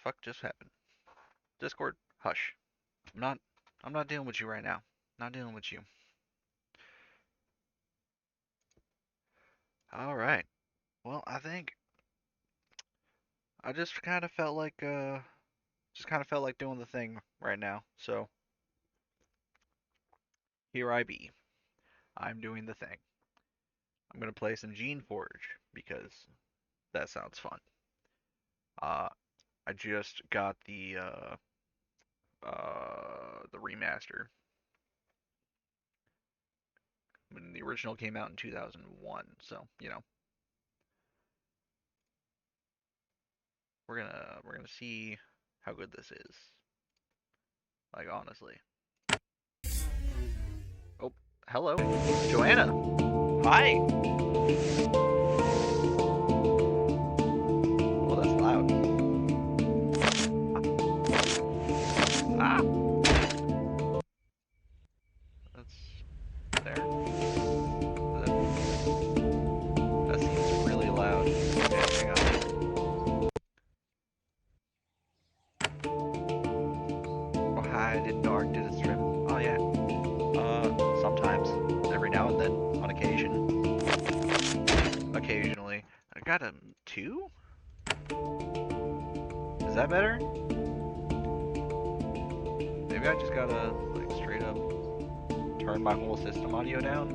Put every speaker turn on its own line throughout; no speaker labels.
fuck just happened? Discord, hush. I'm not I'm not dealing with you right now. Not dealing with you. Alright. Well, I think I just kinda felt like doing the thing right now. So here I be. I'm doing the thing. I'm gonna play some Gene Forge because that sounds fun. Uh I just got the remaster when the original came out in 2001. So, we're gonna see how good this is. Like honestly. Oh, hello, Joanna. Hi. Oh, that's loud. Ah, that's there. That that seems really loud. Okay, hang on. Oh, hide in dark did it strip. Oh yeah. Sometimes, every now and then, on occasion, occasionally. I got a two. Is that better? Maybe I just gotta like straight up turn my whole system audio down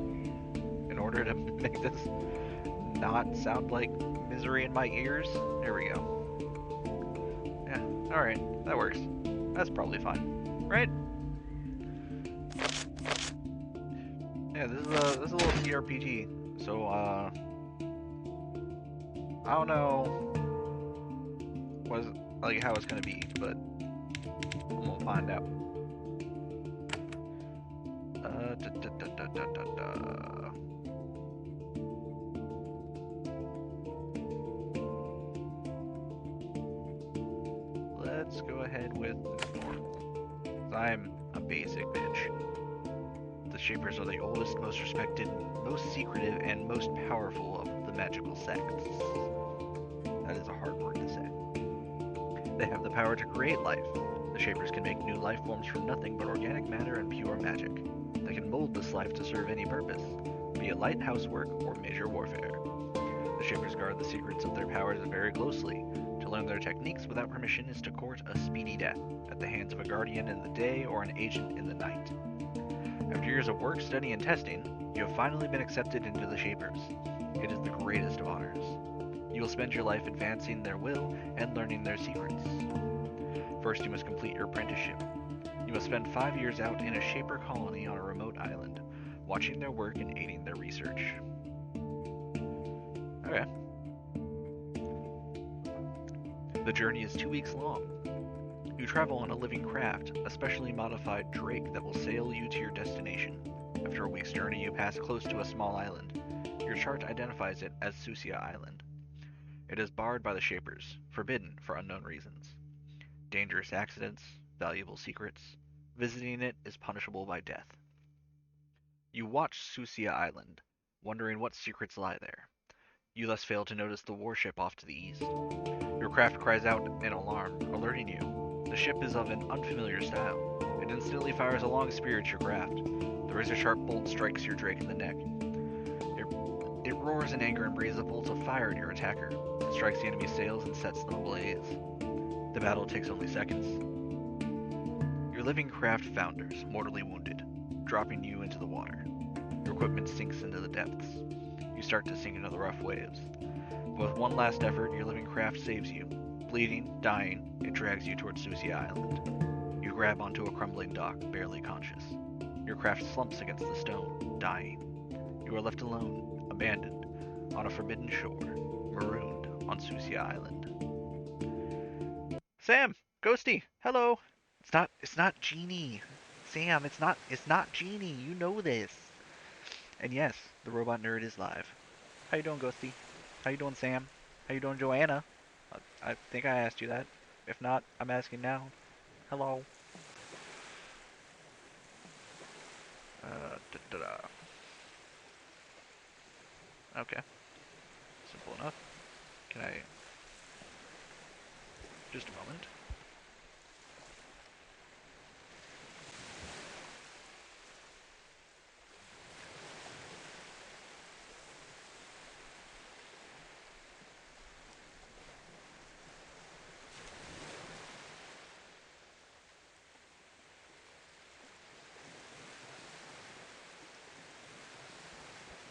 in order to make this not sound like misery in my ears. There we go. Yeah, alright, that works. That's probably fine. Right? Yeah, this is a little CRPG. So I don't know what is, like how it's gonna be, but I'm gonna find out. Da, da, da, da, da, da, da. Let's go ahead with normal. 'Cause I'm a basic bitch. The Shapers are the oldest, most respected, most secretive, and most powerful of the magical sects. That is a hard word to say. They have the power to create life. The Shapers can make new life forms from nothing but organic matter and pure magic. They can mold this life to serve any purpose, be it lighthouse work or major warfare. The Shapers guard the secrets of their powers very closely. To learn their techniques without permission is to court a speedy death, at the hands of a guardian in the day or an agent in the night. After years of work, study, and testing, you have finally been accepted into the Shapers. It is the greatest of honors. You will spend your life advancing their will and learning their secrets. First, you must complete your apprenticeship. You must spend 5 years out in a Shaper colony on a remote island, watching their work and aiding their research. Okay. The journey is 2 weeks long. You travel on a living craft, a specially modified drake that will sail you to your destination. After a week's journey, you pass close to a small island. Your chart identifies it as Susia Island. It is barred by the Shapers, forbidden for unknown reasons. Dangerous accidents, valuable secrets. Visiting it is punishable by death. You watch Susia Island, wondering what secrets lie there. You thus fail to notice the warship off to the east. Your craft cries out in alarm, alerting you. The ship is of an unfamiliar style. It instantly fires a long spear at your craft. The razor-sharp bolt strikes your drake in the neck. It roars in anger and breathes a bolt of fire at your attacker. It strikes the enemy's sails and sets them ablaze. The battle takes only seconds. Your living craft founders, mortally wounded, dropping you into the water. Your equipment sinks into the depths. You start to sink into the rough waves. But with one last effort, your living craft saves you. Bleeding, dying, it drags you towards Susia Island. You grab onto a crumbling dock, barely conscious. Your craft slumps against the stone, dying. You are left alone, abandoned, on a forbidden shore, marooned on Susia Island. Sam! Ghosty! Hello! It's not Genie! Sam, it's not Genie! You know this! And yes, the robot nerd is live. How you doing, Ghosty? How you doing, Sam? How you doing, Joanna? I think I asked you that. If not, I'm asking now. Hello. Da, da, da. Okay, simple enough. Can I? Just a moment.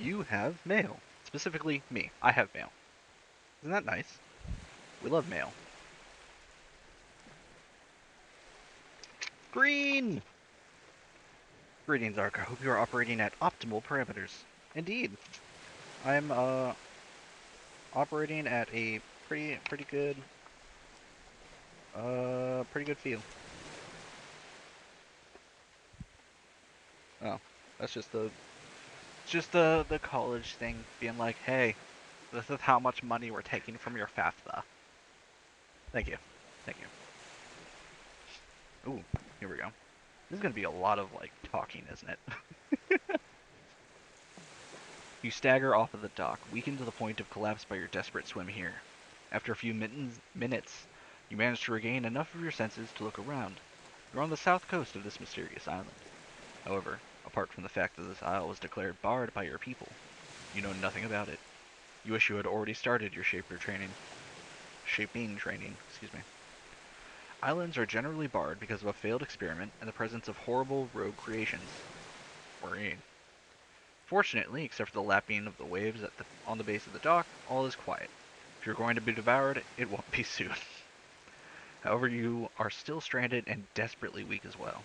You have mail. Specifically, me. I have mail. Isn't that nice? We love mail. Green! Greetings, Ark. I hope you are operating at optimal parameters. Indeed. I'm, operating at a pretty good, pretty good feel. Oh, that's just the college thing being like, hey, this is how much money we're taking from your FAFSA. Thank you. Thank you. Ooh, here we go. This is gonna be a lot of, like, talking, isn't it? You stagger off of the dock, weakened to the point of collapse by your desperate swim here. After a few minutes, you manage to regain enough of your senses to look around. You're on the south coast of this mysterious island. However, apart from the fact that this isle was declared barred by your people, you know nothing about it. You wish you had already started your shaping training, excuse me. Islands are generally barred because of a failed experiment and the presence of horrible rogue creations. Worrying. Fortunately, except for the lapping of the waves on the base of the dock, all is quiet. If you're going to be devoured, it won't be soon. However, you are still stranded and desperately weak as well.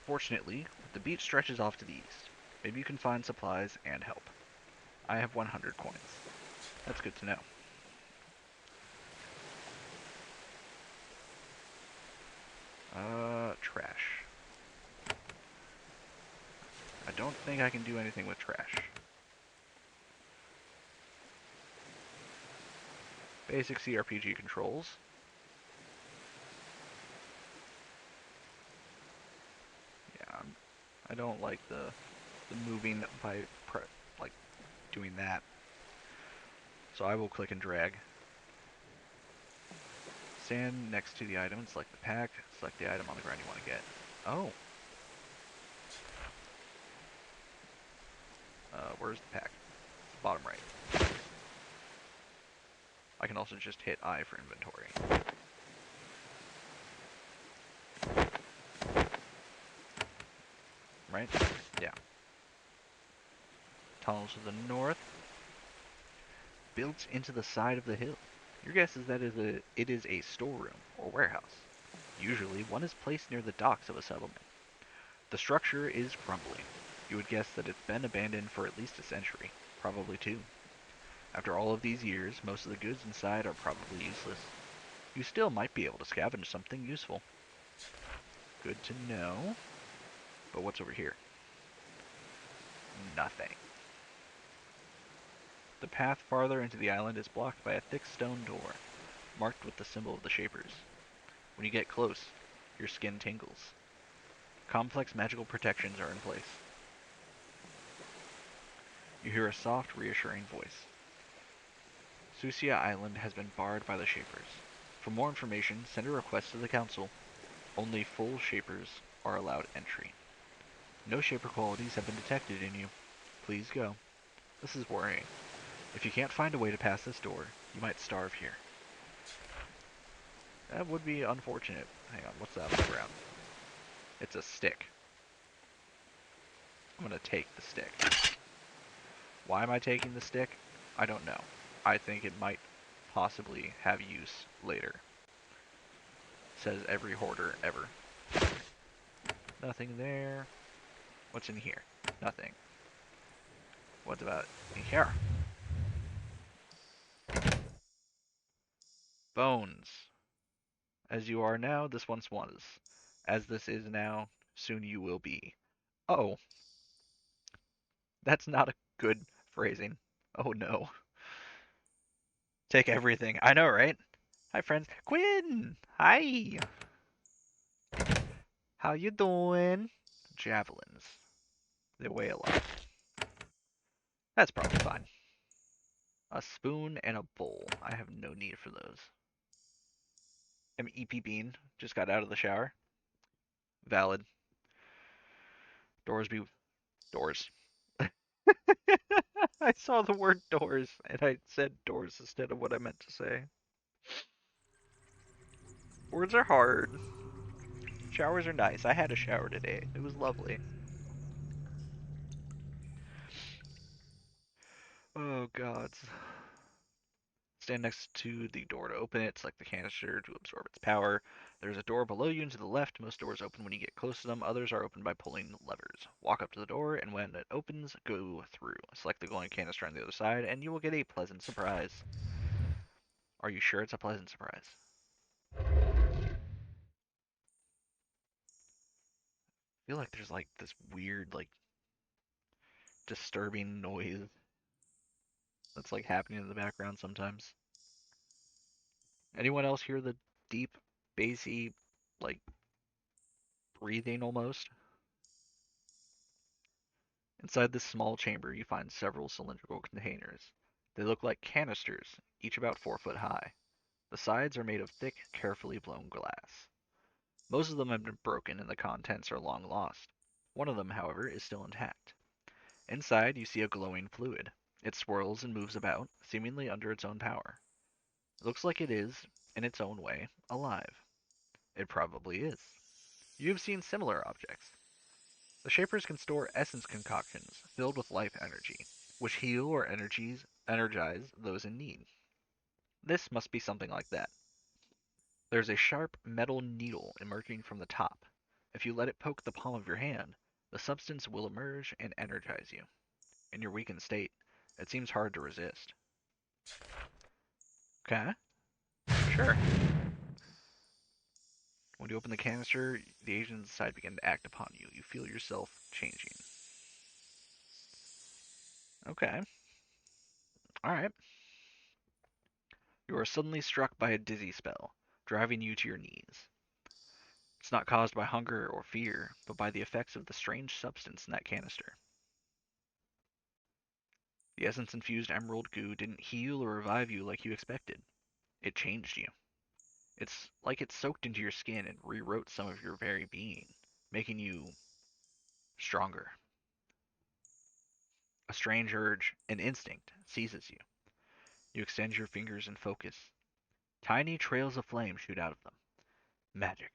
Fortunately, the beach stretches off to the east. Maybe you can find supplies and help. I have 100 coins. That's good to know. Trash. I don't think I can do anything with trash. Basic CRPG controls. Yeah, I don't like the moving by like doing that. So I will click and drag. Stand next to the item and select the pack. Select the item on the ground you want to get. Oh. Where's the pack? Bottom right. I can also just hit I for inventory. Right? Yeah. Tunnels to the north. Built into the side of the hill. Your guess is that it is a storeroom or warehouse. Usually, one is placed near the docks of a settlement. The structure is crumbling. You would guess that it's been abandoned for at least a century, probably two. After all of these years, most of the goods inside are probably useless. You still might be able to scavenge something useful. Good to know. But what's over here? Nothing. The path farther into the island is blocked by a thick stone door, marked with the symbol of the Shapers. When you get close, your skin tingles. Complex magical protections are in place. You hear a soft, reassuring voice. Susia Island has been barred by the Shapers. For more information, send a request to the Council. Only full Shapers are allowed entry. No Shaper qualities have been detected in you. Please go. This is worrying. If you can't find a way to pass this door, you might starve here. That would be unfortunate. Hang on, what's that on the ground? It's a stick. I'm gonna take the stick. Why am I taking the stick? I don't know. I think it might possibly have use later. Says every hoarder ever. Nothing there. What's in here? Nothing. What about in here? Bones. As you are now, this once was. As this is now, soon you will be. Oh, that's not a good phrasing. Oh no. Take everything. I know, right? Hi, friends. Quinn! Hi! How you doing? Javelins. They weigh a lot. That's probably fine. A spoon and a bowl. I have no need for those. I'm EP Bean. Just got out of the shower. Valid. Doors be... Doors. I saw the word doors, and I said doors instead of what I meant to say. Words are hard. Showers are nice. I had a shower today. It was lovely. Oh gods. Stand next to the door to open it. Select the canister to absorb its power. There's a door below you and to the left. Most doors open when you get close to them. Others are opened by pulling levers. Walk up to the door, and when it opens, go through. Select the glowing canister on the other side, and you will get a pleasant surprise. Are you sure it's a pleasant surprise? I feel like there's like this weird, like disturbing noise that's like happening in the background sometimes. Anyone else hear the deep, bassy, like breathing almost? Inside this small chamber, you find several cylindrical containers. They look like canisters, each about 4 foot high. The sides are made of thick, carefully blown glass. Most of them have been broken and the contents are long lost. One of them, however, is still intact. Inside, you see a glowing fluid. It swirls and moves about, seemingly under its own power. It looks like it is, in its own way, alive. It probably is. You've seen similar objects. The Shapers can store essence concoctions filled with life energy, which heal or energize those in need. This must be something like that. There's a sharp metal needle emerging from the top. If you let it poke the palm of your hand, the substance will emerge and energize you. In your weakened state, it seems hard to resist. Okay, sure. When you open the canister, the agents inside begin to act upon you. You feel yourself changing. Okay, alright. You are suddenly struck by a dizzy spell, driving you to your knees. It's not caused by hunger or fear, but by the effects of the strange substance in that canister. The essence-infused emerald goo didn't heal or revive you like you expected. It changed you. It's like it soaked into your skin and rewrote some of your very being, making you stronger. A strange urge, an instinct, seizes you. You extend your fingers and focus. Tiny trails of flame shoot out of them. Magic.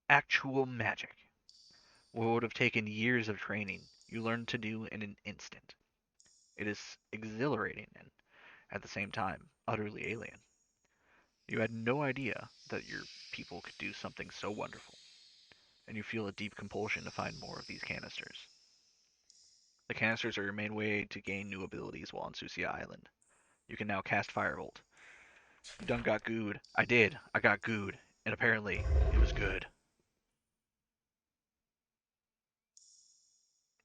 Actual magic. What would have taken years of training, you learn to do in an instant. It is exhilarating and, at the same time, utterly alien. You had no idea that your people could do something so wonderful, and you feel a deep compulsion to find more of these canisters. The canisters are your main way to gain new abilities while on Susia Island. You can now cast Firebolt. You done got gooed. I did. I got gooed. And apparently, it was good.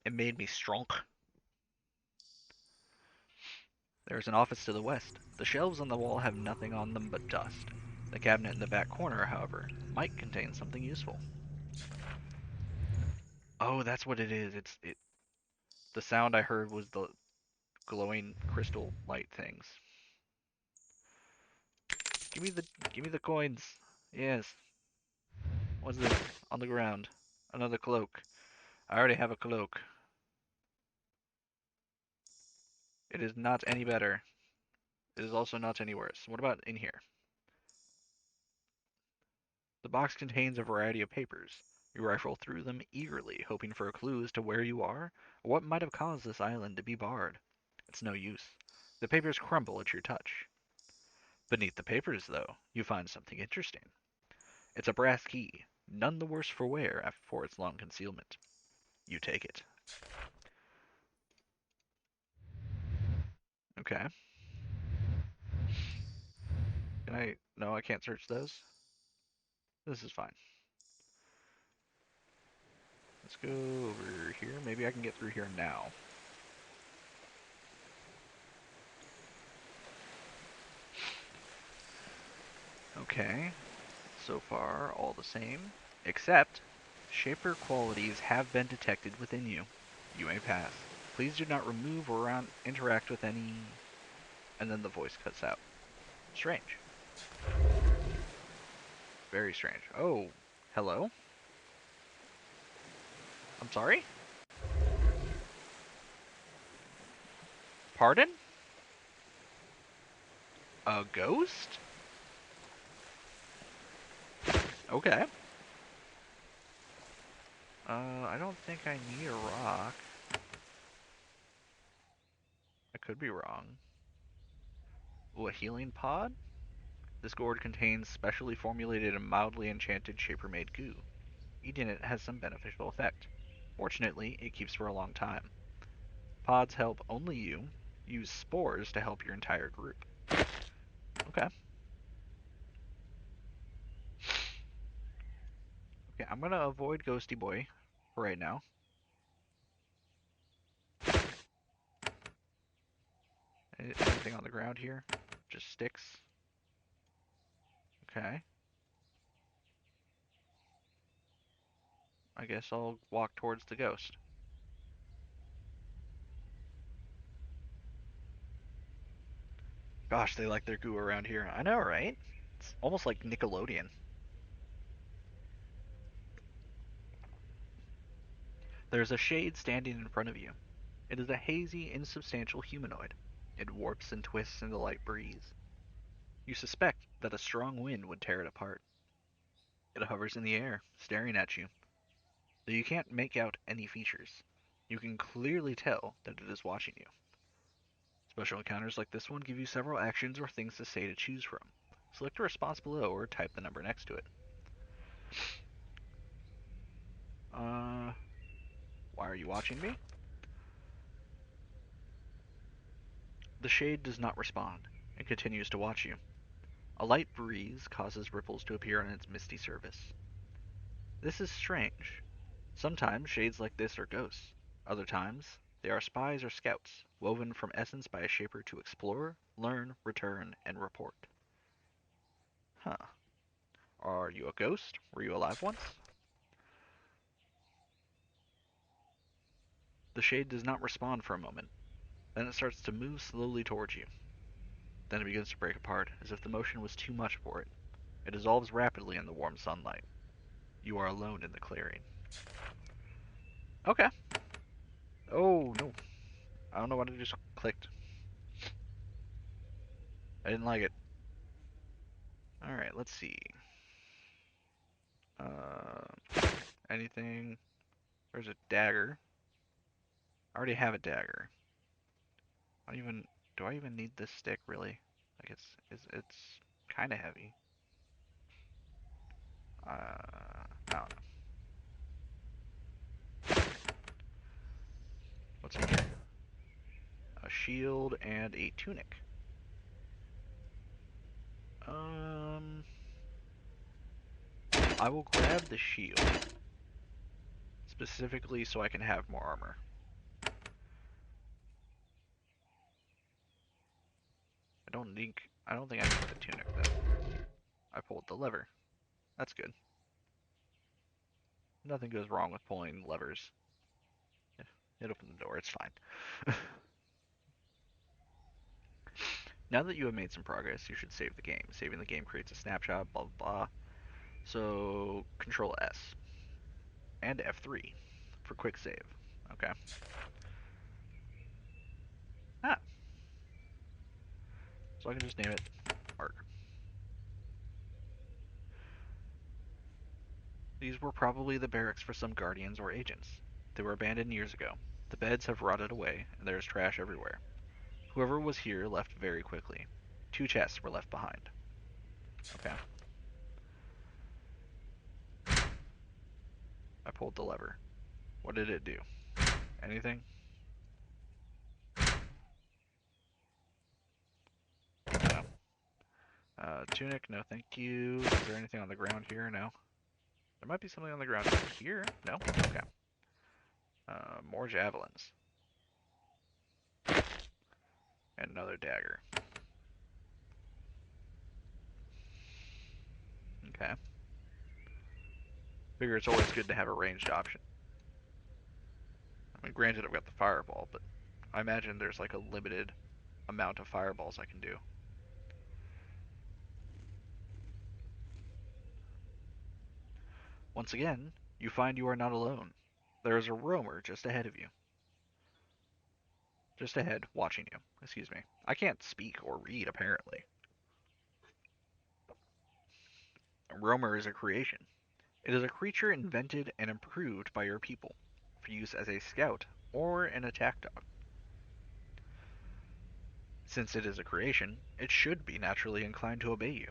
It made me strong. There is an office to the west. The shelves on the wall have nothing on them but dust. The cabinet in the back corner, however, might contain something useful. Oh, that's what it is. It. The sound I heard was the glowing crystal light things. Give me the give me the coins. Yes. What's this? On the ground. Another cloak. I already have a cloak. It is not any better. It is also not any worse. What about in here? The box contains a variety of papers. You rifle through them eagerly, hoping for a clue as to where you are or what might have caused this island to be barred. It's no use. The papers crumble at your touch. Beneath the papers, though, you find something interesting. It's a brass key, none the worse for wear for its long concealment. You take it. Okay. Can I? No, I can't search those. This is fine. Let's go over here. Maybe I can get through here now. Okay. So far, all the same. Except, Shaper qualities have been detected within you. You may pass. Please do not remove or interact with any... And then the voice cuts out. Strange. Very strange. Oh, hello? I'm sorry? Pardon? A ghost? Okay. I don't think I need a rock. could be wrong. Ooh, a healing pod? This gourd contains specially formulated and mildly enchanted Shaper-made goo. Eating it has some beneficial effect. Fortunately, it keeps for a long time. Pods help only you. Use spores to help your entire group. Okay. Okay, I'm gonna avoid Ghosty Boy for right now. Anything on the ground here? Just sticks. Okay. I guess I'll walk towards the ghost. Gosh, they like their goo around here. I know, right? It's almost like Nickelodeon. There's a shade standing in front of you. It is a hazy, insubstantial humanoid. It warps and twists in the light breeze. You suspect that a strong wind would tear it apart. It hovers in the air, staring at you, though you can't make out any features. You can clearly tell that it is watching you. Special encounters like this one give you several actions or things to say to choose from. Select a response below or type the number next to it. Uh, why are you watching me? The shade does not respond. It continues to watch you. A light breeze causes ripples to appear on its misty surface. This is strange. Sometimes shades like this are ghosts. Other times, they are spies or scouts, woven from essence by a shaper to explore, learn, return, and report. Huh. Are you a ghost? Were you alive once? The shade does not respond for a moment. Then it starts to move slowly towards you. Then it begins to break apart, as if the motion was too much for it. It dissolves rapidly in the warm sunlight. You are alone in the clearing. Okay. Oh, no. I don't know what I just clicked. I didn't like it. Alright, let's see. Anything? There's a dagger. I already have a dagger. I don't even... Do I even need this stick, really? Like, it's kind of heavy. I don't know. What's in here? A shield and a tunic. I will grab the shield. Specifically so I can have more armor. I don't think I need the tunic though. I pulled the lever. That's good. Nothing goes wrong with pulling levers. It opened the door, it's fine. Now that you have made some progress, you should save the game. Saving the game creates a snapshot, blah blah blah. So Control S and F3 for quick save. Okay. Ah, so I can just name it Ark. These were probably the barracks for some guardians or agents. They were abandoned years ago. The beds have rotted away, and there is trash everywhere. Whoever was here left very quickly. 2 chests were left behind. Okay. I pulled the lever. What did it do? Anything? No. Tunic, no thank you. Is there anything on the ground here? No. There might be something on the ground here. No? Okay. More javelins. And another dagger. Okay. Figure it's always good to have a ranged option. I mean, granted, I've got the fireball, but I imagine there's like a limited amount of fireballs I can do. Once again, you find you are not alone. There is a roamer just ahead of you. Just ahead, watching you. Excuse me. I can't speak or read, apparently. A roamer is a creation. It is a creature invented and improved by your people for use as a scout or an attack dog. Since it is a creation, it should be naturally inclined to obey you.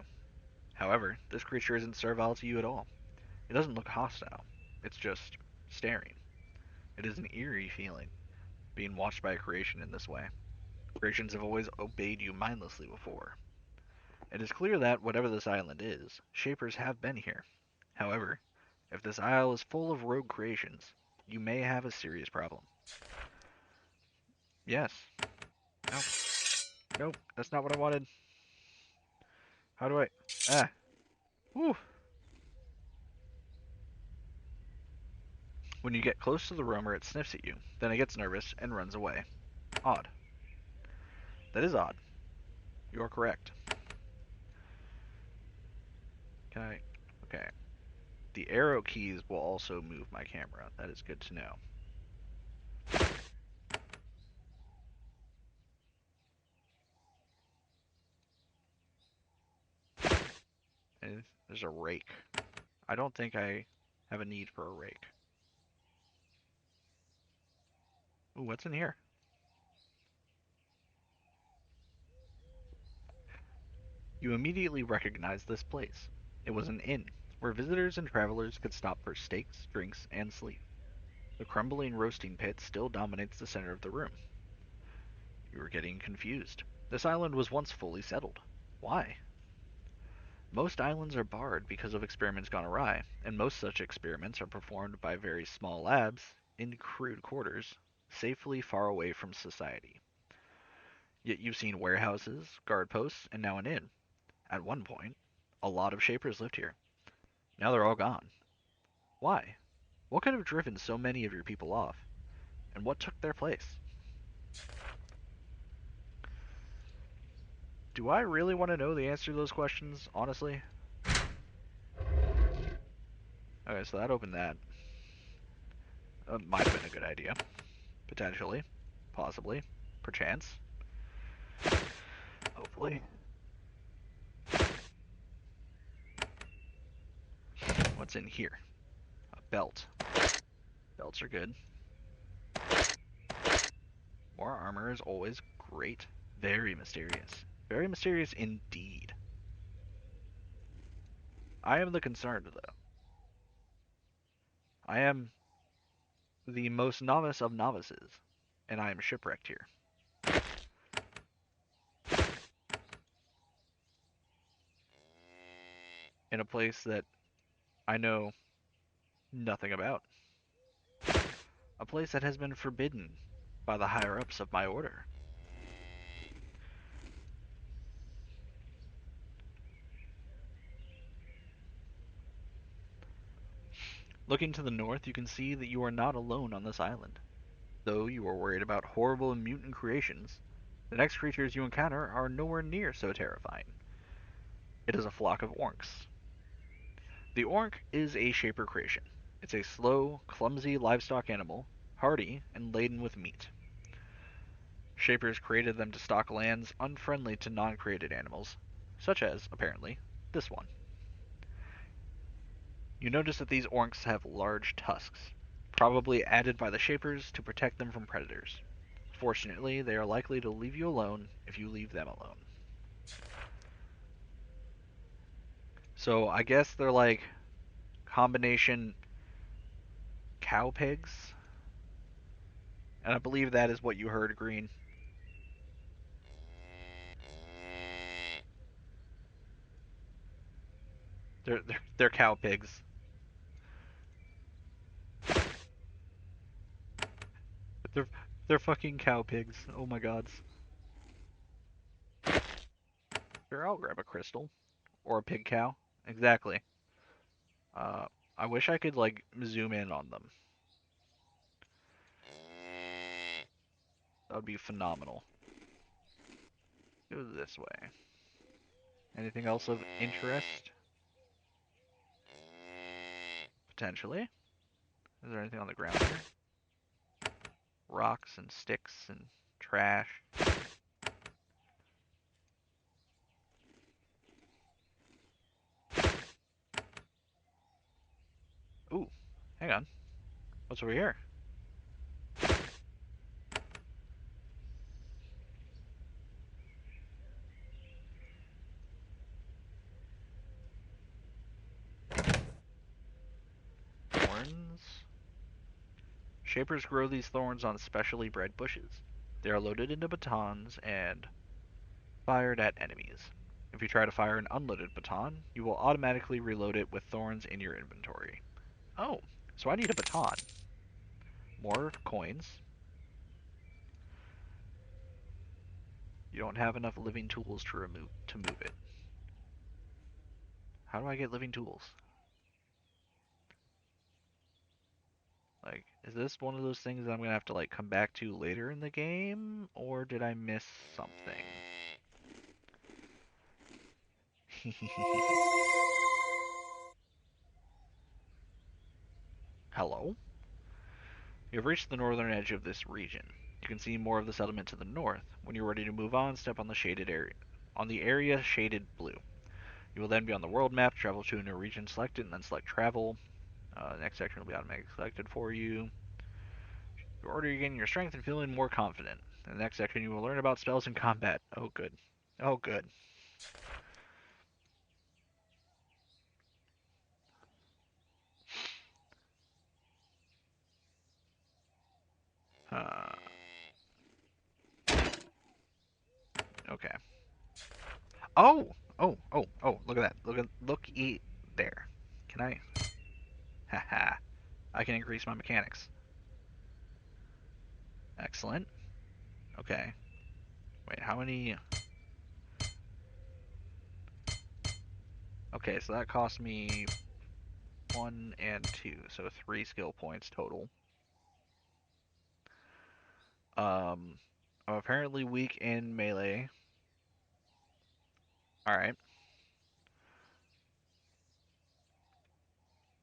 However, this creature isn't servile to you at all. It doesn't look hostile. It's just staring. It is an eerie feeling, being watched by a creation in this way. Creations have always obeyed you mindlessly before. It is clear that, whatever this island is, Shapers have been here. However, if this isle is full of rogue creations, you may have a serious problem. Yes. Nope. Nope, that's not what I wanted. How do I... Ah. Whew. When you get close to the roamer, it sniffs at you. Then it gets nervous and runs away. Odd. That is odd. You're correct. Can I... Okay. The arrow keys will also move my camera. That is good to know. And there's a rake. I don't think I have a need for a rake. Ooh, what's in here? You immediately recognize this place. It was an inn, where visitors and travelers could stop for steaks, drinks, and sleep. The crumbling roasting pit still dominates the center of the room. You are getting confused. This island was once fully settled. Why? Most islands are barred because of experiments gone awry, and most such experiments are performed by very small labs in crude quarters, safely far away from society. Yet you've seen warehouses, guard posts, and now an inn. At one point, a lot of Shapers lived here. Now they're all gone. Why? What could have driven so many of your people off? And what took their place? Do I really want to know the answer to those questions, honestly? Okay, so that opened that. Might have been a good idea. Potentially. Possibly. Perchance. Hopefully. What's in here? A belt. Belts are good. More armor is always great. Very mysterious. Very mysterious indeed. I am the concerned, though. I am the most novice of novices, and I am shipwrecked here. In a place that I know nothing about. A place that has been forbidden by the higher-ups of my order. Looking to the north, you can see that you are not alone on this island. Though you are worried about horrible and mutant creations, the next creatures you encounter are nowhere near so terrifying. It is a flock of orcs. The orc is a Shaper creation. It's a slow, clumsy livestock animal, hardy, and laden with meat. Shapers created them to stock lands unfriendly to non-created animals, such as, apparently, this one. You notice that these orcs have large tusks, probably added by the Shapers to protect them from predators. Fortunately, they are likely to leave you alone if you leave them alone. So I guess they're like combination cow pigs, and I believe that is what you heard, Green. They're cow pigs. They're they're fucking cow pigs. Oh my gods. Sure, I'll grab a crystal or a pig cow. Exactly. Uh, I wish I could like zoom in on them. That would be phenomenal. Go this way. Anything else of interest? Potentially. Is there anything on the ground here? Rocks and sticks and trash. Ooh, hang on. What's over here? thorns. Shapers grow these thorns on specially bred bushes. They are loaded into batons and fired at enemies. If you try to fire an unloaded baton, you will automatically reload it with thorns in your inventory. Oh, so I need a baton. More coins. You don't have enough living tools to move it. How do I get living tools? Like, is this one of those things that I'm gonna have to like come back to later in the game, or did I miss something? Hello? You have reached the northern edge of this region. You can see more of the settlement to the north. When you're ready to move on, step on the shaded area. On the area shaded blue. You will then be on the world map, travel to a new region, select it, and then select travel. The next section will be automatically selected for you. Your order, you're gaining your strength and feeling more confident. In the next section, you will learn about spells and combat. Oh, good. Oh, good. Uh, okay. Oh! Oh, oh, oh, look at that. Look there. Can I? Haha. I can increase my mechanics. Excellent. Okay. Wait, how many? Okay, so that cost me 1 and 2, so 3 skill points total. I'm apparently weak in melee. Alright.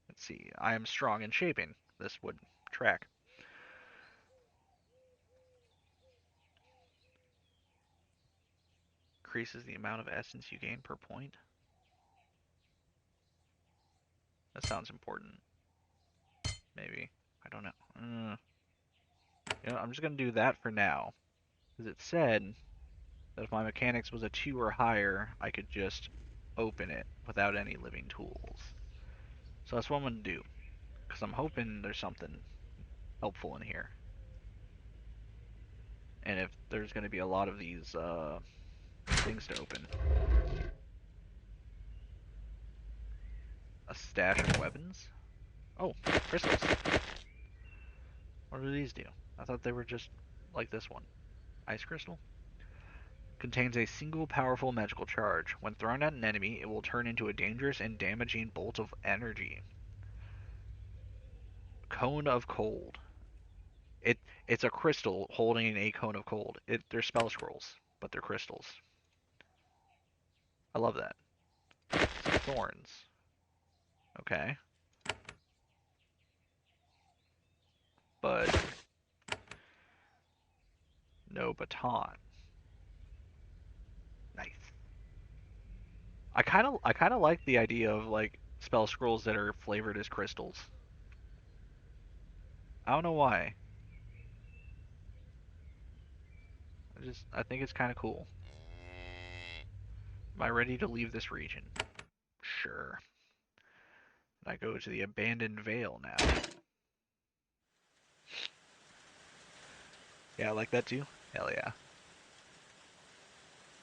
Let's see. I am strong in shaping. This would track. Increases the amount of essence you gain per point. That sounds important. Maybe. I don't know. You know, I'm just going to do that for now. Because it said that if my mechanics was a 2 or higher, I could just open it without any living tools. So that's what I'm going to do. Because I'm hoping there's something helpful in here. And if there's going to be a lot of these things to open. A stash of weapons? Oh, crystals. What do these do? I thought they were just like this one. Ice crystal? Contains a single powerful magical charge. When thrown at an enemy, it will turn into a dangerous and damaging bolt of energy. Cone of Cold. It's a crystal holding a cone of cold. They're spell scrolls, but they're crystals. I love that. Some thorns. Okay. But no baton. Nice. I kinda like the idea of like spell scrolls that are flavored as crystals. I don't know why. I think it's kinda cool. Am I ready to leave this region? Sure. I go to the abandoned Vale now. Yeah, I like that too. Hell yeah.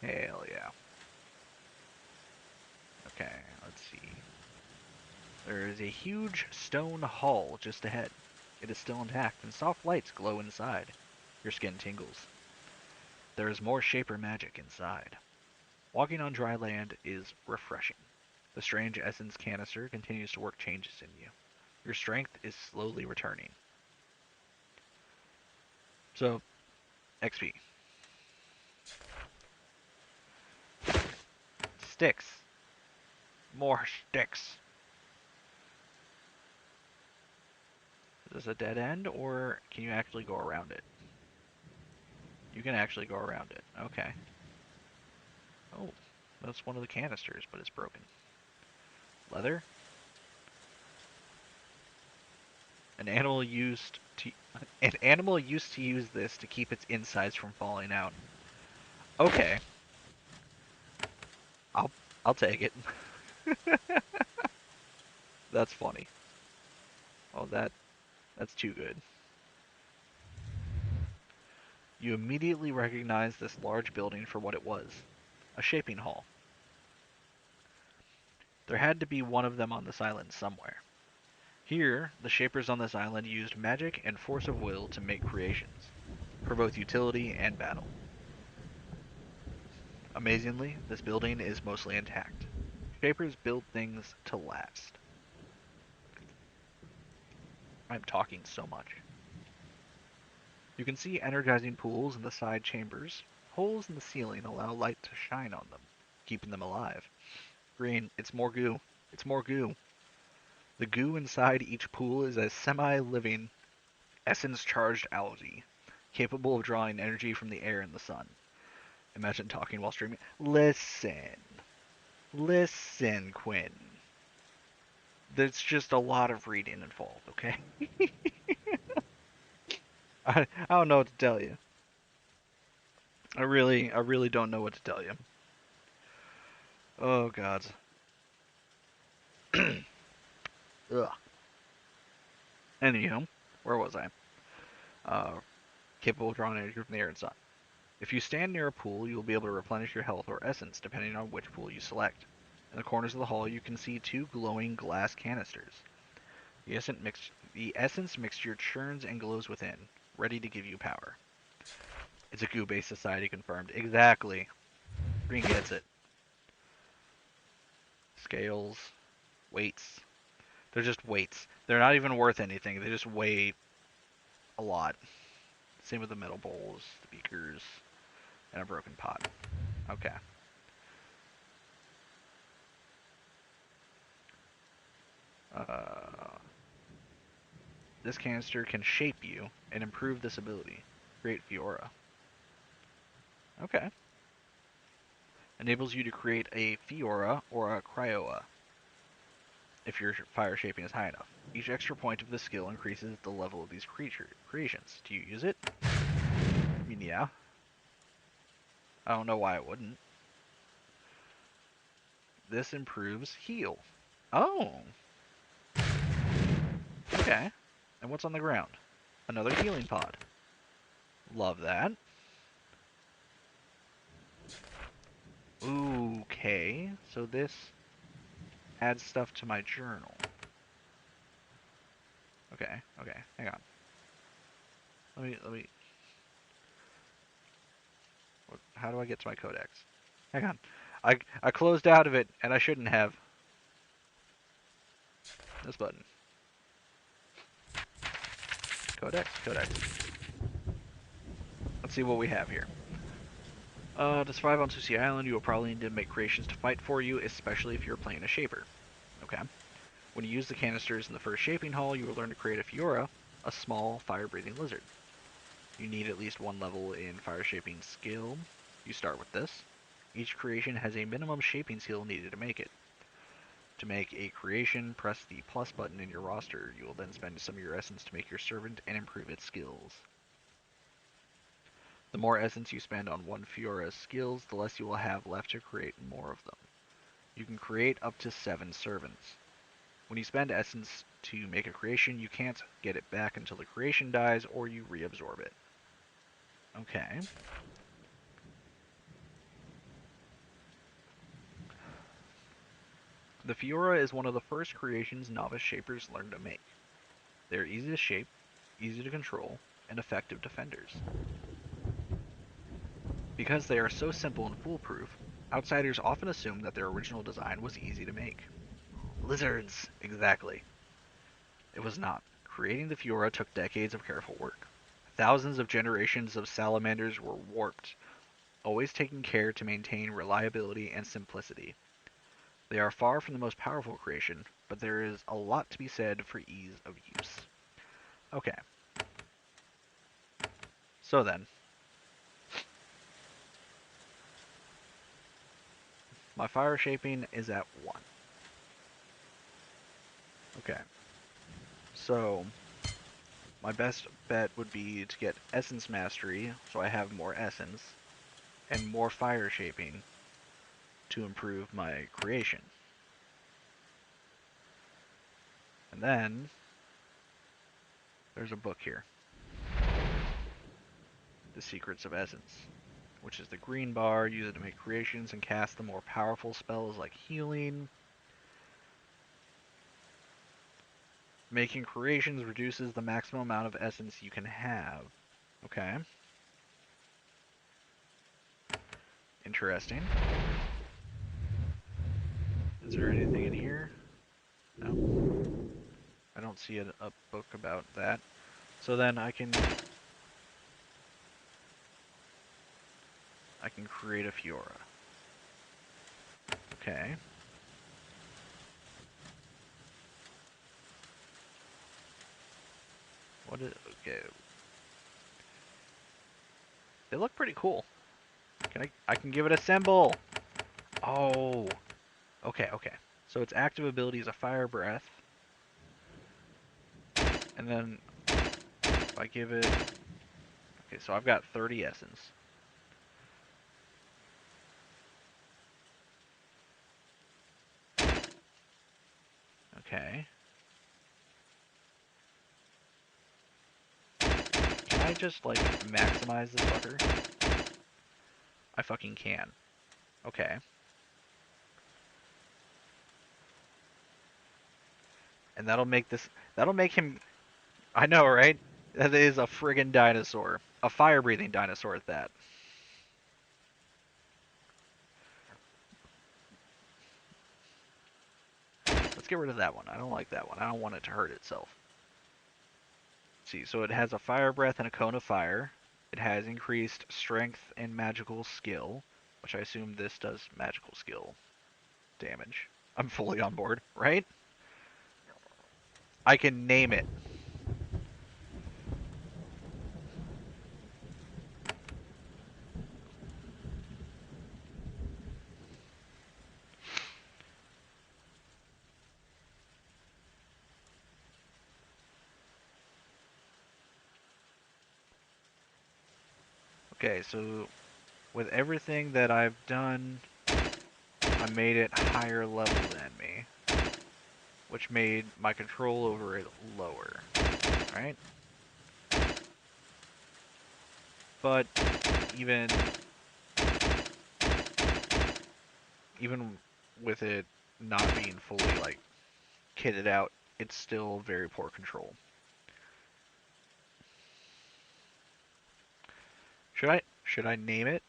Hell yeah. Okay, let's see. There is a huge stone hall just ahead. It is still intact, and soft lights glow inside. Your skin tingles. There is more Shaper magic inside. Walking on dry land is refreshing. The strange essence canister continues to work changes in you. Your strength is slowly returning. So, XP. Sticks. More sticks. Is this a dead end, or can you actually go around it? You can actually go around it. Okay. Oh, that's one of the canisters, but it's broken. Leather? An animal used to use this to keep its insides from falling out. Okay. I'll take it. That's funny. Oh, that's too good. You immediately recognize this large building for what it was, a shaping hall. There had to be one of them on this island somewhere. Here, the shapers on this island used magic and force of will to make creations, for both utility and battle. Amazingly, this building is mostly intact. Shapers build things to last. I'm talking so much. You can see energizing pools in the side chambers. Holes in the ceiling allow light to shine on them, keeping them alive. Green, it's more goo. It's more goo. The goo inside each pool is a semi-living, essence-charged algae, capable of drawing energy from the air and the sun. Imagine talking while streaming. Listen. Listen, Quinn. There's just a lot of reading involved, okay? I don't know what to tell you. I really don't know what to tell you. Oh, God. Ugh. Anyhow, where was I? Capable of drawing energy from the air and sun. If you stand near a pool, you will be able to replenish your health or essence depending on which pool you select. In the corners of the hall, you can see two glowing glass canisters. The essence mixture churns and glows within, ready to give you power. It's a goo-based society confirmed. Exactly. Green gets it. Scales, weights. They're just weights. They're not even worth anything. They just weigh a lot. Same with the metal bowls, the beakers, and a broken pot. Okay. Uh, this canister can shape you and improve this ability. Create Fiora. Okay. Enables you to create a Fiora or a Cryoa if your fire shaping is high enough. Each extra point of this skill increases the level of these creations. Do you use it? I mean, yeah. I don't know why I wouldn't. This improves heal. Oh, okay. And what's on the ground? Another healing pod. Love that. Okay, so this adds stuff to my journal. Okay, hang on. Let me. How do I get to my codex? Hang on. I closed out of it and I shouldn't have. This button. Codex. Let's see what we have here. To survive on Sushi Island, you will probably need to make creations to fight for you, especially if you're playing a shaper. Okay. When you use the canisters in the first shaping hall, you will learn to create a Fiora, a small fire-breathing lizard. You need at least one level in fire shaping skill. You start with this. Each creation has a minimum shaping skill needed to make it. To make a creation, press the plus button in your roster. You will then spend some of your essence to make your servant and improve its skills. The more essence you spend on one Fiora's skills, the less you will have left to create more of them. You can create up to 7 servants. When you spend essence to make a creation, you can't get it back until the creation dies or you reabsorb it. Okay. The Fiora is one of the first creations novice shapers learn to make. They are easy to shape, easy to control, and effective defenders. Because they are so simple and foolproof, outsiders often assume that their original design was easy to make. Lizards! Exactly. It was not. Creating the Fiora took decades of careful work. Thousands of generations of salamanders were warped, always taking care to maintain reliability and simplicity. They are far from the most powerful creation, but there is a lot to be said for ease of use. Okay. So then, my fire shaping is at 1. Okay. So, my best bet would be to get Essence Mastery, so I have more Essence, and more fire shaping to improve my creation. And then, There's a book here. The Secrets of Essence, which is the green bar. Use it to make creations and cast the more powerful spells like healing. Making creations reduces the maximum amount of essence you can have. Okay. Interesting. Is there anything in here? No. I don't see a book about that. So then I can create a Fiora. Okay. What is okay? They look pretty cool. I can give it a symbol. Oh. Okay, okay. So its active ability is a fire breath. And then if I give it okay, so I've got 30 essence. Okay. Can I just like maximize this fucker? I fucking can. Okay. And that'll make him I know, right? That is a friggin' dinosaur. A fire-breathing dinosaur at that. Let's get rid of that one. I don't like that one. I don't want it to hurt itself. Let's see, so it has a fire breath and a cone of fire. It has increased strength and magical skill, which I assume this does magical skill damage. I'm fully on board, right? I can name it. Okay, so with everything that I've done, I made it higher level than me, which made my control over it lower, right? But even even with it not being fully like kitted out, it's still very poor control. Should I name it?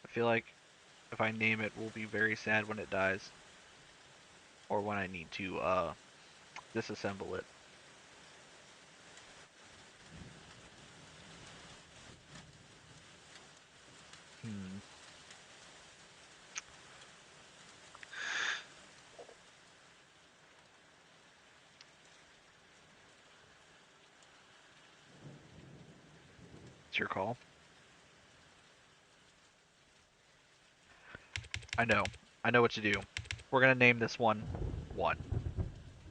I feel like if I name it, we'll be very sad when it dies, or when I need to disassemble it. Hmm. It's your call. I know. I know what to do. We're gonna name this one 1.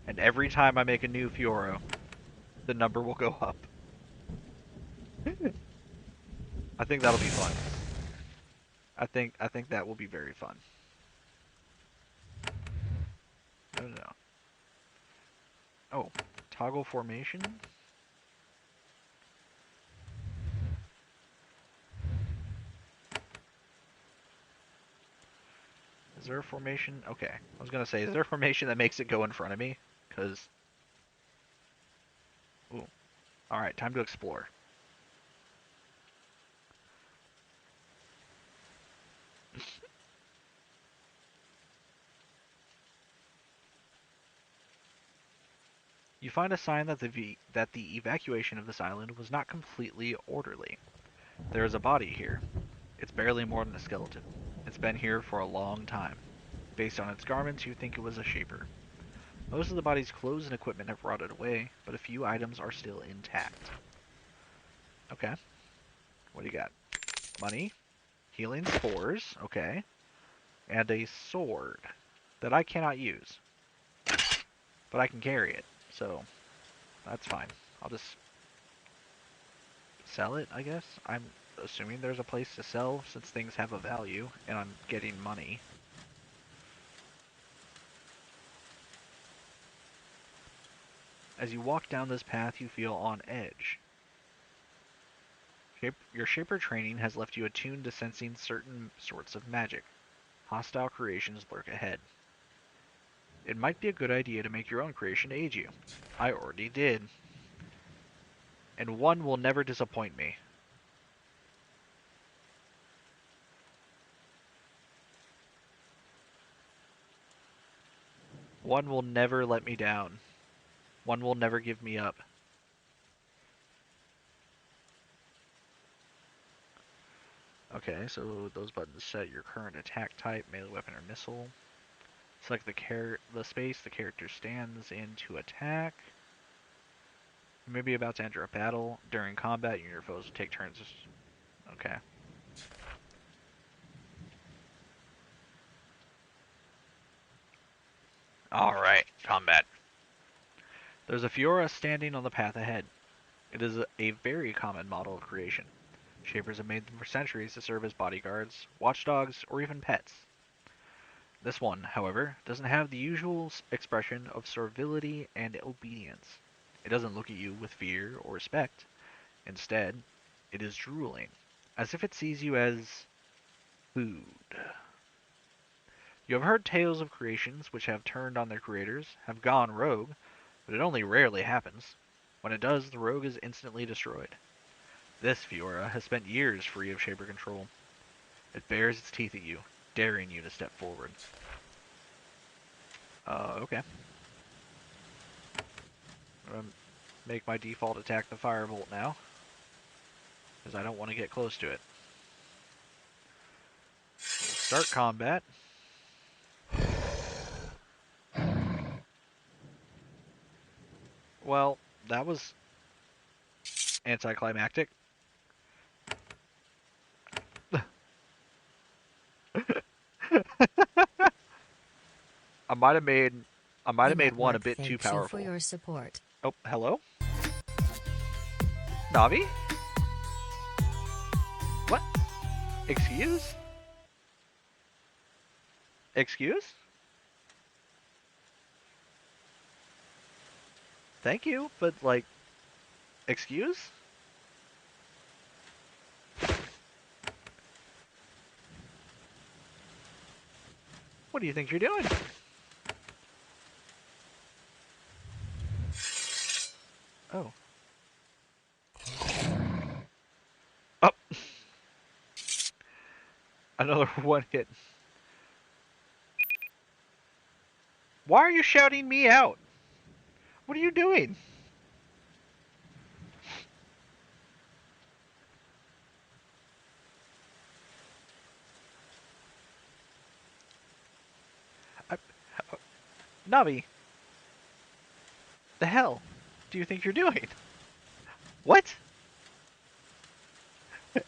And every time I make a new Fiora, the number will go up. I think that'll be fun. I think that will be very fun. No, no, no. Oh, toggle formation? Is there a formation? Okay. I was gonna say, is there a formation that makes it go in front of me? Because... Ooh. Alright, time to explore. You find a sign that the evacuation of this island was not completely orderly. There is a body here. It's barely more than a skeleton. It's been here for a long time. Based on its garments, you think it was a shaper. Most of the body's clothes and equipment have rotted away, but a few items are still intact. Okay. What do you got? Money. Healing spores. Okay. And a sword that I cannot use. But I can carry it. So, that's fine. I'll just sell it, I guess. I'm assuming there's a place to sell since things have a value and I'm getting money. As you walk down this path, you feel on edge. Your Shaper training has left you attuned to sensing certain sorts of magic. Hostile creations lurk ahead. It might be a good idea to make your own creation to aid you. I already did. And one will never disappoint me. One will never let me down. One will never give me up. Okay, so those buttons set your current attack type, melee weapon or missile. Select the space the character stands in to attack. You may be about to enter a battle. During combat, you and your foes will take turns. Okay. Alright, combat. There's a Fiora standing on the path ahead. It is a very common model of creation. Shapers have made them for centuries to serve as bodyguards, watchdogs, or even pets. This one, however, doesn't have the usual expression of servility and obedience. It doesn't look at you with fear or respect. Instead, it is drooling, as if it sees you as food. You have heard tales of creations which have turned on their creators, have gone rogue, but it only rarely happens. When it does, the rogue is instantly destroyed. This Fiora has spent years free of Shaper control. It bares its teeth at you, daring you to step forward. Okay. I'm gonna make my default attack the Firebolt now, because I don't want to get close to it. Start combat. Well, that was anticlimactic. I might have made one a bit too powerful.
Thank you for your support.
Oh, hello? Navi? What? Excuse? Excuse? Thank you, but like, excuse? What do you think you're doing? Oh. Oh. Another one hit. Why are you shouting me out? What are you doing? Navi. The hell do you think you're doing? What?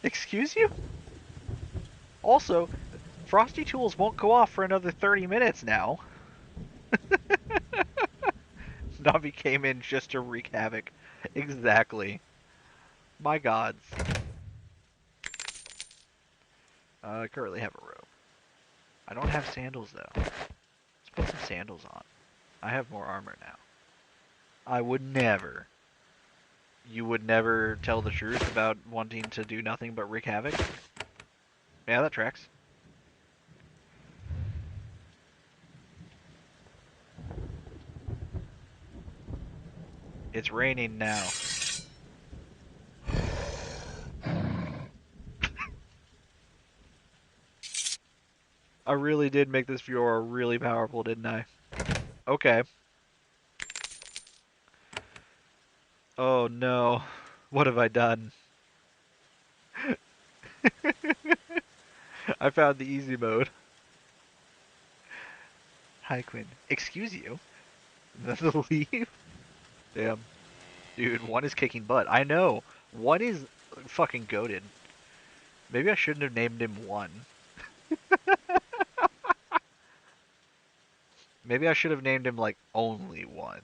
Excuse you? Also, Frosty Tools won't go off for another 30 minutes now. Navi came in just to wreak havoc. Exactly. My gods. I currently have a robe. I don't have sandals though. Let's put some sandals on. I have more armor now. I would never. You would never tell the truth about wanting to do nothing but wreak havoc? Yeah, that tracks. It's raining now. I really did make this Fiora really powerful, didn't I? Okay. Oh no. What have I done? I found the easy mode. Hi, Quinn. Excuse you? The leave? Damn. Dude, one is kicking butt. I know. One is fucking goated. Maybe I shouldn't have named him one. Maybe I should have named him, like, only one.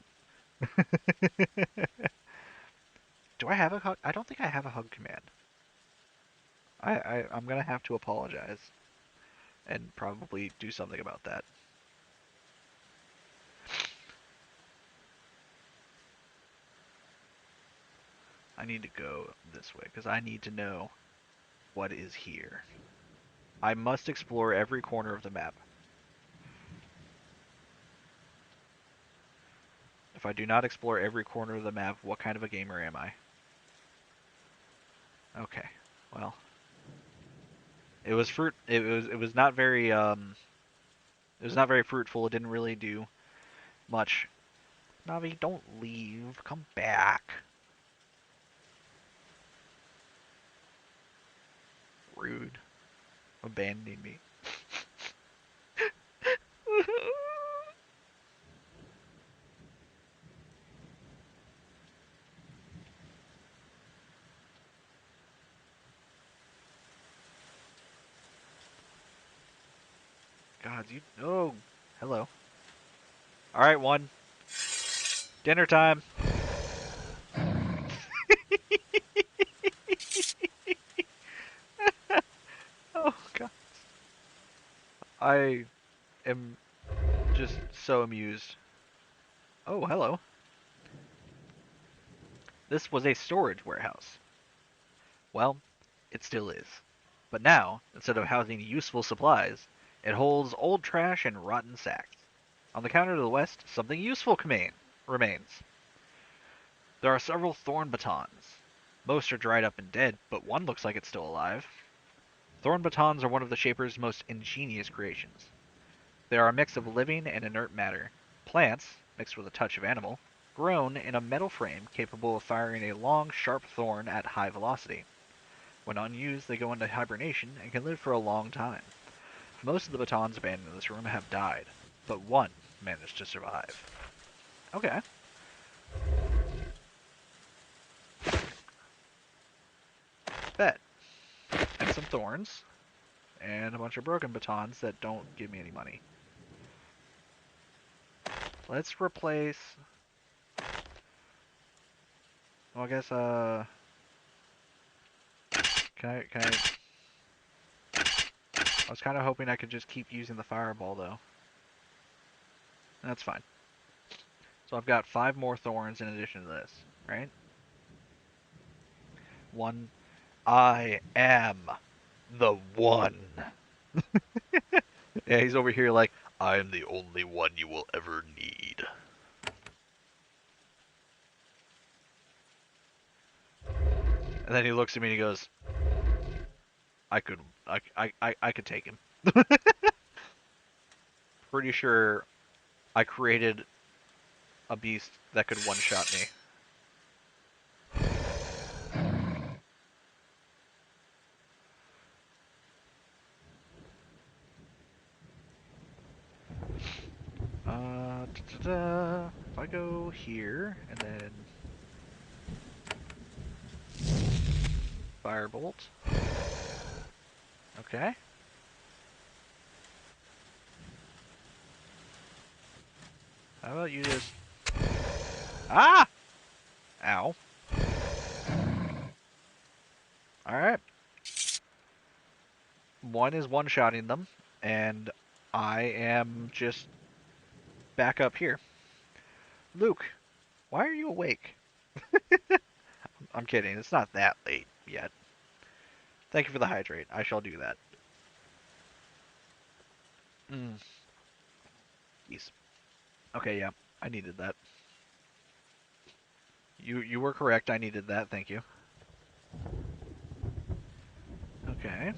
Do I have a hug? I don't think I have a hug command. I'm gonna have to apologize. And probably do something about that. I need to go this way because I need to know what is here. I must explore every corner of the map. If I do not explore every corner of the map, what kind of a gamer am I? Okay, well, it was not very it was not very fruitful. It didn't really do much. Navi, don't leave. Come back. Rude. Abandoning me. God, you. Oh, hello. All right, one. Dinner time. Oh God. I am just so amused. Oh, hello. This was a storage warehouse. Well, it still is. But now, instead of housing useful supplies, it holds old trash and rotten sacks. On the counter to the west, something useful remains. There are several thorn batons. Most are dried up and dead, but one looks like it's still alive. Thorn batons are one of the Shaper's most ingenious creations. They are a mix of living and inert matter, plants, mixed with a touch of animal, grown in a metal frame capable of firing a long, sharp thorn at high velocity. When unused, they go into hibernation and can live for a long time. Most of the batons abandoned in this room have died, but one managed to survive. Okay. Bet. And some thorns, and a bunch of broken batons that don't give me any money. Let's replace... Well, I guess, can I... I was kind of hoping I could just keep using the fireball, though. That's fine. So I've got 5 more thorns in addition to this, right? One. I am the one. Yeah, he's over here like, I am the only one you will ever need. And then he looks at me and he goes, I could take him. Pretty sure I created a beast that could one-shot me. Da-da-da. If I go here and then firebolt. Okay. How about you just... Ah! Ow. Alright. One is one-shotting them, and I am just back up here. Luke, why are you awake? I'm kidding. It's not that late yet. Thank you for the hydrate. I shall do that. Mm, Jeez. Okay, yeah. I needed that. You were correct. I needed that. Thank you. Okay.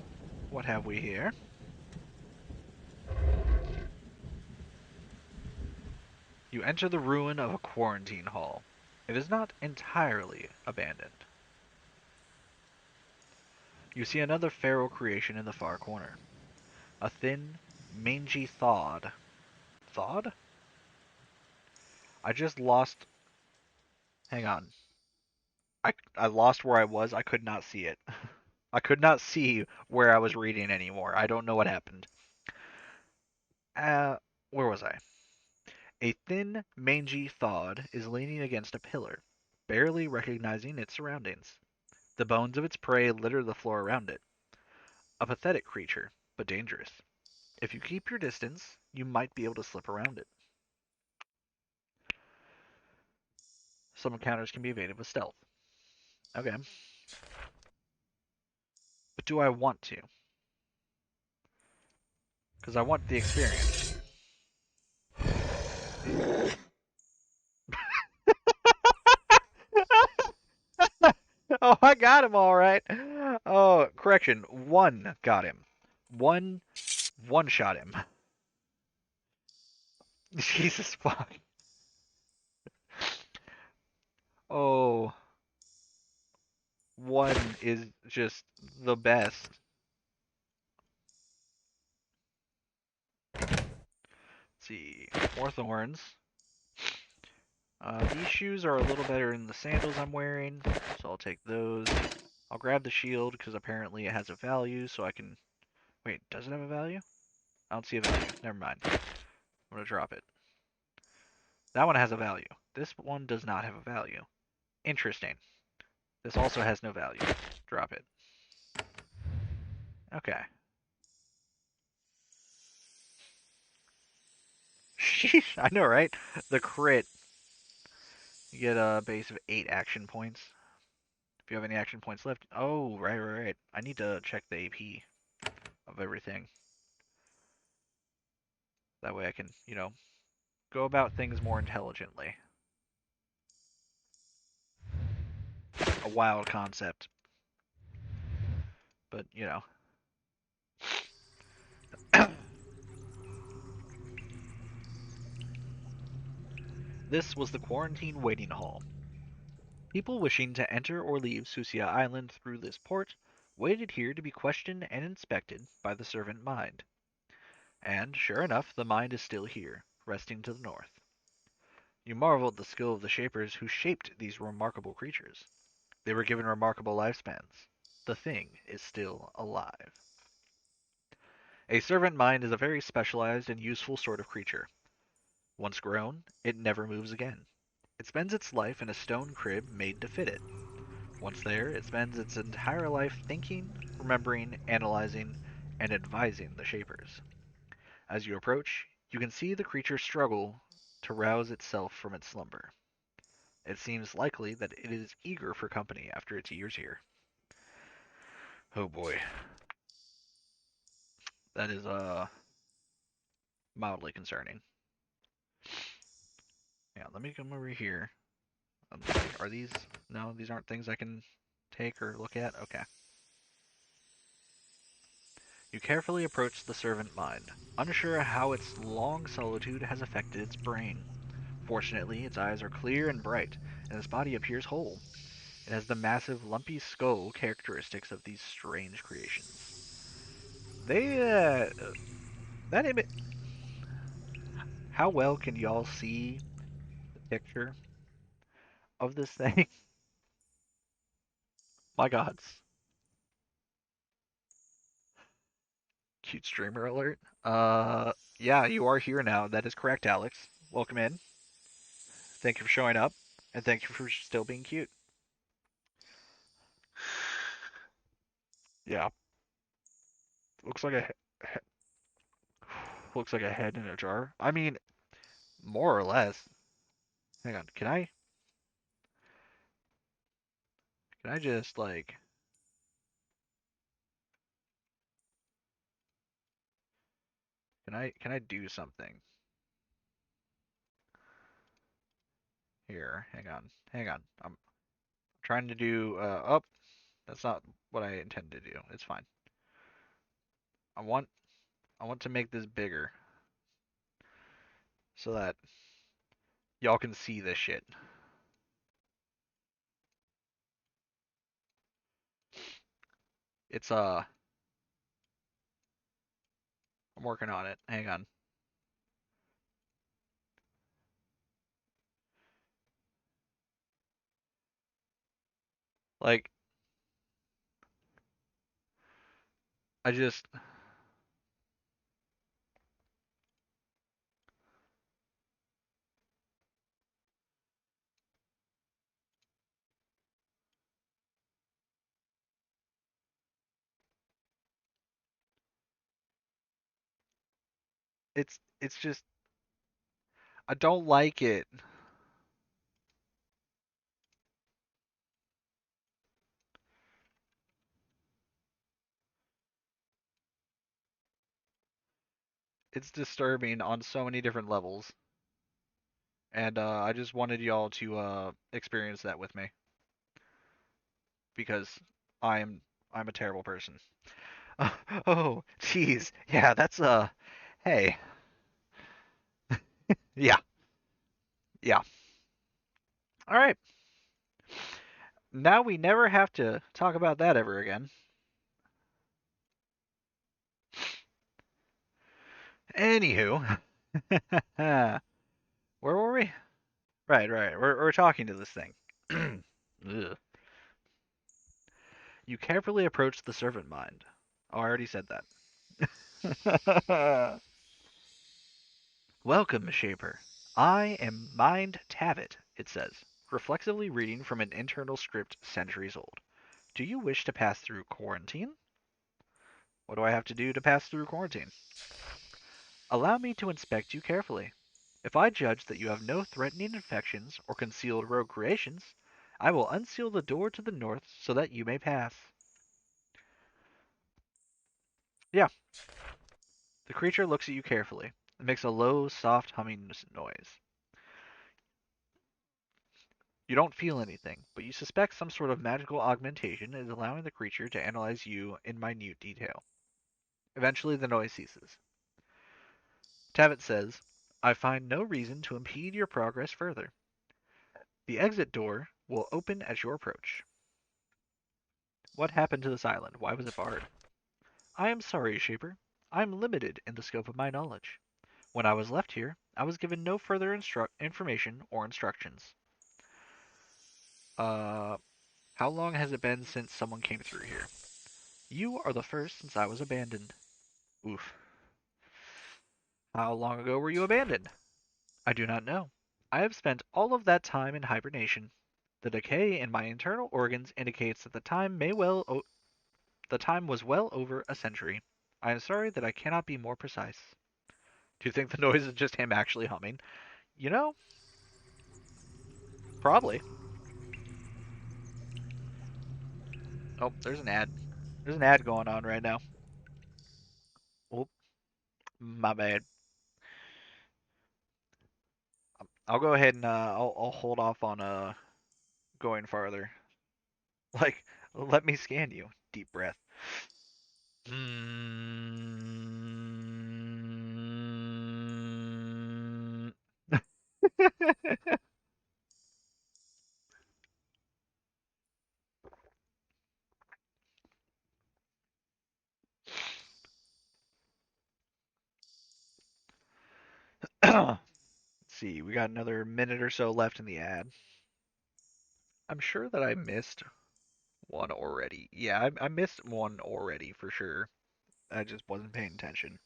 What have we here? You enter the ruin of a quarantine hall. It is not entirely abandoned. You see another feral creation in the far corner. A thin, mangy thawed. Thawed? I just lost... Hang on. I lost where I was. I could not see it. I could not see where I was reading anymore. I don't know what happened. Where was I? A thin, mangy thawed is leaning against a pillar, barely recognizing its surroundings. The bones of its prey litter the floor around it. A pathetic creature, but dangerous. If you keep your distance, you might be able to slip around it. Some encounters can be evaded with stealth. Okay. But do I want to? Because I want the experience. Oh, I got him all right. Oh, correction. One got him. One one shot him. Jesus fuck. Oh, one is just the best. Let's see. More thorns. These shoes are a little better than the sandals I'm wearing, so I'll take those. I'll grab the shield because apparently it has a value, so I can. Wait, does it have a value? I don't see a value. Never mind. I'm gonna drop it. That one has a value. This one does not have a value. Interesting. This also has no value. Drop it. Okay. Sheesh, I know, right? The crit. You get a base of 8 action points. If you have any action points left. Oh, right. I need to check the AP of everything. That way I can, go about things more intelligently. A wild concept, but This was the quarantine waiting hall. People wishing to enter or leave Susia Island through this port waited here to be questioned and inspected by the servant mind. And, sure enough, the mind is still here, resting to the north. You marvel at the skill of the shapers who shaped these remarkable creatures. They were given remarkable lifespans. The thing is still alive. A servant mind is a very specialized and useful sort of creature. Once grown, it never moves again. It spends its life in a stone crib made to fit it. Once there, it spends its entire life thinking, remembering, analyzing, and advising the Shapers. As you approach, you can see the creature struggle to rouse itself from its slumber. It seems likely that it is eager for company after its years here. Oh boy, that is mildly concerning. Yeah, let me come over here. Are these? No, these aren't things I can take or look at. Okay. You carefully approach the servant mind, unsure how its long solitude has affected its brain. Fortunately, its eyes are clear and bright, and its body appears whole. It has the massive, lumpy skull characteristics of these strange creations. They, that image. How well can y'all see the picture of this thing? My gods. Cute streamer alert. Yeah, you are here now. That is correct, Alex. Welcome in. Thank you for showing up, and thank you for still being cute. Yeah, looks like looks like a head in a jar. I mean, more or less. Hang on, can I just like can I do something here? Hang on. I'm trying to do oh, that's not what I intend to do. It's fine. I want I want to make this bigger so that y'all can see this shit. It's I'm working on it. Hang on. Like I just it's just I don't like it. it's disturbing on so many different levels, and I just wanted y'all to experience that with me because I'm I'm a terrible person. Oh, jeez, yeah, that's hey, yeah, yeah. All right, now we never have to talk about that ever again. Anywho, where were we? Right, right. We're talking to this thing. Ugh. You carefully approach the servant mind. Oh, I already said that. Welcome, Shaper. I am Mind Tavit, it says, reflexively reading from an internal script centuries old. Do you wish to pass through quarantine? What do I have to do to pass through quarantine? Allow me to inspect you carefully. If I judge that you have no threatening infections or concealed rogue creations, I will unseal the door to the north so that you may pass. Yeah, the creature looks at you carefully and makes a low, soft humming noise. You don't feel anything, but you suspect some sort of magical augmentation is allowing the creature to analyze you in minute detail. Eventually, the noise ceases. Tavit says, I find no reason to impede your progress further. The exit door will open at your approach. What happened to this island? Why was it barred? I am sorry, Shaper. I am limited in the scope of my knowledge. When I was left here, I was given no further information or instructions. Uh, how long has it been since someone came through here? You are the first since I was abandoned. Oof. How long ago were you abandoned? I do not know. I have spent all of that time in hibernation. The decay in my internal organs indicates that the time was well over a century. I am sorry that I cannot be more precise. Do you think the noise is just him actually humming? You know, probably. Oh, there's an ad. There's an ad going on right now. Oh, my bad. I'll go ahead and I'll hold off on going farther. Like, let me scan you. Deep breath. Mm. Let's see, we got another minute or so left in the ad. I'm sure that I missed one already. Yeah, I missed one already for sure. I just wasn't paying attention.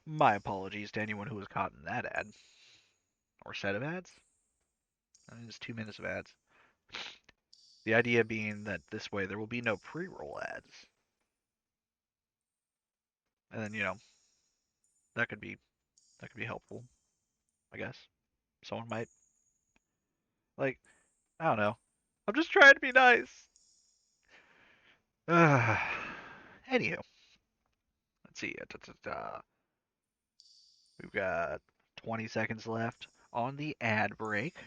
My apologies to anyone who was caught in that ad or set of ads. I mean, it's 2 minutes of ads. The idea being that this way there will be no pre-roll ads, and then that could be that could be helpful. I guess someone might like. I don't know. I'm just trying to be nice. Anywho, let's see. We've got 20 seconds left on the ad break.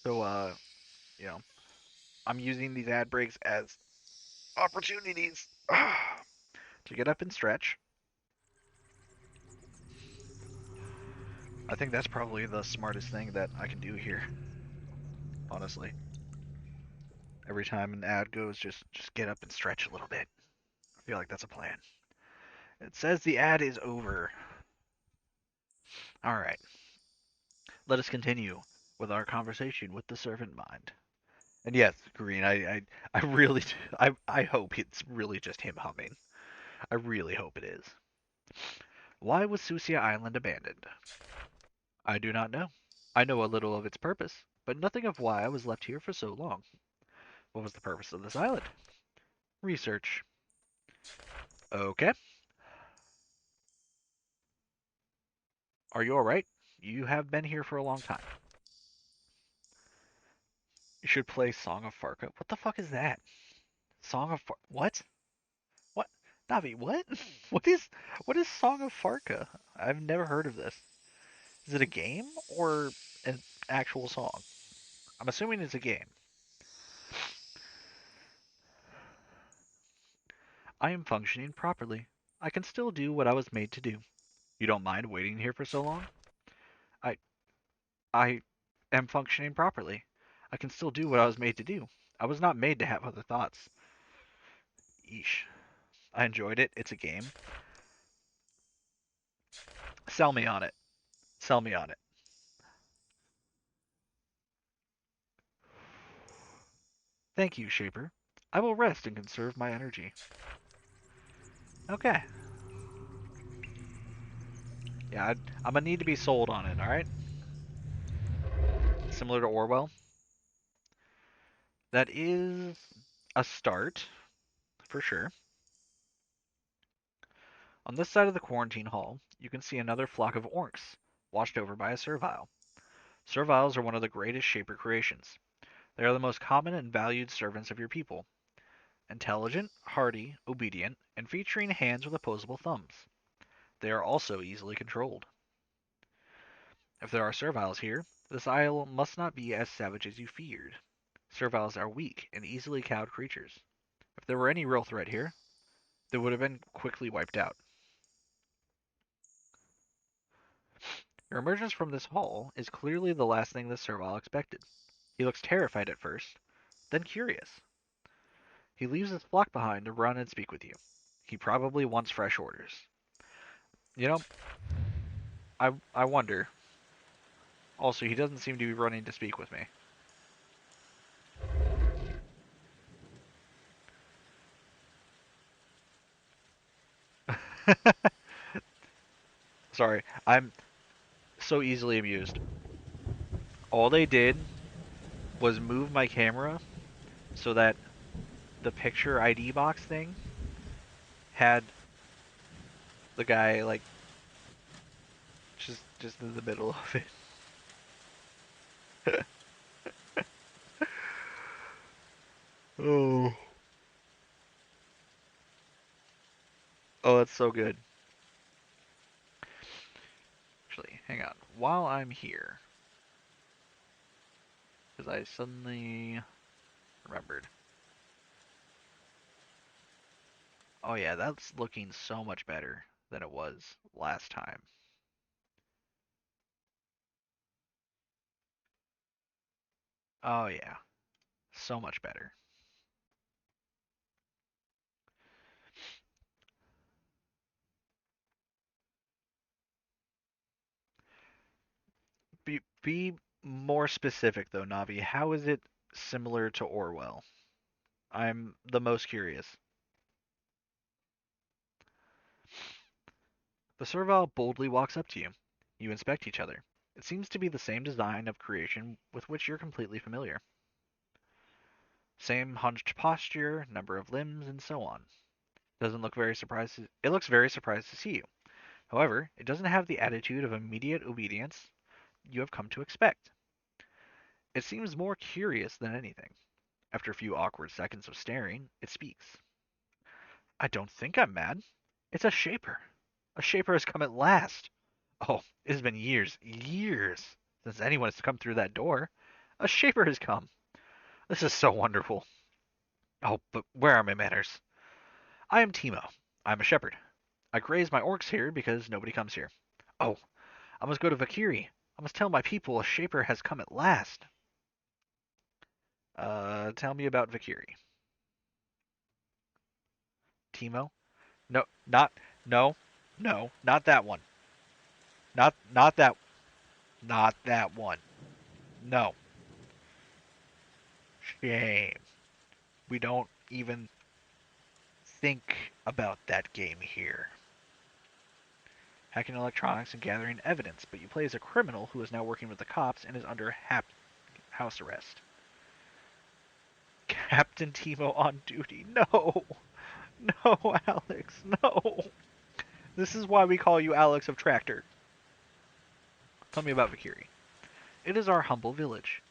So, you know, I'm using these ad breaks as opportunities to get up and stretch. I think that's probably the smartest thing that I can do here, honestly. Every time an ad goes, just get up and stretch a little bit. I feel like that's a plan. It says the ad is over. All right, let us continue with our conversation with the servant mind. And yes, Green, I really, I hope it's really just him humming. I really hope it is. Why was Susia Island abandoned? I do not know. I know a little of its purpose, but nothing of why I was left here for so long. What was the purpose of this island? Research. Okay. Are you alright? You have been here for a long time. You should play Song of Farka. What the fuck is that? Song of What? What? Navi, what? What is Song of Farka? I've never heard of this. Is it a game or an actual song? I'm assuming it's a game. I am functioning properly. I can still do what I was made to do. You don't mind waiting here for so long? I I am functioning properly. I can still do what I was made to do. I was not made to have other thoughts. Yeesh. I enjoyed it. It's a game. Sell me on it. Sell me on it. Thank you, Shaper. I will rest and conserve my energy. Okay. Yeah, I'm gonna need to be sold on it, alright? Similar to Orwell. That is a start, for sure. On this side of the quarantine hall, you can see another flock of orcs, watched over by a servile. Serviles are one of the greatest Shaper creations. They are the most common and valued servants of your people. Intelligent, hardy, obedient, and featuring hands with opposable thumbs. They are also easily controlled. If there are serviles here, this isle must not be as savage as you feared. Serviles are weak and easily cowed creatures. If there were any real threat here, they would have been quickly wiped out. Your emergence from this hall is clearly the last thing the servile expected. He looks terrified at first, then curious. He leaves his flock behind to run and speak with you. He probably wants fresh orders. You know, I wonder. Also, he doesn't seem to be running to speak with me. Sorry, I'm so easily amused. All they did was move my camera so that the picture ID box thing had the guy like just in the middle of it. Oh. Oh, that's so good. Actually, hang on. While I'm here, because I suddenly remembered. Oh yeah, that's looking so much better than it was last time. Oh yeah, so much better. Be more specific though, Navi. How is it similar to Orwell? I'm the most curious. The servile boldly walks up to you. You inspect each other. It seems to be the same design of creation with which you're completely familiar. Same hunched posture, number of limbs, and so on. Doesn't look very surprised. It looks very surprised to see you. However, it doesn't have the attitude of immediate obedience you have come to expect. It seems more curious than anything. After a few awkward seconds of staring, it speaks. I don't think I'm mad. It's a shaper. A shaper has come at last. Oh, it has been years, years since anyone has come through that door. A shaper has come. This is so wonderful. Oh, but where are my manners? I am Timo. I'm a shepherd. I graze my orcs here because nobody comes here. Oh, I must go to Vakiri. I must tell my people a shaper has come at last. Tell me about Vakiri. Timo? No, not, no, no, not that one. Not that one. No. Shame. We don't even think about that game here. Hacking electronics and gathering evidence, but you play as a criminal who is now working with the cops and is under house arrest. Captain Timo on duty. No! No, Alex, no! This is why we call you Alex of Tractor. Tell me about Vakiri. It is our humble village.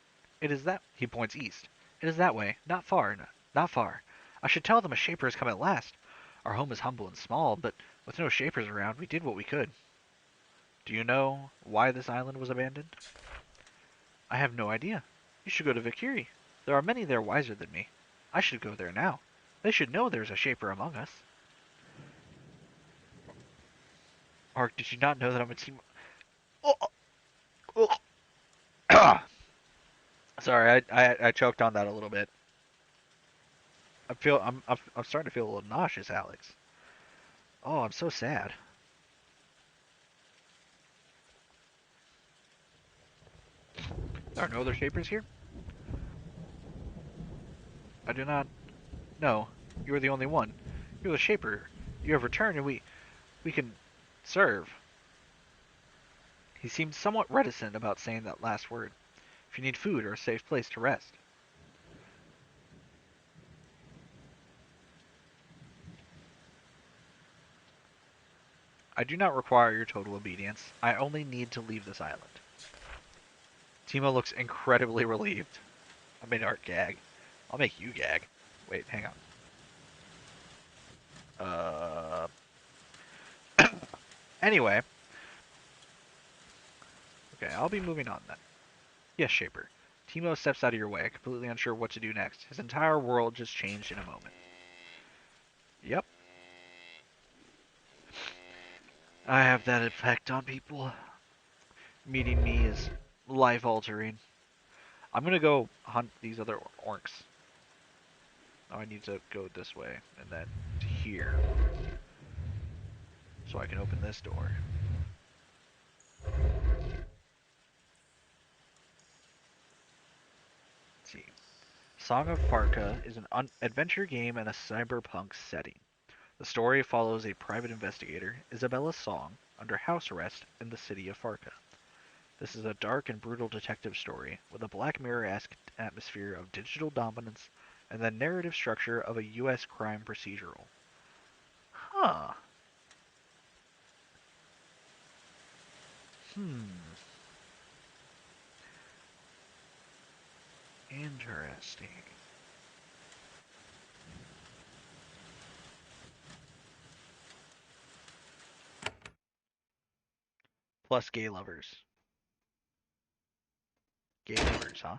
It is that. He points east. It is that way. Not far. Not far. I should tell them a shaper has come at last. Our home is humble and small, but with no shapers around, we did what we could. Do you know why this island was abandoned? I have no idea. You should go to Vikiri. There are many there wiser than me. I should go there now. They should know there's a shaper among us. Mark, did you not know that I'm a team? Oh, oh, oh. Sorry, I choked on that a little bit. I'm starting to feel a little nauseous, Alex. Oh, I'm so sad. There are no other shapers here? I do not know. You are the only one. You're the shaper. You have returned and we can serve. He seemed somewhat reticent about saying that last word. If you need food or a safe place to rest. I do not require your total obedience. I only need to leave this island. Timo looks incredibly relieved. I made Art gag. I'll make you gag. Wait, hang on. Anyway. Okay, I'll be moving on then. Yes, Shaper. Timo steps out of your way, completely unsure what to do next. His entire world just changed in a moment. Yep. I have that effect on people. Meeting me is life-altering. I'm gonna go hunt these other orcs. Now I need to go this way, and then to here. So I can open this door. Let's see. Song of Farka is an adventure game in a cyberpunk setting. The story follows a private investigator, Isabella Song, under house arrest in the city of Farka. This is a dark and brutal detective story with a Black Mirror-esque atmosphere of digital dominance and the narrative structure of a U.S. crime procedural. Huh. Hmm. Interesting. Plus gay lovers. Gay lovers, huh?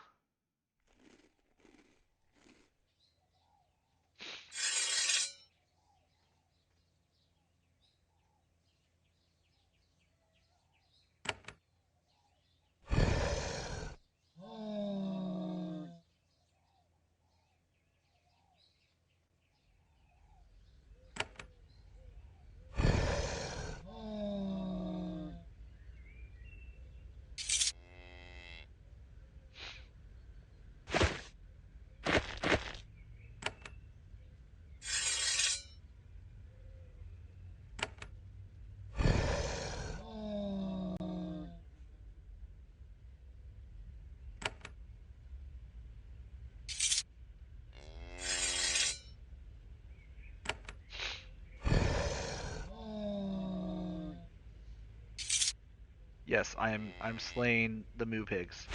Yes, I'm slaying the moo pigs.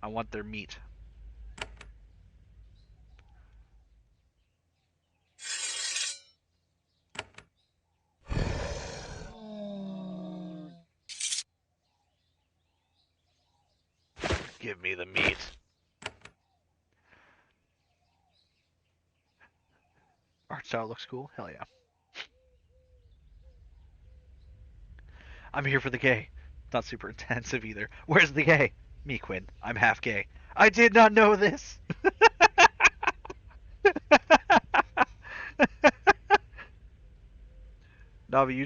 I want their meat. Give me the meat. Art style looks cool. Hell yeah. I'm here for the gay. Not super intensive either. Where's the gay? Me, Quinn. I'm half gay. I did not know this. Navi, you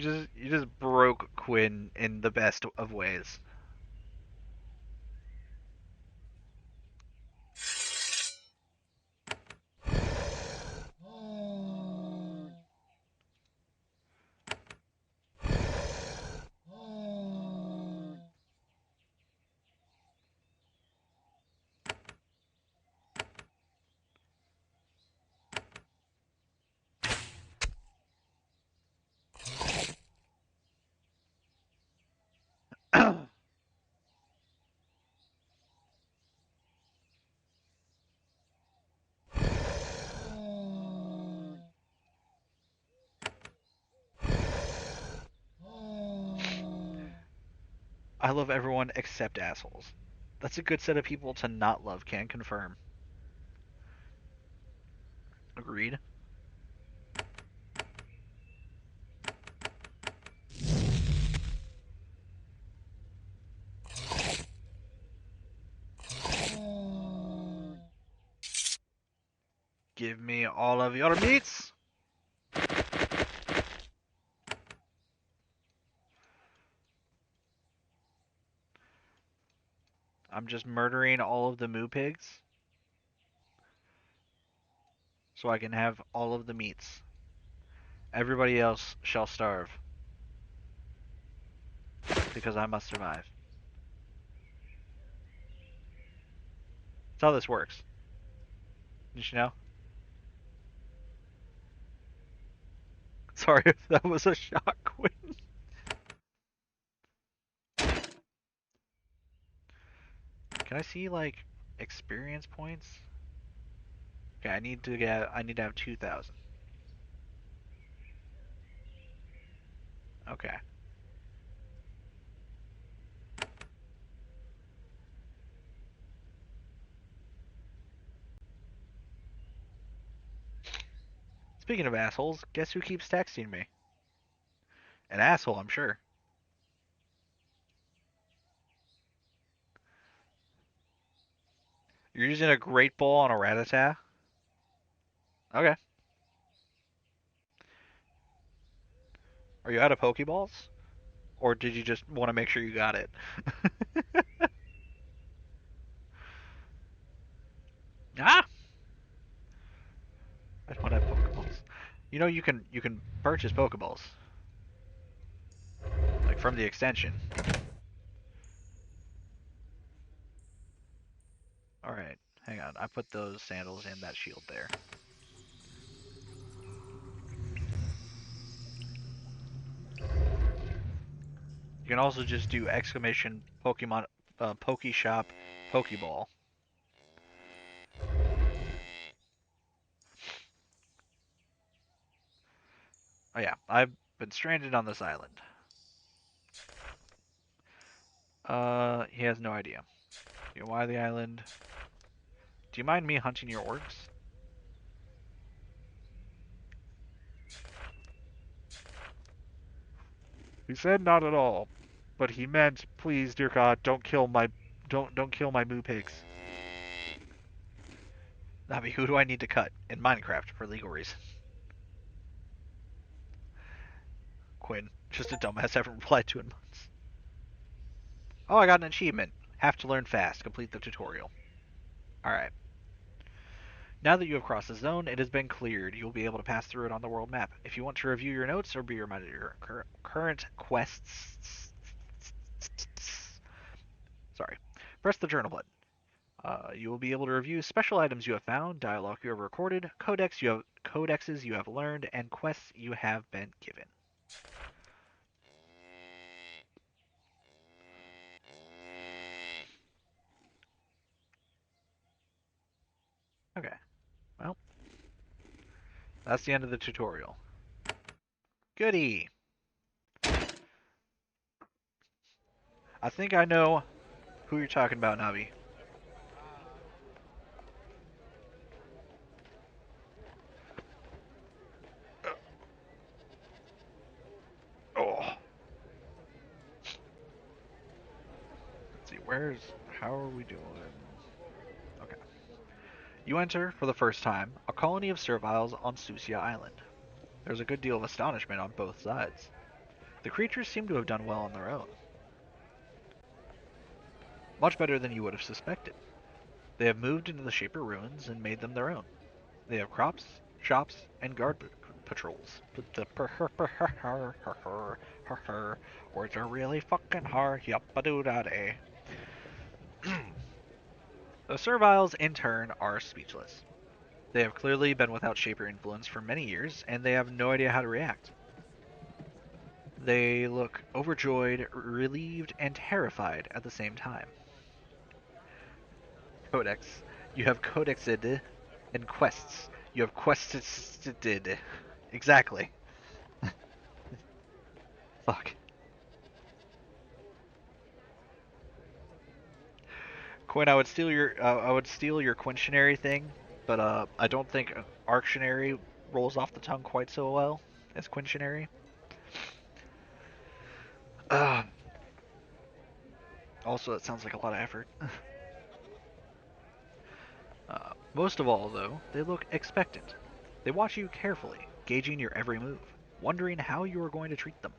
just broke Quinn in the best of ways. I love everyone except assholes. That's a good set of people to not love, can confirm. Agreed. Give me all of your meats! I'm just murdering all of the moo pigs so I can have all of the meats. Everybody else shall starve because I must survive. That's how this works. Did you know? Sorry if that was a shock, Quinn. Can I see like experience points? Okay, I need to have 2,000. Okay. Speaking of assholes, guess who keeps texting me? An asshole, I'm sure. You're using a great ball on a Rattata? Okay. Are you out of Pokeballs? Or did you just want to make sure you got it? Ah! I don't have Pokeballs. You know you can purchase Pokeballs. Like from the extension. Alright, hang on. I put those sandals and that shield there. You can also just do exclamation Pokemon Pokeshop Pokeball. Oh yeah, I've been stranded on this island. He has no idea. You know why the island? Do you mind me hunting your orcs? He said not at all, but he meant, please, dear God, don't kill my moo pigs. Navi, who do I need to cut in Minecraft for legal reasons? Quinn, just a dumbass I haven't replied to in months. Oh, I got an achievement. Have to learn fast. Complete the tutorial. Alright. Now that you have crossed the zone, it has been cleared. You will be able to pass through it on the world map. If you want to review your notes or be reminded of your current quests, sorry, press the journal button. You will be able to review special items you have found, dialogue you have recorded, codexes you have learned, and quests you have been given. Okay, well, that's the end of the tutorial. Goody! I think I know who you're talking about, Navi. Oh. Let's see, how are we doing? Okay. You enter, for the first time, a colony of serviles on Susia Island. There's a good deal of astonishment on both sides. The creatures seem to have done well on their own. Much better than you would have suspected. They have moved into the Shaper ruins and made them their own. They have crops, shops, and guard patrols. But the words are really fucking hard. Yup-a-doo-da-day. The serviles, in turn, are speechless. They have clearly been without Shaper influence for many years, and they have no idea how to react. They look overjoyed, relieved, and terrified at the same time. Codex. You have codexed, and quests. You have quested. Exactly. Fuck. Quinn, I would steal your Quintionary thing, but I don't think Arctionary rolls off the tongue quite so well as Quintionary. Uh, Also, it sounds like a lot of effort. Most of all, though, they look expectant. They watch you carefully, gauging your every move, wondering how you are going to treat them.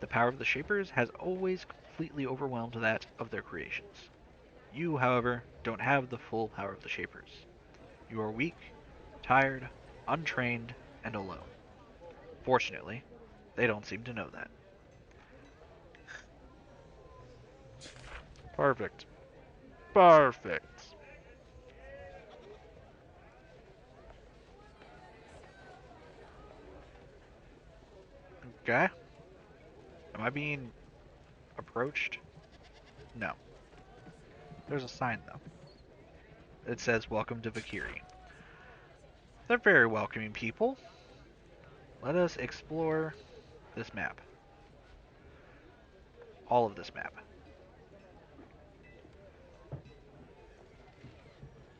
The power of the Shapers has always completely overwhelmed that of their creations. You, however, don't have the full power of the Shapers. You are weak, tired, untrained, and alone. Fortunately, they don't seem to know that. Perfect. Perfect. Okay. Am I being approached? No. There's a sign, though. It says, Welcome to Vakiri. They're very welcoming people. Let us explore this map. All of this map.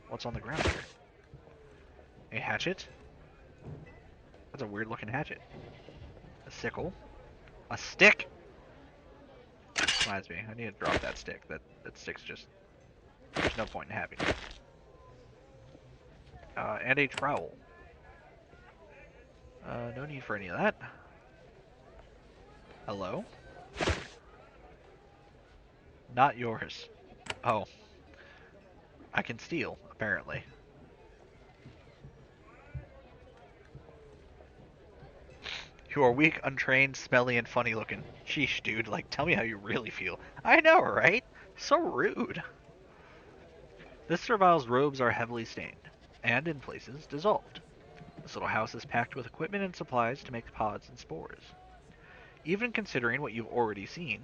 What's on the ground here? A hatchet? That's a weird looking hatchet. A sickle. A stick! Reminds me, I need to drop that stick. That stick's just... There's no point in having it. And a trowel. No need for any of that. Hello? Not yours. Oh. I can steal, apparently. You are weak, untrained, smelly, and funny looking. Sheesh, dude, like, tell me how you really feel. I know, right? So rude. This Serval's robes are heavily stained, and in places, dissolved. This little house is packed with equipment and supplies to make pods and spores. Even considering what you've already seen,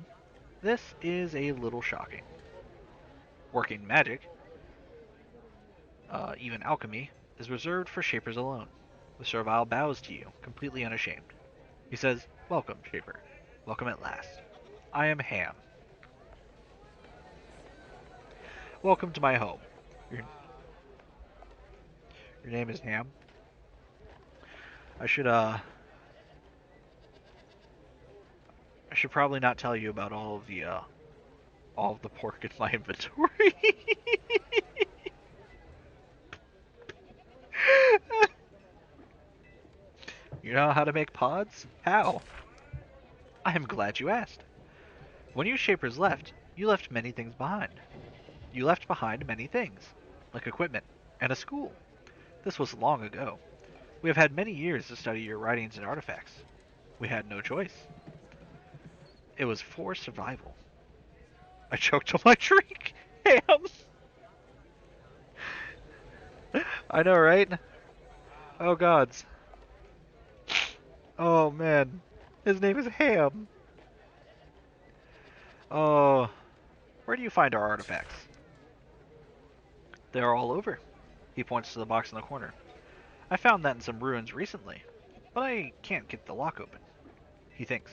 this is a little shocking. Working magic, even alchemy, is reserved for Shapers alone. The Serval bows to you, completely unashamed. He says, Welcome, Shaper. Welcome at last. I am Ham. Welcome to my home. Your, your name is Ham? I should, uh... I should probably not tell you about all of the pork in my inventory. You know how to make pods? How? I am glad you asked. When you Shapers left, you left many things behind. You left behind many things, like equipment and a school. This was long ago. We have had many years to study your writings and artifacts. We had no choice. It was for survival. I choked on my drink. Ham. I know, right? Oh gods. Oh man. His name is Ham. Oh, where do you find our artifacts? They're all over. He points to the box in the corner. I found that in some ruins recently, but I can't get the lock open. He thinks.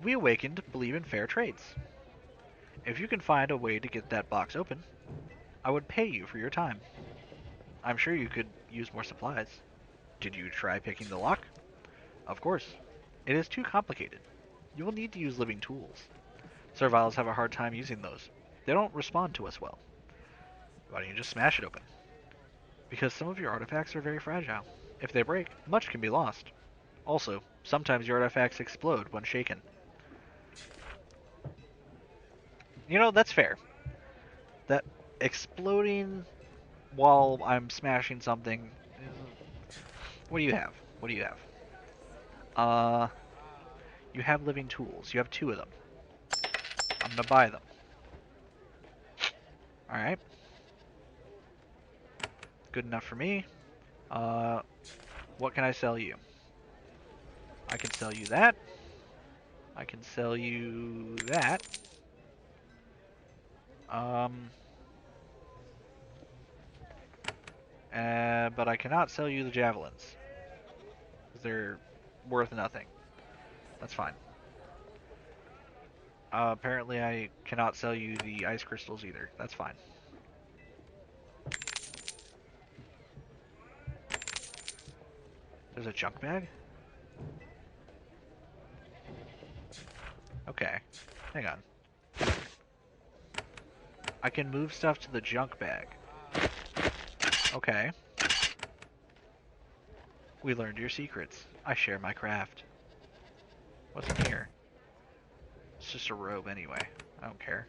We awakened believe in fair trades. If you can find a way to get that box open, I would pay you for your time. I'm sure you could use more supplies. Did you try picking the lock? Of course. It is too complicated. You will need to use living tools. Serviles have a hard time using those. They don't respond to us well. Why don't you just smash it open? Because some of your artifacts are very fragile. If they break, much can be lost. Also, sometimes your artifacts explode when shaken. You know, that's fair. That exploding while I'm smashing something. What do you have? What do you have? Uh, you have living tools. You have two of them. I'm gonna buy them. Alright. Good enough for me. Uh, what can I sell you? I can sell you that. I can sell you that. Um, but I cannot sell you the javelins. Because they're worth nothing. That's fine. Apparently I cannot sell you the ice crystals either. That's fine. There's a junk bag? Okay. Hang on. I can move stuff to the junk bag. Okay. We learned your secrets. I share my craft. What's in here? It's just a robe anyway. I don't care.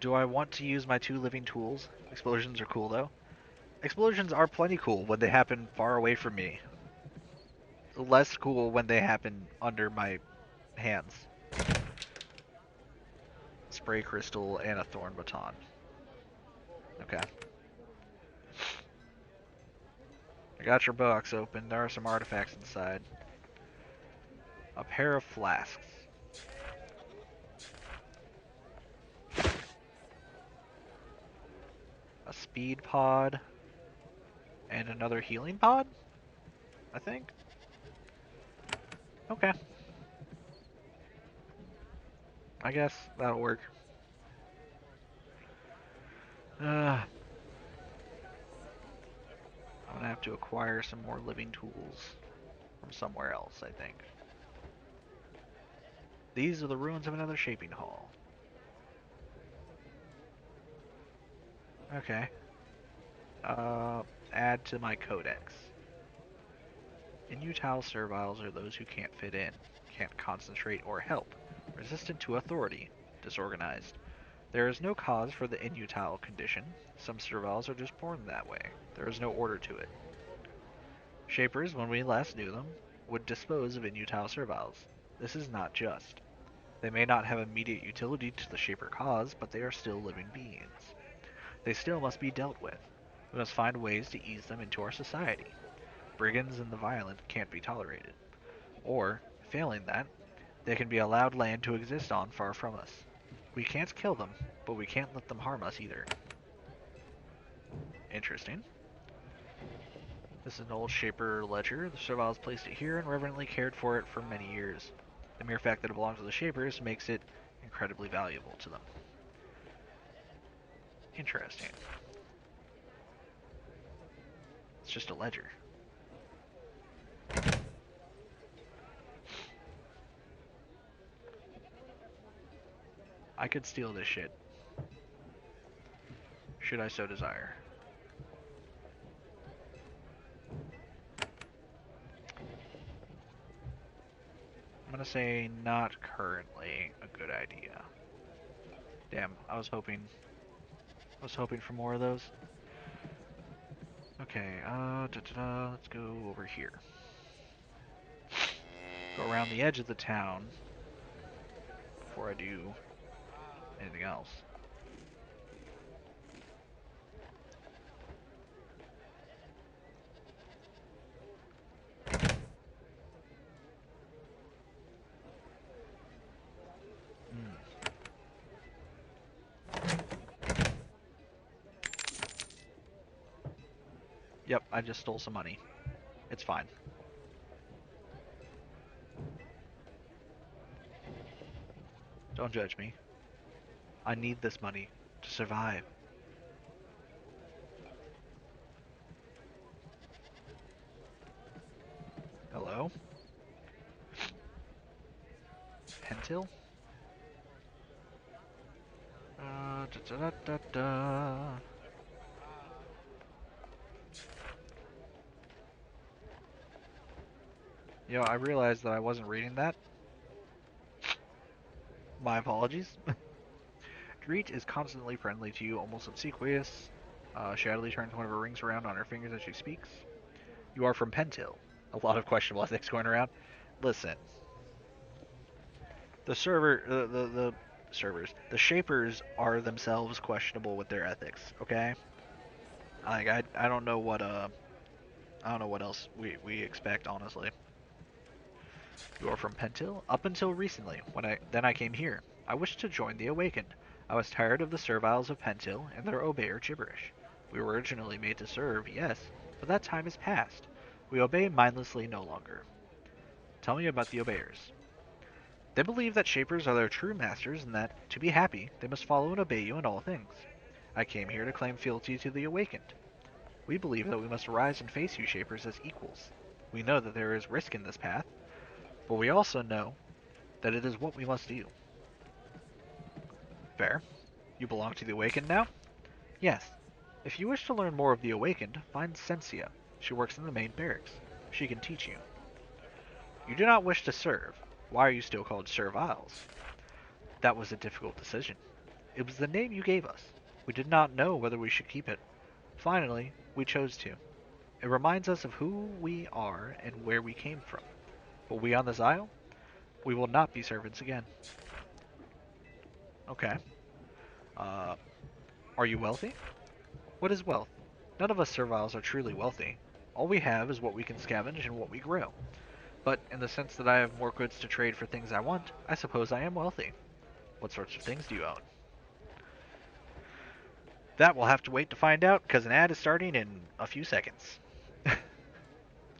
Do I want to use my 2 living tools? Explosions are cool though. Explosions are plenty cool when they happen far away from me. Less cool when they happen under my hands. Spray crystal and a thorn baton. Okay. I got your box open. There are some artifacts inside. A pair of flasks. A speed pod. And another healing pod? I think. Okay. I guess that'll work. I'm gonna have to acquire some more living tools from somewhere else, I think. These are the ruins of another shaping hall. Okay. Uh, add to my codex. Inutile serviles are those who can't fit in, can't concentrate or help, resistant to authority, disorganized. There is no cause for the inutile condition. Some serviles are just born that way. There is no order to it. Shapers, when we last knew them, would dispose of inutile serviles. This is not just. They may not have immediate utility to the Shaper cause, but they are still living beings. They still must be dealt with. We must find ways to ease them into our society. Brigands and the violent can't be tolerated. Or, failing that, they can be allowed land to exist on far from us. We can't kill them, but we can't let them harm us either. Interesting. This is an old Shaper ledger. The Serviles placed it here and reverently cared for it for many years. The mere fact that it belongs to the Shapers makes it incredibly valuable to them. Interesting. It's just a ledger. I could steal this shit, should I so desire. I'm gonna say not currently a good idea. Damn, I was hoping for more of those. Okay, let's go over here. Go around the edge of the town before I do anything else. Hmm. Yep, I just stole some money. It's fine. Don't judge me. I need this money to survive. Hello? Pentil? Da da da da da. I realized that I wasn't reading that. My apologies. Dreet is constantly friendly to you, almost obsequious. Shadowly turns one of her rings around on her fingers as she speaks. You are from Pentil. A lot of questionable ethics going around. Listen, the servers, the Shapers are themselves questionable with their ethics. Okay, I don't know what I don't know what else we expect honestly. You are from Pentil? Up until recently, when I came here. I wished to join the Awakened. I was tired of the serviles of Pentil and their obeyer gibberish. We were originally made to serve, yes, but that time is past. We obey mindlessly no longer. Tell me about the obeyers. They believe that Shapers are their true masters and that, to be happy, they must follow and obey you in all things. I came here to claim fealty to the Awakened. We believe that we must arise and face you Shapers as equals. We know that there is risk in this path, but we also know that it is what we must do. Fair. You belong to the Awakened now? Yes. If you wish to learn more of the Awakened, find Sensia. She works in the main barracks. She can teach you. You do not wish to serve. Why are you still called Serviles? That was a difficult decision. It was the name you gave us. We did not know whether we should keep it. Finally, we chose to. It reminds us of who we are and where we came from. But we on this isle, we will not be servants again. Okay. Uh, are you wealthy? What is wealth? None of us serviles are truly wealthy. All we have is what we can scavenge and what we grow. But in the sense that I have more goods to trade for things I want, I suppose I am wealthy. What sorts of things do you own? That we'll have to wait to find out, because an ad is starting in a few seconds.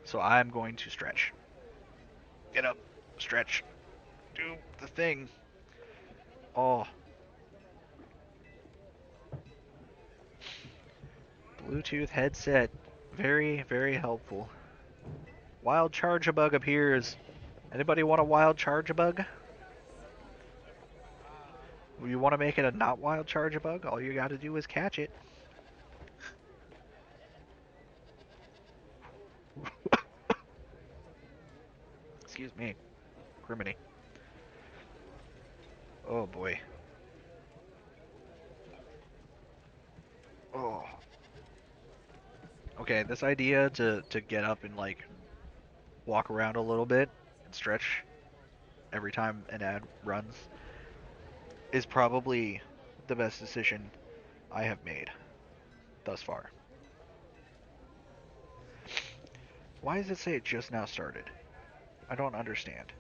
So I'm going to stretch. Get up, stretch, do the thing. Oh, Bluetooth headset. Very, very helpful. Wild Charge-a-Bug appears. Anybody want a Wild Charge-a-Bug? You want to make it a not Wild Charge-a-Bug? All you got to do is catch it. Excuse me. Criminy. Oh boy. Oh. Okay, this idea to get up and like walk around a little bit and stretch every time an ad runs is probably the best decision I have made thus far. Why does it say it just now started? I don't understand.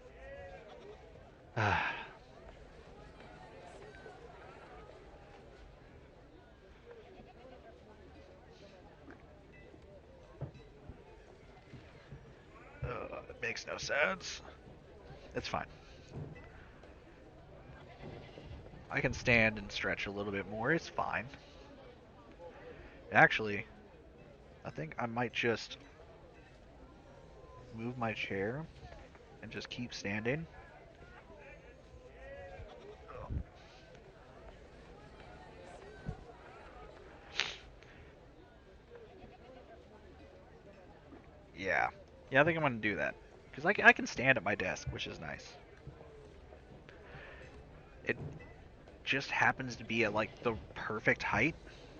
It makes no sense. It's fine. I can stand and stretch a little bit more. It's fine. Actually, I think I might just move my chair and just keep standing. Yeah. Yeah, I think I'm going to do that. Because I can stand at my desk, which is nice. It just happens to be at like the perfect height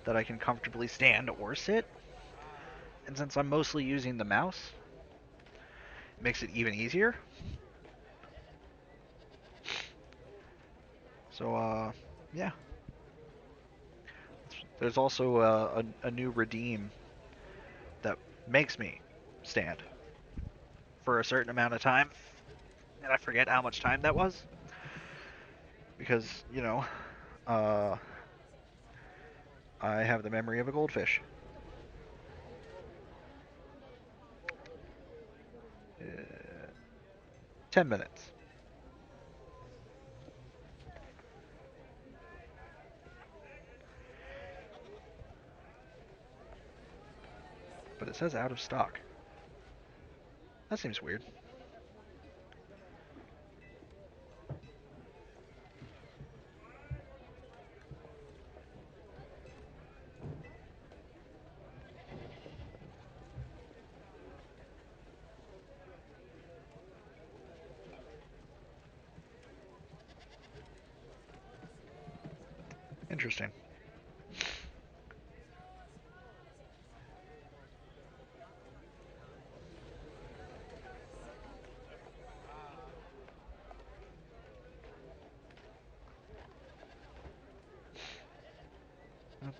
that I can comfortably stand or sit. And since I'm mostly using the mouse, it makes it even easier. So, yeah. There's also a new redeem that makes me stand for a certain amount of time. And I forget how much time that was. Because, you know, uh, I have the memory of a goldfish. 10 minutes. But it says out of stock. That seems weird. Interesting.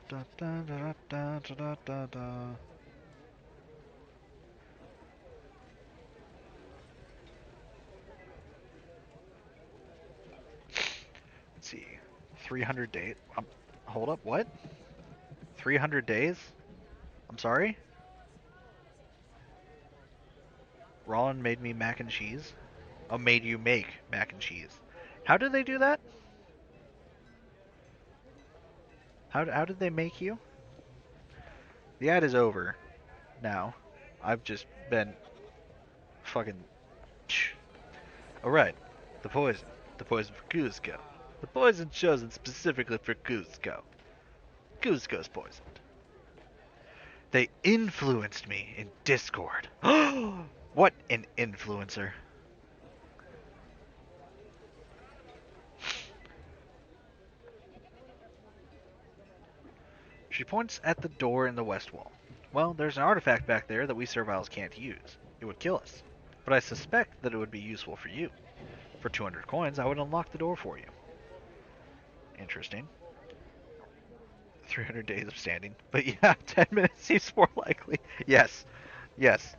Da, da, da, da, da, da, da. Let's see. 300 days. Hold up, what? 300 days? I'm sorry? Rollin made me mac and cheese? Oh, made you make mac and cheese. How do they do that? How did they make you? The ad is over now. I've just been fucking. Alright. The poison. The poison for Kuzco. The poison chosen specifically for Kuzco. Kuzco's poisoned. They influenced me in Discord. What an influencer. She points at the door in the west wall. Well, there's an artifact back there that we serviles can't use. It would kill us. But I suspect that it would be useful for you. For 200 coins, I would unlock the door for you. Interesting. 300 days of standing. But yeah, 10 minutes seems more likely. Yes. Yes.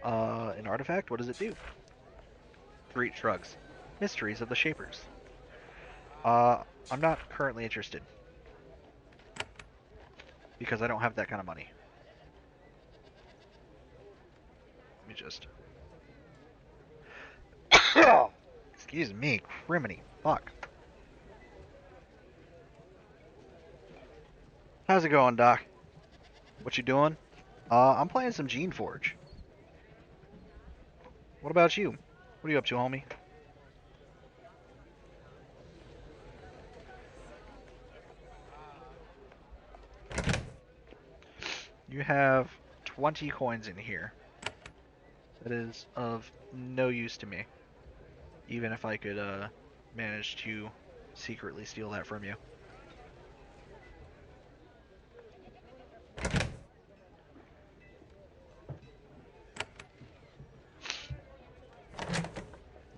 An artifact? What does it do? Greet shrugs. Mysteries of the Shapers. I'm not currently interested. Because I don't have that kind of money. Let me just... Excuse me, criminy. Fuck. How's it going, Doc? What you doing? I'm playing some Gene Forge. What about you? What are you up to, homie? You have 20 coins in here. That is of no use to me. Even if I could, manage to secretly steal that from you.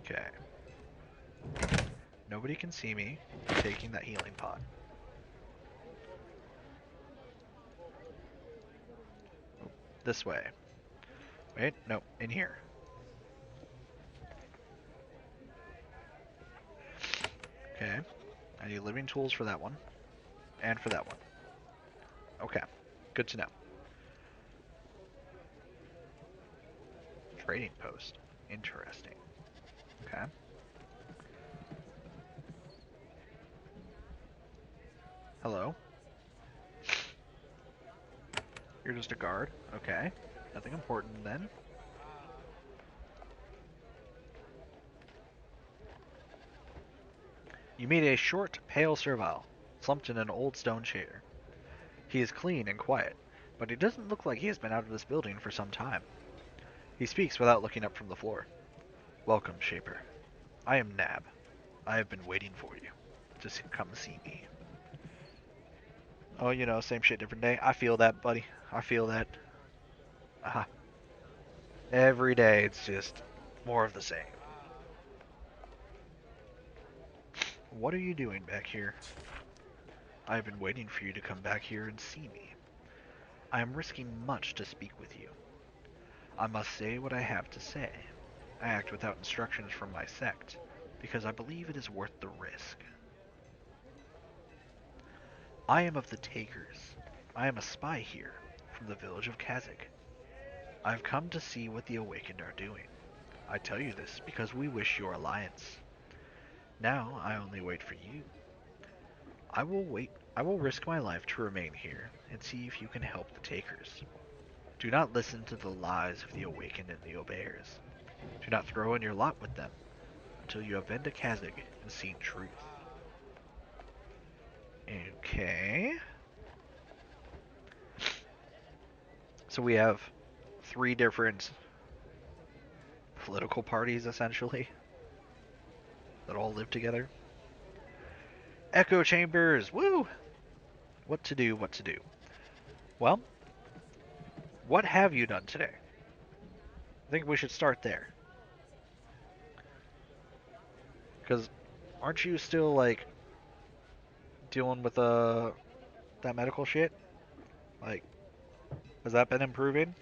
Okay. Nobody can see me taking that healing pot. This way. Wait, no, in here. Okay. I need living tools for that one. And for that one. Okay. Good to know. Trading post. Interesting. Okay. Hello. You're just a guard. Okay. Nothing important then. You meet a short, pale servile, slumped in an old stone chair. He is clean and quiet, but he doesn't look like he has been out of this building for some time. He speaks without looking up from the floor. Welcome, Shaper. I am Nab. I have been waiting for you to come see me. Oh, you know, same shit, different day. I feel that, buddy. I feel that. Uh, every day it's just more of the same. What are you doing back here? I have been waiting for you to come back here and see me. I am risking much to speak with you. I must say what I have to say. I act without instructions from my sect, because I believe it is worth the risk. I am of the Takers. I am a spy here, from the village of Kazakh. I have come to see what the Awakened are doing. I tell you this because we wish your alliance. Now I only wait for you. I will wait. I will risk my life to remain here and see if you can help the Takers. Do not listen to the lies of the Awakened and the Obeyers. Do not throw in your lot with them until you have been to Kazakh and seen truth. Okay. So we have three different political parties, essentially, that all live together. Echo chambers! Woo! What to do, what to do. Well, what have you done today? I think we should start there. Because aren't you still, like, dealing with, that medical shit? Like, has that been improving?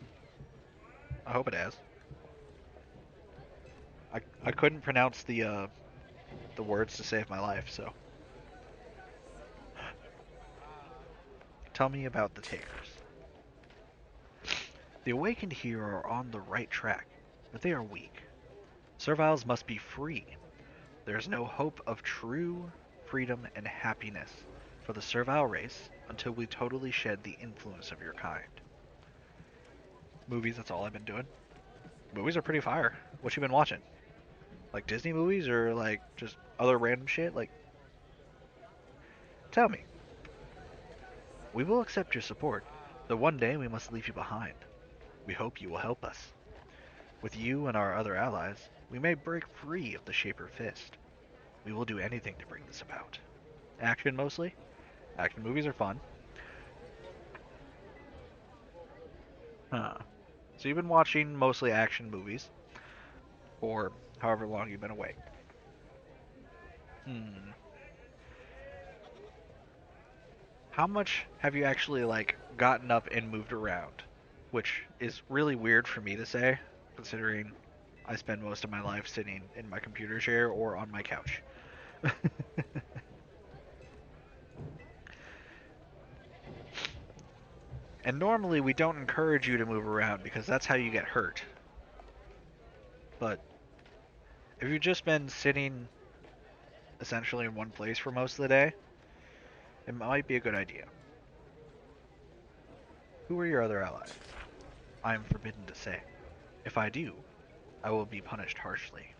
I hope it has. I couldn't pronounce the words to save my life, so. Tell me about the Takers. The Awakened here are on the right track, but they are weak. Serviles must be free. There is no hope of true freedom, and happiness for the servile race until we totally shed the influence of your kind. Movies, that's all I've been doing. Movies are pretty fire. What you been watching? Like Disney movies or like just other random shit? Like, tell me. We will accept your support, though one day we must leave you behind. We hope you will help us. With you and our other allies, we may break free of the Shaper Fist. We will do anything to bring this about. Action mostly. Action movies are fun. Huh. So you've been watching mostly action movies, or however long you've been away. Hmm. How much have you actually like gotten up and moved around? Which is really weird for me to say, considering I spend most of my life sitting in my computer chair or on my couch. And normally we don't encourage you to move around because that's how you get hurt. But if you've just been sitting essentially in one place for most of the day, it might be a good idea. Who are your other allies? I am forbidden to say. If I do, I will be punished harshly.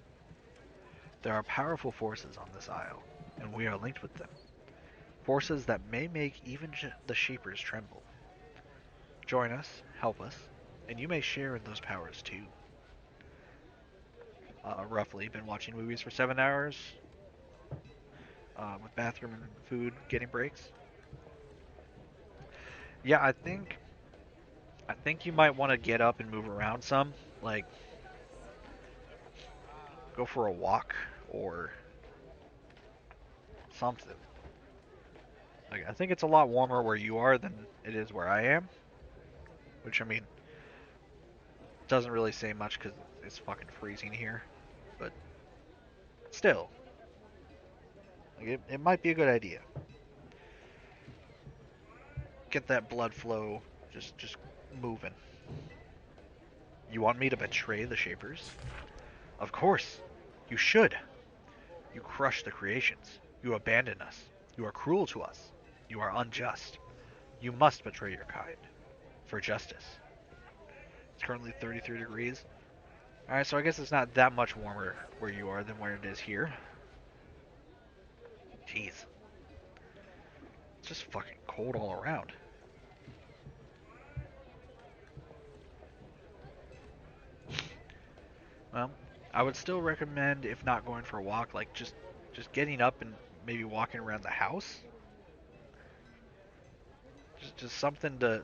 There are powerful forces on this isle, and we are linked with them. Forces that may make even the Shapers tremble. Join us, help us, and you may share in those powers too. Roughly, been watching movies for 7 hours, with bathroom and food getting breaks. Yeah, I think you might want to get up and move around some, like go for a walk or something. Like I think it's a lot warmer where you are than it is where I am, which I mean doesn't really say much because it's fucking freezing here, but still, like it might be a good idea. Get that blood flow just moving. You want me to betray the Shapers? Of course. You should. You crush the creations. You abandon us. You are cruel to us. You are unjust. You must betray your kind. For justice. It's currently 33 degrees. Alright, so I guess it's not that much warmer where you are than where it is here. Jeez. It's just fucking cold all around. Well, I would still recommend, if not going for a walk, like just getting up and maybe walking around the house. Just something to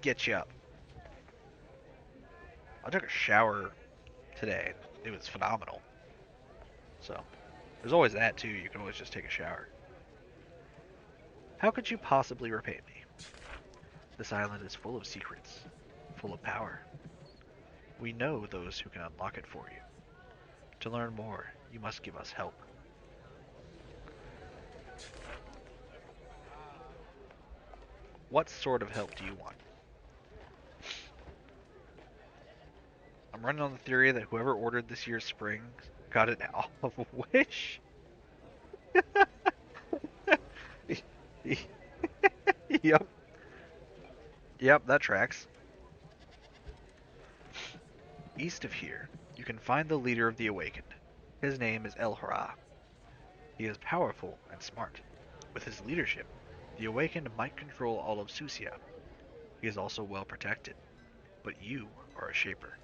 get you up. I took a shower today and it was phenomenal. So there's always that too. You can always just take a shower. How could you possibly repay me? This island is full of secrets, full of power. We know those who can unlock it for you. To learn more, you must give us help. What sort of help do you want? I'm running on the theory that whoever ordered this year's spring got it off of Wish. Yep, yep, that tracks. East of here, you can find the leader of the Awakened. His name is El-Hara. He is powerful and smart. With his leadership, the Awakened might control all of Susia. He is also well protected, but you are a Shaper.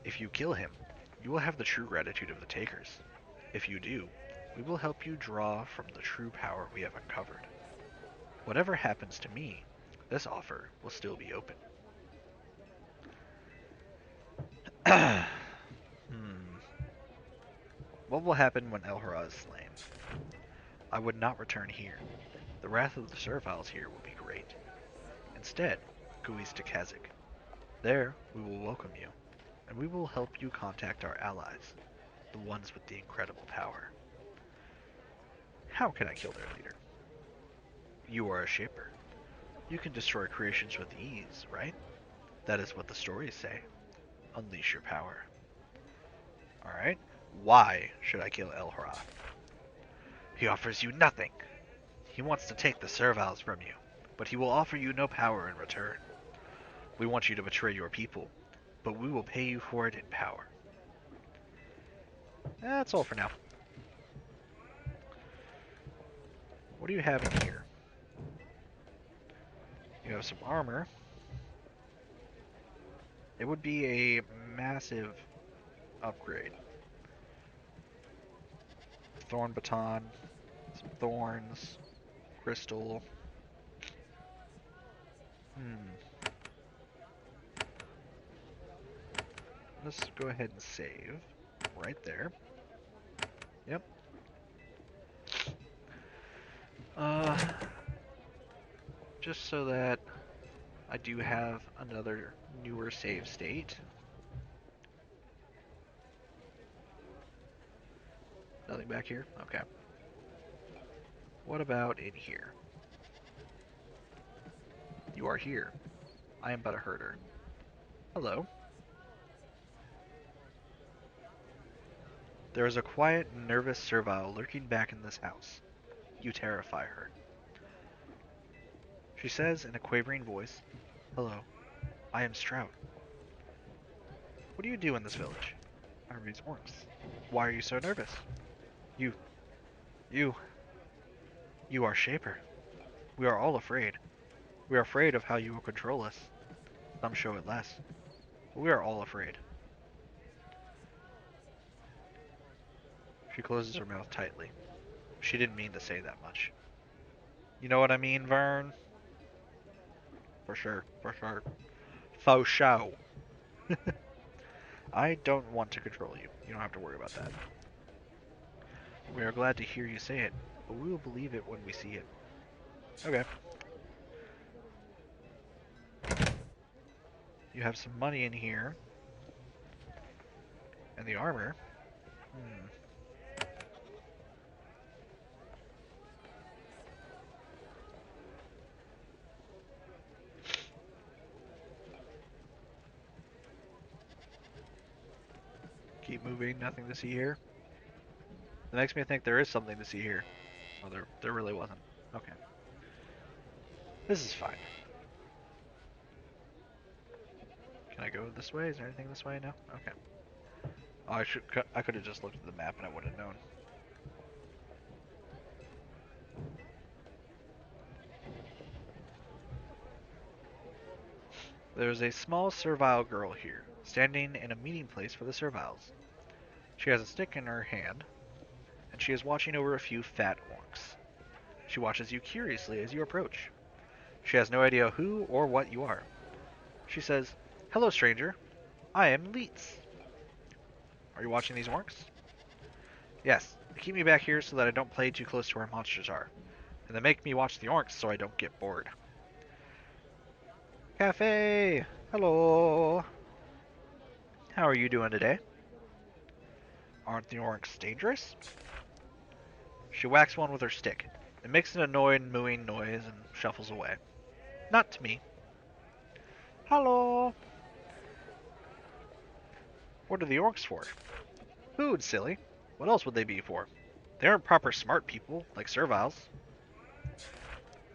If you kill him, you will have the true gratitude of the Takers. If you do, we will help you draw from the true power we have uncovered. Whatever happens to me, this offer will still be open. Hmm. What will happen when El-Hara is slain? I would not return here. The wrath of the Serviles here will be great. Instead, go east to Kazakh. There, we will welcome you, and we will help you contact our allies, the ones with the incredible power. How can I kill their leader? You are a Shaper. You can destroy creations with ease, right? That is what the stories say. Unleash your power. Alright. Why should I kill El-Hara? He offers you nothing. He wants to take the serviles from you, but he will offer you no power in return. We want you to betray your people, but we will pay you for it in power. That's all for now. What do you have in here? You have some armor. It would be a massive upgrade. Thorn baton, some thorns, crystal. Let's go ahead and save right there. Yep. Just so that I do have another newer save state. Nothing back here? Okay. What about in here? You are here. I am but a herder. Hello. There is a quiet, nervous servile lurking back in this house. You terrify her. She says in a quavering voice, "Hello, I am Strout. What do you do in this village?" "I raise orcs." "Why are you so nervous?" You, you, you are Shaper. We are all afraid. We are afraid of how you will control us. Some show it less, but we are all afraid." She closes her mouth tightly. She didn't mean to say that much. You know what I mean, Vern? For sure, for sure. Faux show. I don't want to control you. You don't have to worry about that. We are glad to hear you say it, but we will believe it when we see it. Okay. You have some money in here. And the armor. Keep moving, nothing to see here. That makes me think there is something to see here. Oh, there really wasn't. Okay. This is fine. Can I go this way? Is there anything this way? No? Okay. Oh, I could have just looked at the map and I would have known. There's a small servile girl here, standing in a meeting place for the serviles. She has a stick in her hand, and she is watching over a few fat orcs. She watches you curiously as you approach. She has no idea who or what you are. She says, "Hello, stranger. I am Leets." "Are you watching these orcs?" "Yes. They keep me back here so that I don't play too close to where monsters are. And they make me watch the orcs so I don't get bored." "Cafe! Hello! How are you doing today?" "Aren't the orcs dangerous?" She whacks one with her stick. It makes an annoying mooing noise and shuffles away. "Not to me." "Hello! What are the orcs for?" "Food, silly. What else would they be for? They aren't proper smart people, like serviles."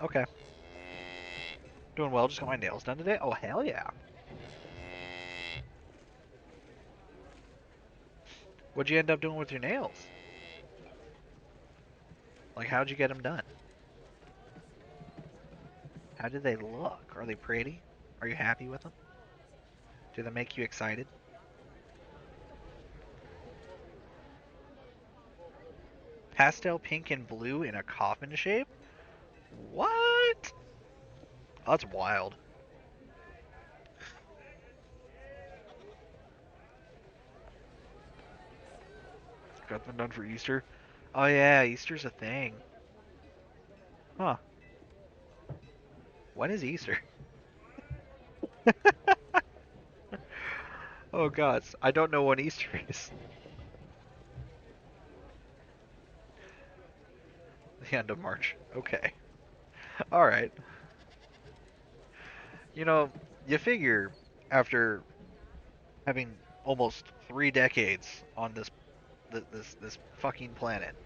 "Okay. Doing well, just got my nails done today? Oh, hell yeah. What'd you end up doing with your nails? Like, how'd you get them done? How do they look? Are they pretty? Are you happy with them? Do they make you excited?" Pastel pink and blue in a coffin shape? What? Oh, that's wild. Got them done for Easter? Oh yeah, Easter's a thing. Huh. When is Easter? Oh gods, I don't know when Easter is. The end of March. Okay. Alright. You know, you figure after having almost 3 decades on this fucking planet,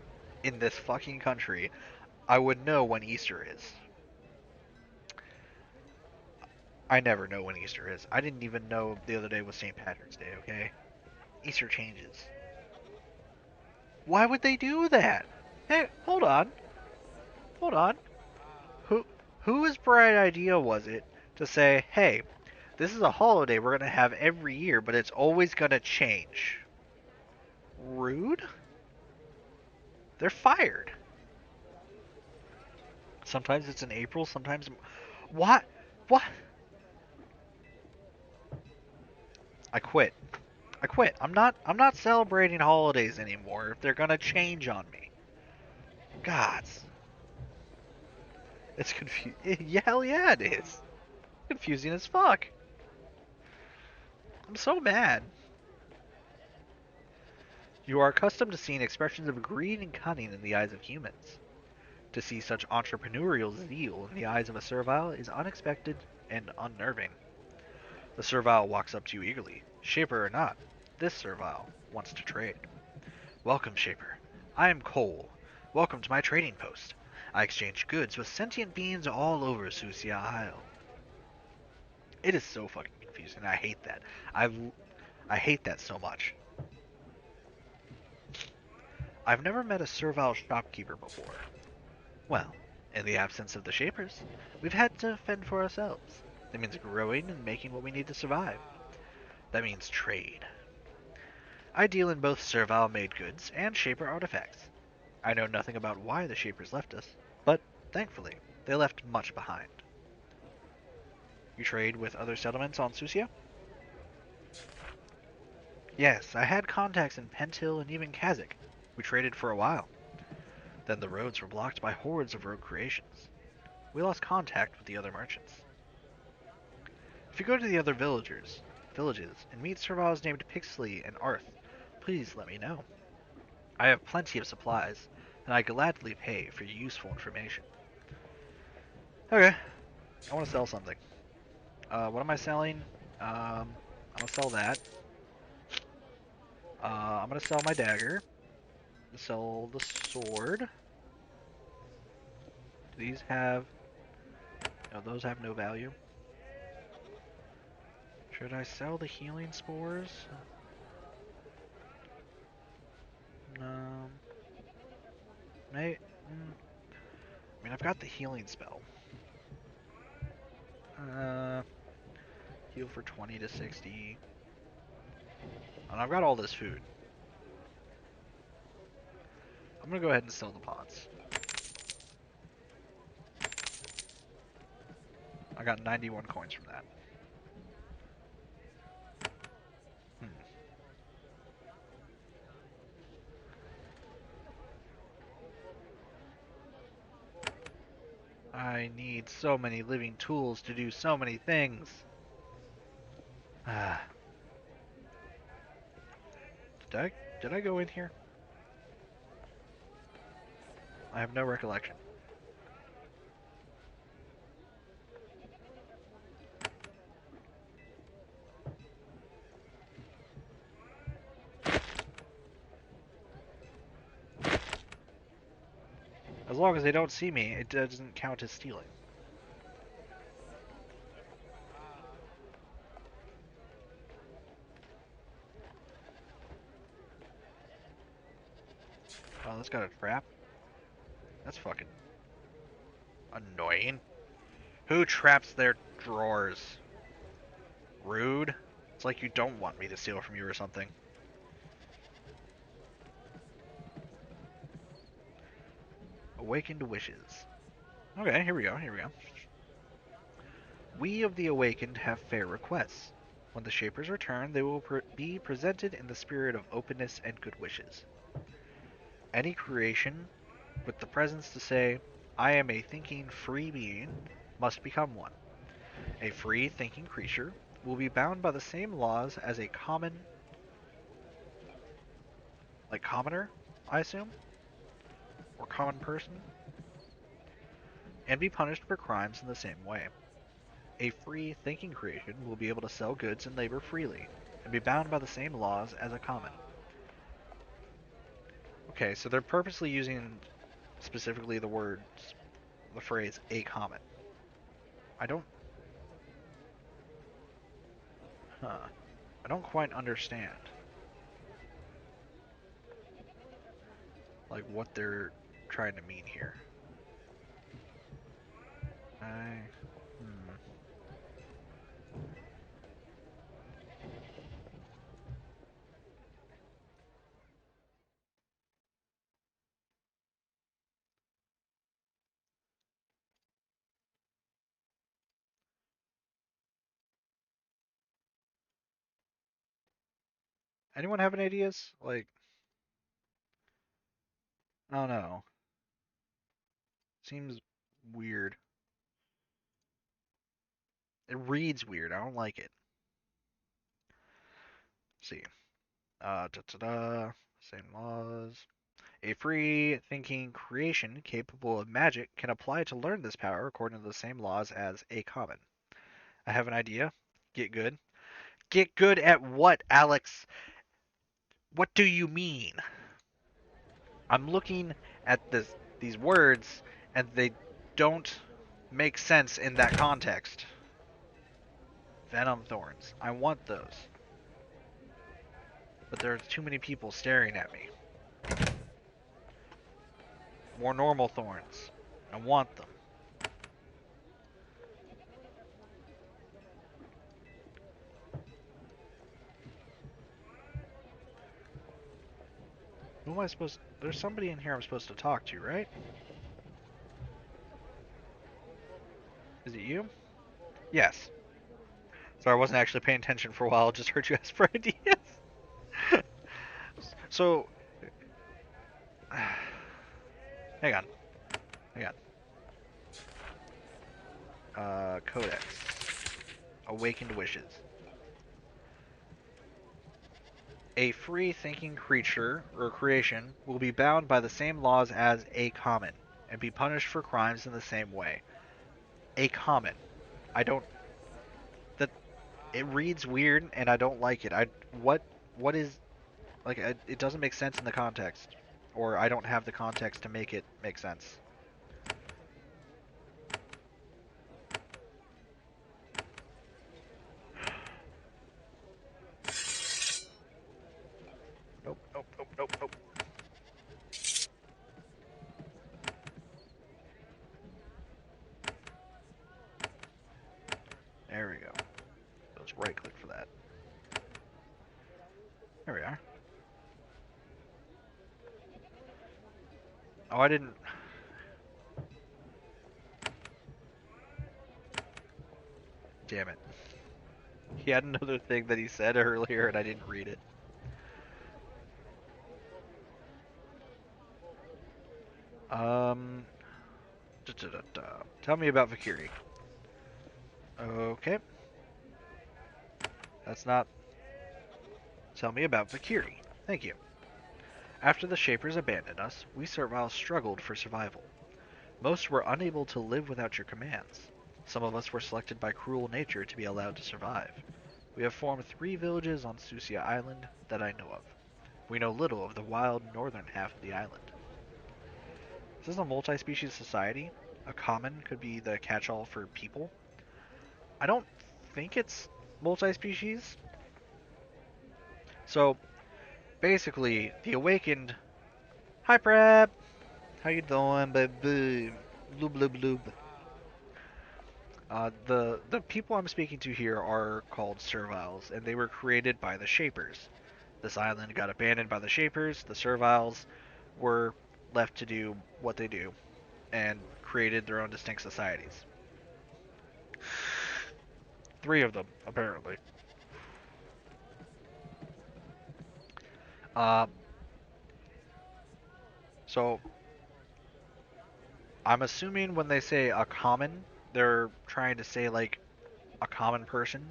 in this fucking country, I would know when Easter is. I never know when Easter is. I didn't even know the other day was St. Patrick's Day, okay? Easter changes. Why would they do that? Hey, hold on. Hold on. Who whose bright idea was it to say, "Hey, this is a holiday we're going to have every year, but it's always going to change." Rude? They're fired. Sometimes it's in April, sometimes what? What? I quit. I quit. I'm not celebrating holidays anymore if they're going to change on me. Gods. It's confusing. Yeah, hell yeah, it is. Confusing as fuck. I'm so mad. You are accustomed to seeing expressions of greed and cunning in the eyes of humans. To see such entrepreneurial zeal in the eyes of a servile is unexpected and unnerving. The servile walks up to you eagerly. Shaper or not, this servile wants to trade. Welcome, Shaper. I am Cole. Welcome to my trading post. I exchange goods with sentient beings all over Susia Isle. It is so fucking confusing. I hate that. I hate that so much. I've never met a servile shopkeeper before. Well, in the absence of the Shapers, we've had to fend for ourselves. That means growing and making what we need to survive. That means trade. I deal in both servile made goods and Shaper artifacts. I know nothing about why the Shapers left us, but thankfully, they left much behind. You trade with other settlements on Susia? Yes, I had contacts in Pentil and even Kazakh. We traded for a while. Then the roads were blocked by hordes of rogue creations. We lost contact with the other merchants. If you go to the other villages, and meet serviles named Pixley and Arth, please let me know. I have plenty of supplies, and I gladly pay for useful information. Okay, I want to sell something. What am I selling? I'm gonna sell that. I'm gonna sell my dagger. Sell the sword. Do these have? No, those have no value. Should I sell the healing spores? Um, may. I mean, I've got the healing spell. Uh, heal for 20 to 60. And I've got all this food. I'm gonna go ahead and sell the pots. I got 91 coins from that. Hmm. I need so many living tools to do so many things. Ah. Did I did I go in here? I have no recollection. As long as they don't see me, it doesn't count as stealing. Oh, that's got a trap. That's fucking annoying. Who traps their drawers? Rude. It's like you don't want me to steal from you or something. Awakened wishes. Okay, here we go, here we go. We of the Awakened have fair requests. When the Shapers return, they will be presented in the spirit of openness and good wishes. Any creation with the presence to say, I am a thinking free being, must become one. A free thinking creature will be bound by the same laws as a common, like commoner, I assume, or common person, and be punished for crimes in the same way. A free thinking creation will be able to sell goods and labor freely, and be bound by the same laws as a common. Okay, so they're purposely using specifically the phrase a comet. I don't, huh? I don't quite understand, like what they're trying to mean here. I, hmm. Anyone have any ideas? Like, I don't know. Seems weird. It reads weird. I don't like it. Let's see. Da-da-da. Same laws. A free thinking creation capable of magic can apply to learn this power according to the same laws as a common. I have an idea. Get good. Get good at what, Alex? What do you mean? I'm looking at these words and they don't make sense in that context. Venom thorns. I want those. But there's too many people staring at me. More normal thorns. I want them. Who am I supposed? There's somebody in here I'm supposed to talk to, right? Is it you? Yes. Sorry, I wasn't actually paying attention for a while. Just heard you ask for ideas. So, hang on, hang on. Codex. Awakened wishes. A free thinking creature or creation will be bound by the same laws as a common and be punished for crimes in the same way. A common. I don't. That it reads weird and I don't like it. What is like? It doesn't make sense in the context, or I don't have the context to make it make sense. Nope, nope, nope, nope, nope. There we go. Let's right click for that. There we are. Oh, I didn't. Damn it. He had another thing that he said earlier and I didn't read it. Um. Da, da, da, da. Tell me about Vakiri. Okay. That's not. Tell me about Vakiri. Thank you. After the Shapers abandoned us, we Serviles struggled for survival. Most were unable to live without your commands. Some of us were selected by cruel nature to be allowed to survive. We have formed 3 villages on Susia Island that I know of. We know little of the wild northern half of the island. This is a multi-species society. A common could be the catch-all for people. I don't think it's multi-species. So basically, the awakened. Hi, Prep. How you doing, baby? Bloob bloob bloob. The people I'm speaking to here are called Serviles, and they were created by the Shapers. This island got abandoned by the Shapers. The Serviles were left to do what they do, and created their own distinct societies. 3 of them, apparently. Uh, so I'm assuming when they say a common, they're trying to say like a common person,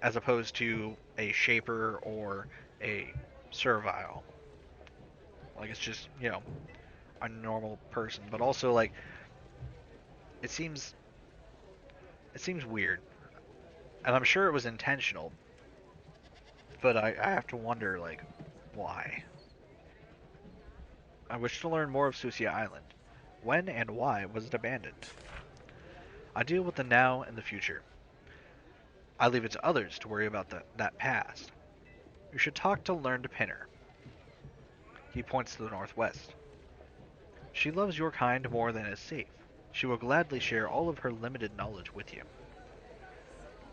as opposed to a shaper or a servile. Like it's just, a normal person, but also like it seems it seems weird. And I'm sure it was intentional, but I have to wonder like why. I wish to learn more of Susia Island. When and why was it abandoned? I deal with the now and the future. I leave it to others to worry about that past. You should talk to Learned Pinner. He points to the northwest. She loves your kind more than is safe. She will gladly share all of her limited knowledge with you.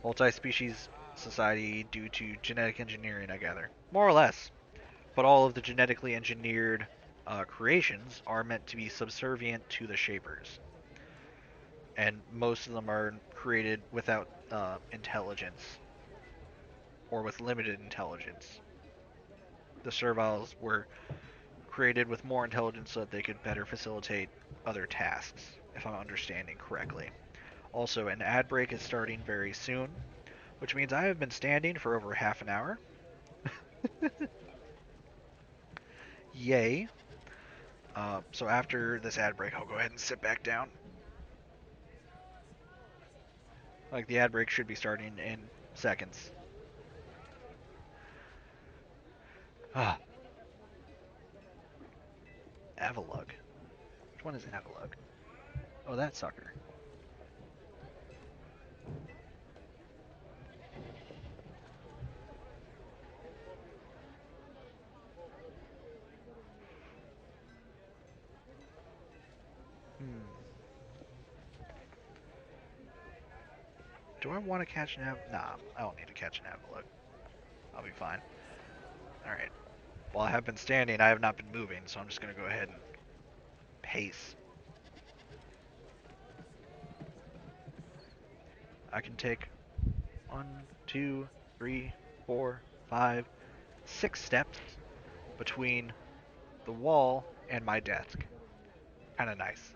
Multi-species society due to genetic engineering, I gather. More or less. But all of the genetically engineered creations are meant to be subservient to the Shapers. And most of them are created without intelligence, or with limited intelligence. The Serviles were created with more intelligence so that they could better facilitate other tasks, if I'm understanding correctly. Also, an ad break is starting very soon, which means I have been standing for over half an hour. Yay. So after this ad break, I'll go ahead and sit back down. Like, the ad break should be starting in seconds. Ah, Avalug. Which one is Avalug? Oh, that sucker. Hmm. Do I want to catch an Nah, I don't need to catch an Avalug. I'll be fine. Alright. While I have been standing, I have not been moving, so I'm just going to go ahead and pace. I can take 1, 2, 3, 4, 5, 6 steps between the wall and my desk. Kind of nice.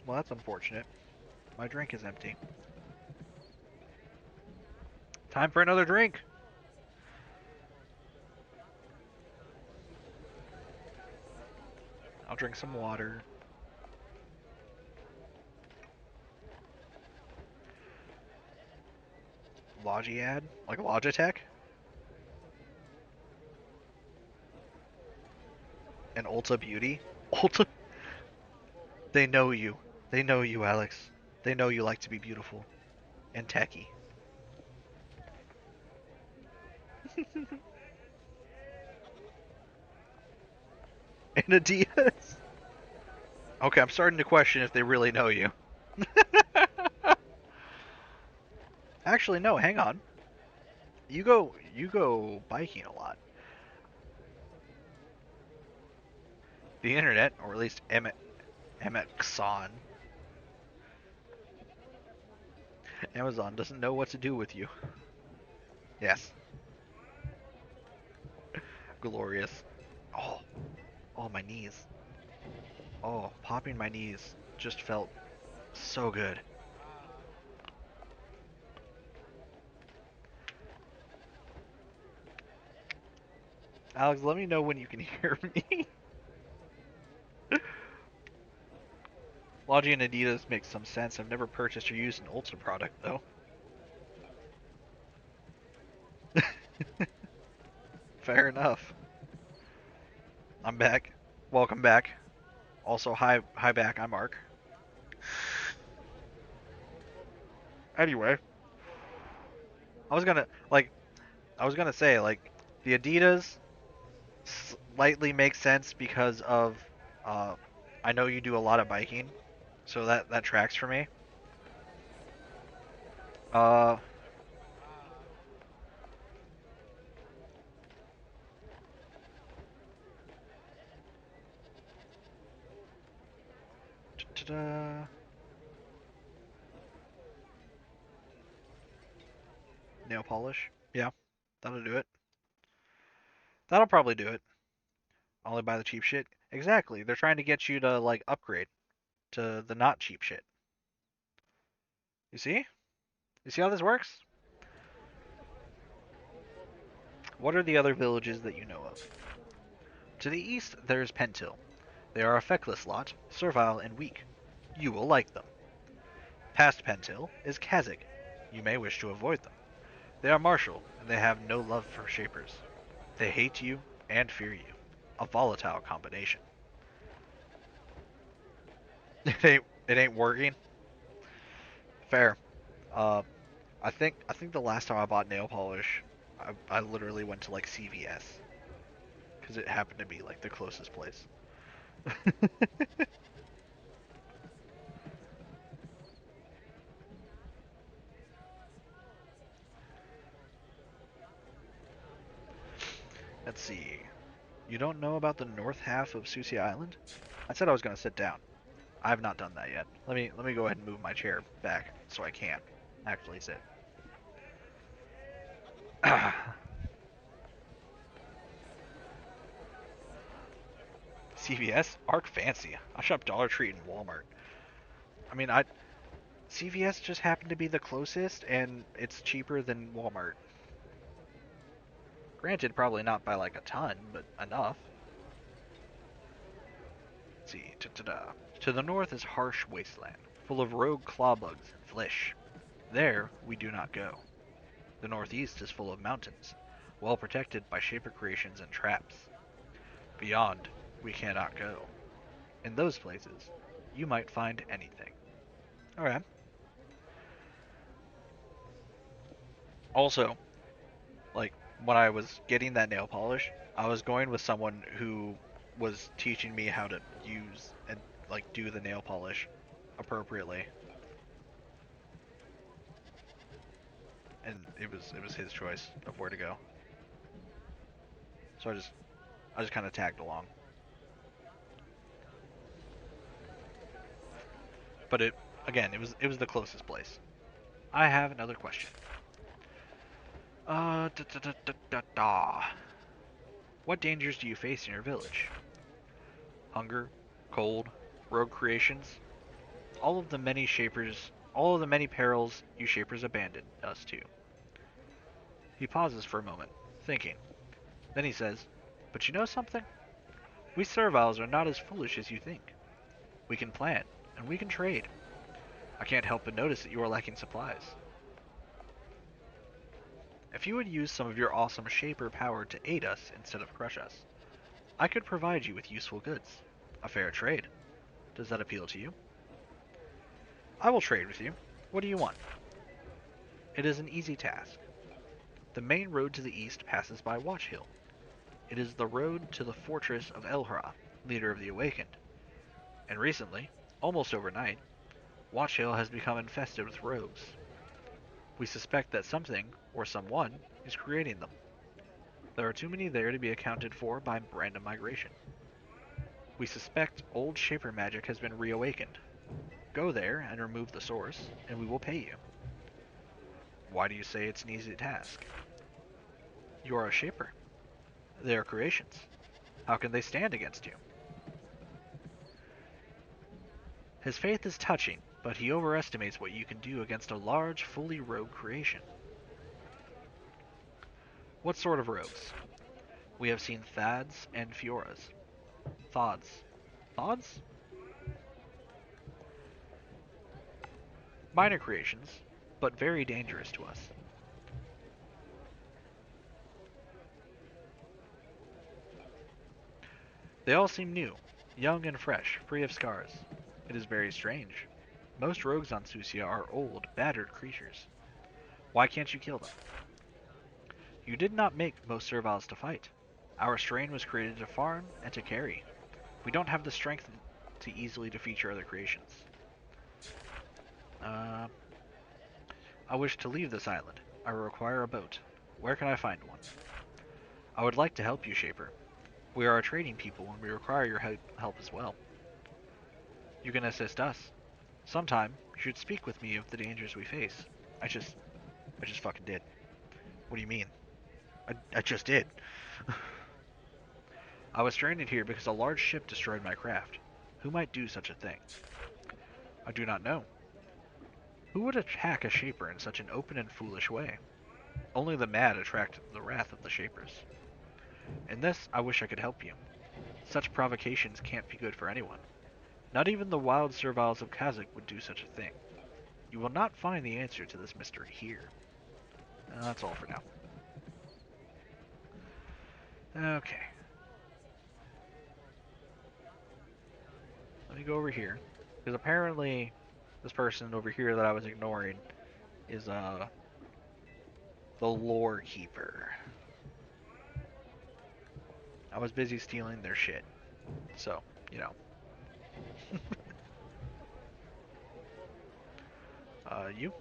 Well, that's unfortunate. My drink is empty. Time for another drink. I'll drink some water. Logiad? Like Logitech? And Ulta Beauty? Ulta? They know you. They know you, Alex. They know you like to be beautiful and techy. And Adidas? Okay, I'm starting to question if they really know you. Actually, no, hang on. You go biking a lot. The internet, or at least Amazon, Amazon doesn't know what to do with you. Yes, glorious. Oh, oh, my knees. Oh, popping my knees just felt so good. Alex, let me know when you can hear me. Logi and Adidas makes some sense. I've never purchased or used an Ulta product though. Fair enough. I'm back. Welcome back. Also, hi back. I'm Mark. Anyway, I was gonna like I was gonna say like the Adidas slightly makes sense because of uh I know you do a lot of biking, so that tracks for me. Uh, ta-da. Nail polish. Yeah, that'll do it. That'll probably do it. Only buy the cheap shit. Exactly. They're trying to get you to like upgrade to the not cheap shit. You see? You see how this works? What are the other villages that you know of? To the east, there is Pentil. They are a feckless lot, servile and weak. You will like them. Past Pentil is Kazakh. You may wish to avoid them. They are martial, and they have no love for Shapers. They hate you and fear you. A volatile combination. It ain't working. Fair. Uh, I think the last time I bought nail polish, I literally went to like CVS because it happened to be like the closest place. Let's see. You don't know about the north half of Susia Island? I said I was gonna sit down. I have not done that yet. Let me go ahead and move my chair back so I can actually sit. CVS? Arc fancy. I shop Dollar Tree and Walmart. I mean, I CVS just happened to be the closest, and it's cheaper than Walmart. Granted, probably not by like a ton, but enough. Let's see. Ta-ta-da. To the north is harsh wasteland, full of rogue clawbugs and flesh. There we do not go. The northeast is full of mountains, well protected by shaper creations and traps. Beyond, we cannot go. In those places, you might find anything. Alright. Also, like, when I was getting that nail polish, I was going with someone who was teaching me how to use and, like, do the nail polish appropriately. And it was his choice of where to go. So I just kind of tagged along. But it again, it was the closest place. I have another question. Da, da, da, da, da, da. What dangers do you face in your village? Hunger, cold, rogue creations, all of the many perils you shapers abandoned us to. He pauses for a moment, thinking. Then he says, "But you know something? We Serviles are not as foolish as you think. We can plan, and we can trade. I can't help but notice that you are lacking supplies. If you would use some of your awesome Shaper power to aid us instead of crush us, I could provide you with useful goods. A fair trade. Does that appeal to you?" "I will trade with you. What do you want?" "It is an easy task. The main road to the east passes by Watch Hill. It is the road to the fortress of Elhra, leader of the Awakened. And recently, almost overnight, Watch Hill has become infested with rogues. We suspect that something, or someone, is creating them. There are too many there to be accounted for by random migration. We suspect old Shaper magic has been reawakened. Go there and remove the source, and we will pay you." "Why do you say it's an easy task?" "You are a Shaper. They are creations. How can they stand against you?" His faith is touching, but he overestimates what you can do against a large, fully rogue creation. "What sort of rogues?" "We have seen Thads and Fioras." "Thods." "Thods?" "Minor creations, but very dangerous to us." "They all seem new, young and fresh, free of scars. It is very strange. Most rogues on Susia are old, battered creatures. Why can't you kill them?" "You did not make most Serviles to fight. Our strain was created to farm and to carry. We don't have the strength to easily defeat your other creations." Uh, "I wish to leave this island. I require a boat. Where can I find one?" "I would like to help you, Shaper. We are a trading people and we require your help as well." "You can assist us. Sometime you should speak with me of the dangers we face." I just, I just fucking did. What do you mean? I just did. "I was stranded here because a large ship destroyed my craft. Who might do such a thing?" "I do not know. Who would attack a Shaper in such an open and foolish way? Only the mad attract the wrath of the Shapers. In this I wish I could help you. Such provocations can't be good for anyone. Not even the wild serviles of Kazakh would do such a thing. You will not find the answer to this mystery here. And that's all for now. Okay. Let me go over here. Because apparently, this person over here that I was ignoring is, the lore keeper. I was busy stealing their shit. So, you know. You?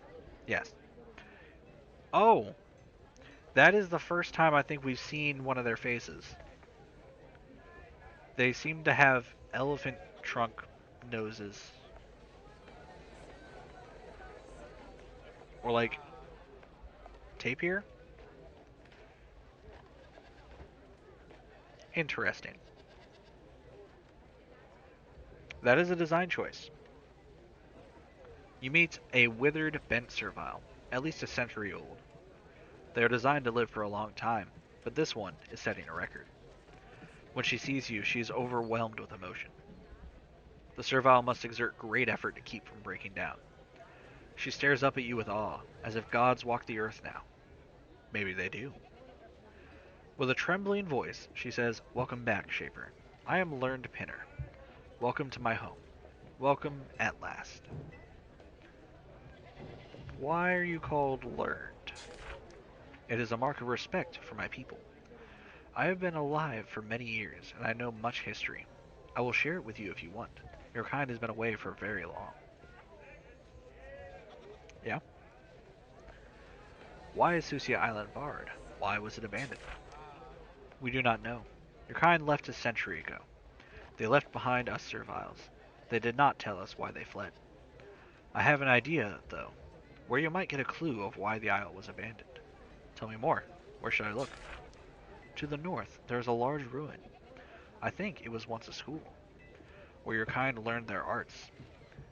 Yes. Oh! That is the first time I think we've seen one of their faces. They seem to have elephant trunk noses. Or like, tapir? Interesting. That is a design choice. You meet a withered, bent servile, at least a century old. They are designed to live for a long time, but this one is setting a record. When she sees you, she is overwhelmed with emotion. The servile must exert great effort to keep from breaking down. She stares up at you with awe, as if gods walk the earth now. Maybe they do. With a trembling voice, she says, "Welcome back, Shaper. I am Learned Pinner. Welcome to my home. Welcome at last." Why are you called Learned? It is a mark of respect for my people. I have been alive for many years, and I know much history. I will share it with you if you want. Your kind has been away for very long. Yeah? Why is Susia Island barred? Why was it abandoned? We do not know. Your kind left a century ago. They left behind us serviles. They did not tell us why they fled. I have an idea, though, where you might get a clue of why the isle was abandoned. Tell me more. Where should I look? To the north, there is a large ruin. I think it was once a school, where your kind learned their arts.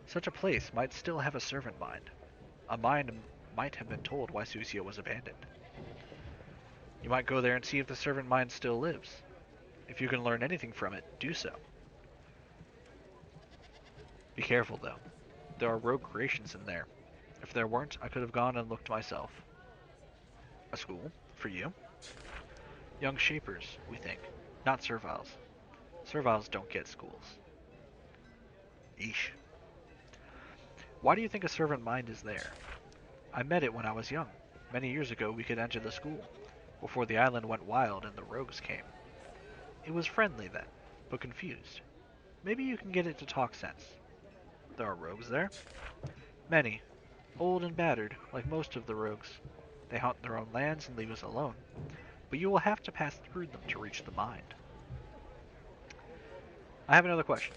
Such a place might still have a servant mind. A mind might have been told why Susia was abandoned. You might go there and see if the servant mind still lives. If you can learn anything from it, do so. Be careful, though. There are rogue creations in there. If there weren't, I could have gone and looked myself. A school? For you? Young shapers, we think. Not serviles. Serviles don't get schools. Eesh. Why do you think a servant mind is there? I met it when I was young. Many years ago we could enter the school, before the island went wild and the rogues came. It was friendly then, but confused. Maybe you can get it to talk sense. There are rogues there? Many. Old and battered, like most of the rogues. They haunt their own lands and leave us alone. But you will have to pass through them to reach the mind. I have another question.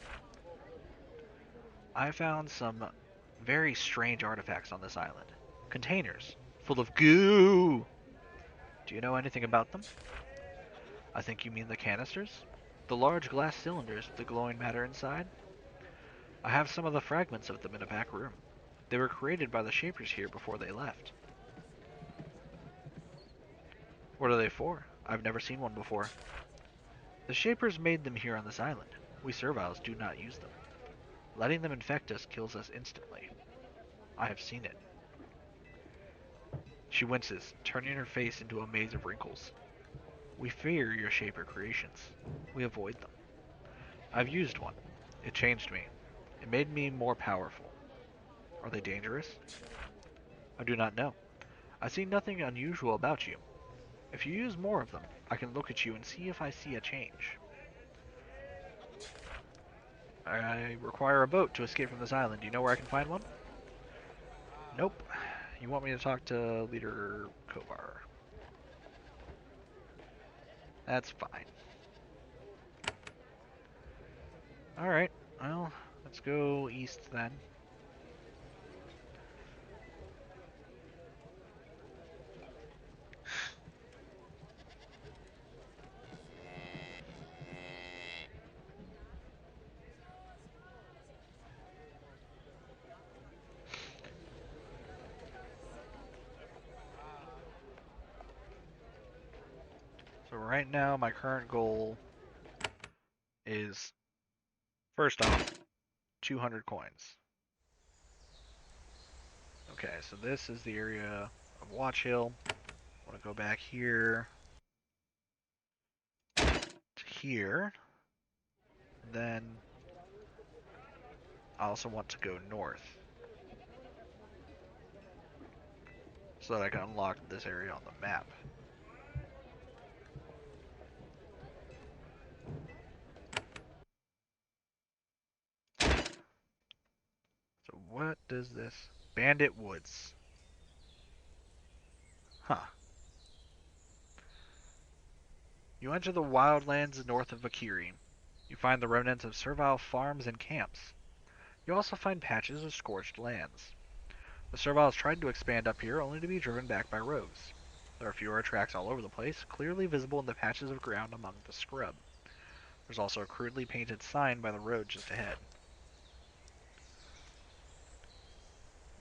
I found some very strange artifacts on this island. Containers, full of goo! Do you know anything about them? I think you mean the canisters? The large glass cylinders with the glowing matter inside? I have some of the fragments of them in a back room. They were created by the shapers here before they left. What are they for? I've never seen one before. The shapers made them here on this island. We serviles do not use them. Letting them infect us kills us instantly. I have seen it. She winces, turning her face into a maze of wrinkles. We fear your shaper creations. We avoid them. I've used one. It changed me. It made me more powerful. Are they dangerous? I do not know. I see nothing unusual about you. If you use more of them, I can look at you and see if I see a change. I require a boat to escape from this island. Do you know where I can find one? Nope. You want me to talk to Leader Kovar. That's fine. Alright, well, let's go east then. So right now, my current goal is, first off, 200 coins. Okay, so this is the area of Watch Hill. I want to go back here to here. Then I also want to go north so that I can unlock this area on the map. So what does this? Bandit Woods. Huh. You enter the wildlands north of Vakiri. You find the remnants of servile farms and camps. You also find patches of scorched lands. The Serviles tried to expand up here, only to be driven back by rogues. There are fewer tracks all over the place, clearly visible in the patches of ground among the scrub. There's also a crudely painted sign by the road just ahead.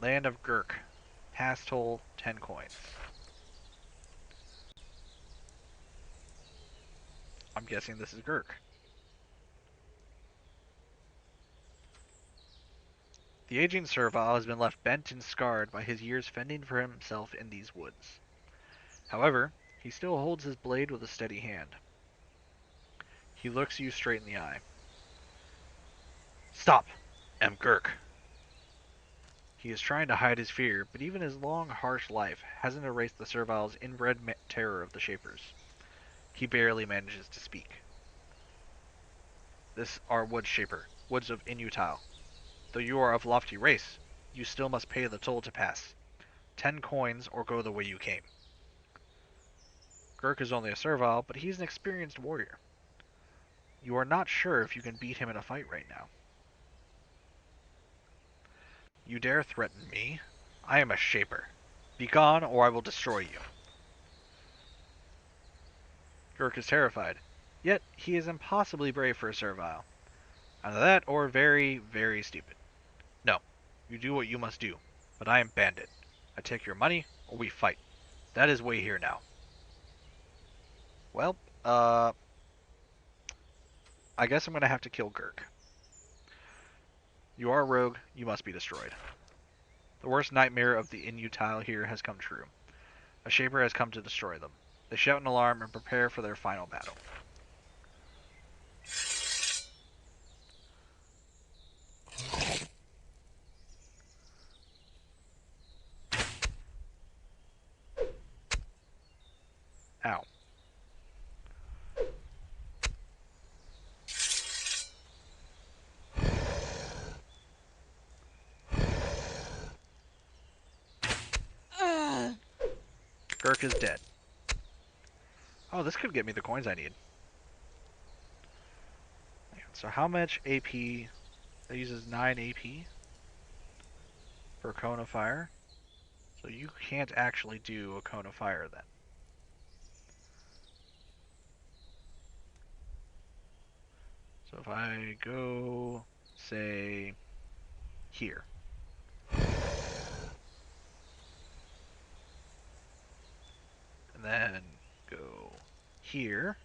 Land of Gurk. Pass toll 10 coins. I'm guessing this is Gurk. The aging Servile has been left bent and scarred by his years fending for himself in these woods. However, he still holds his blade with a steady hand. He looks you straight in the eye. Stop! I'm Gurk. He is trying to hide his fear, but even his long, harsh life hasn't erased the Servile's inbred terror of the Shapers. He barely manages to speak. This are Woods Shaper, Woods of Inutile. Though you are of lofty race, you still must pay the toll to pass. 10 coins or go the way you came. Gurk is only a Servile, but he's an experienced warrior. You are not sure if you can beat him in a fight right now. You dare threaten me? I am a Shaper. Begone, or I will destroy you. Gurk is terrified. Yet, he is impossibly brave for a Servile. Either that, or very, very stupid. No, you do what you must do, but I am Bandit. I take your money, or we fight. That is way here now. Well, I guess I'm gonna have to kill Gurk. You are a rogue, you must be destroyed. The worst nightmare of the Inutile here has come true. A Shaper has come to destroy them. They shout in alarm and prepare for their final battle. Ow. Gurk is dead. Oh, this could get me the coins I need. So how much AP? That uses 9 AP for a cone of fire. So you can't actually do a cone of fire then. So if I go, say, here. And then go here.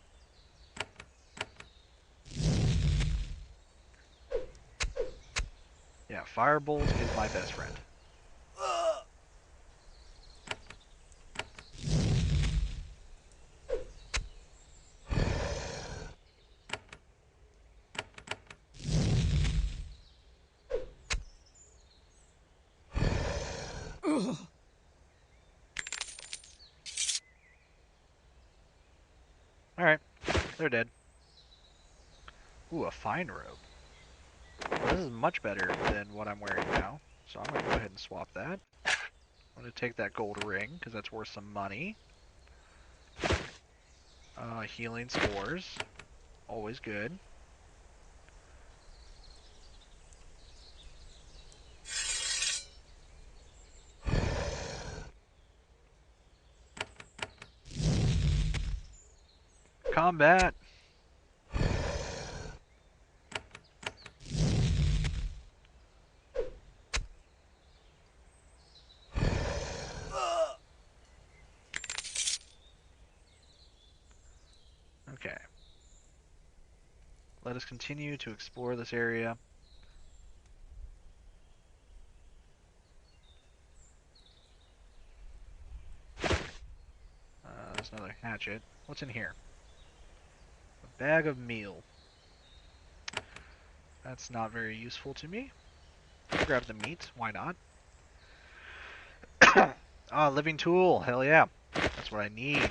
Yeah, Firebolt is my best friend. Alright, they're dead. Ooh, a fine robe. Well, this is much better than what I'm wearing now. So I'm going to go ahead and swap that. I'm going to take that gold ring, because that's worth some money. Healing spores. Always good. Combat! Okay. let us continue to explore this area. There's another hatchet. What's in here? A bag of meal. That's not very useful to me. I'll grab the meat. Why not? Ah, living tool. Hell yeah. That's what I need.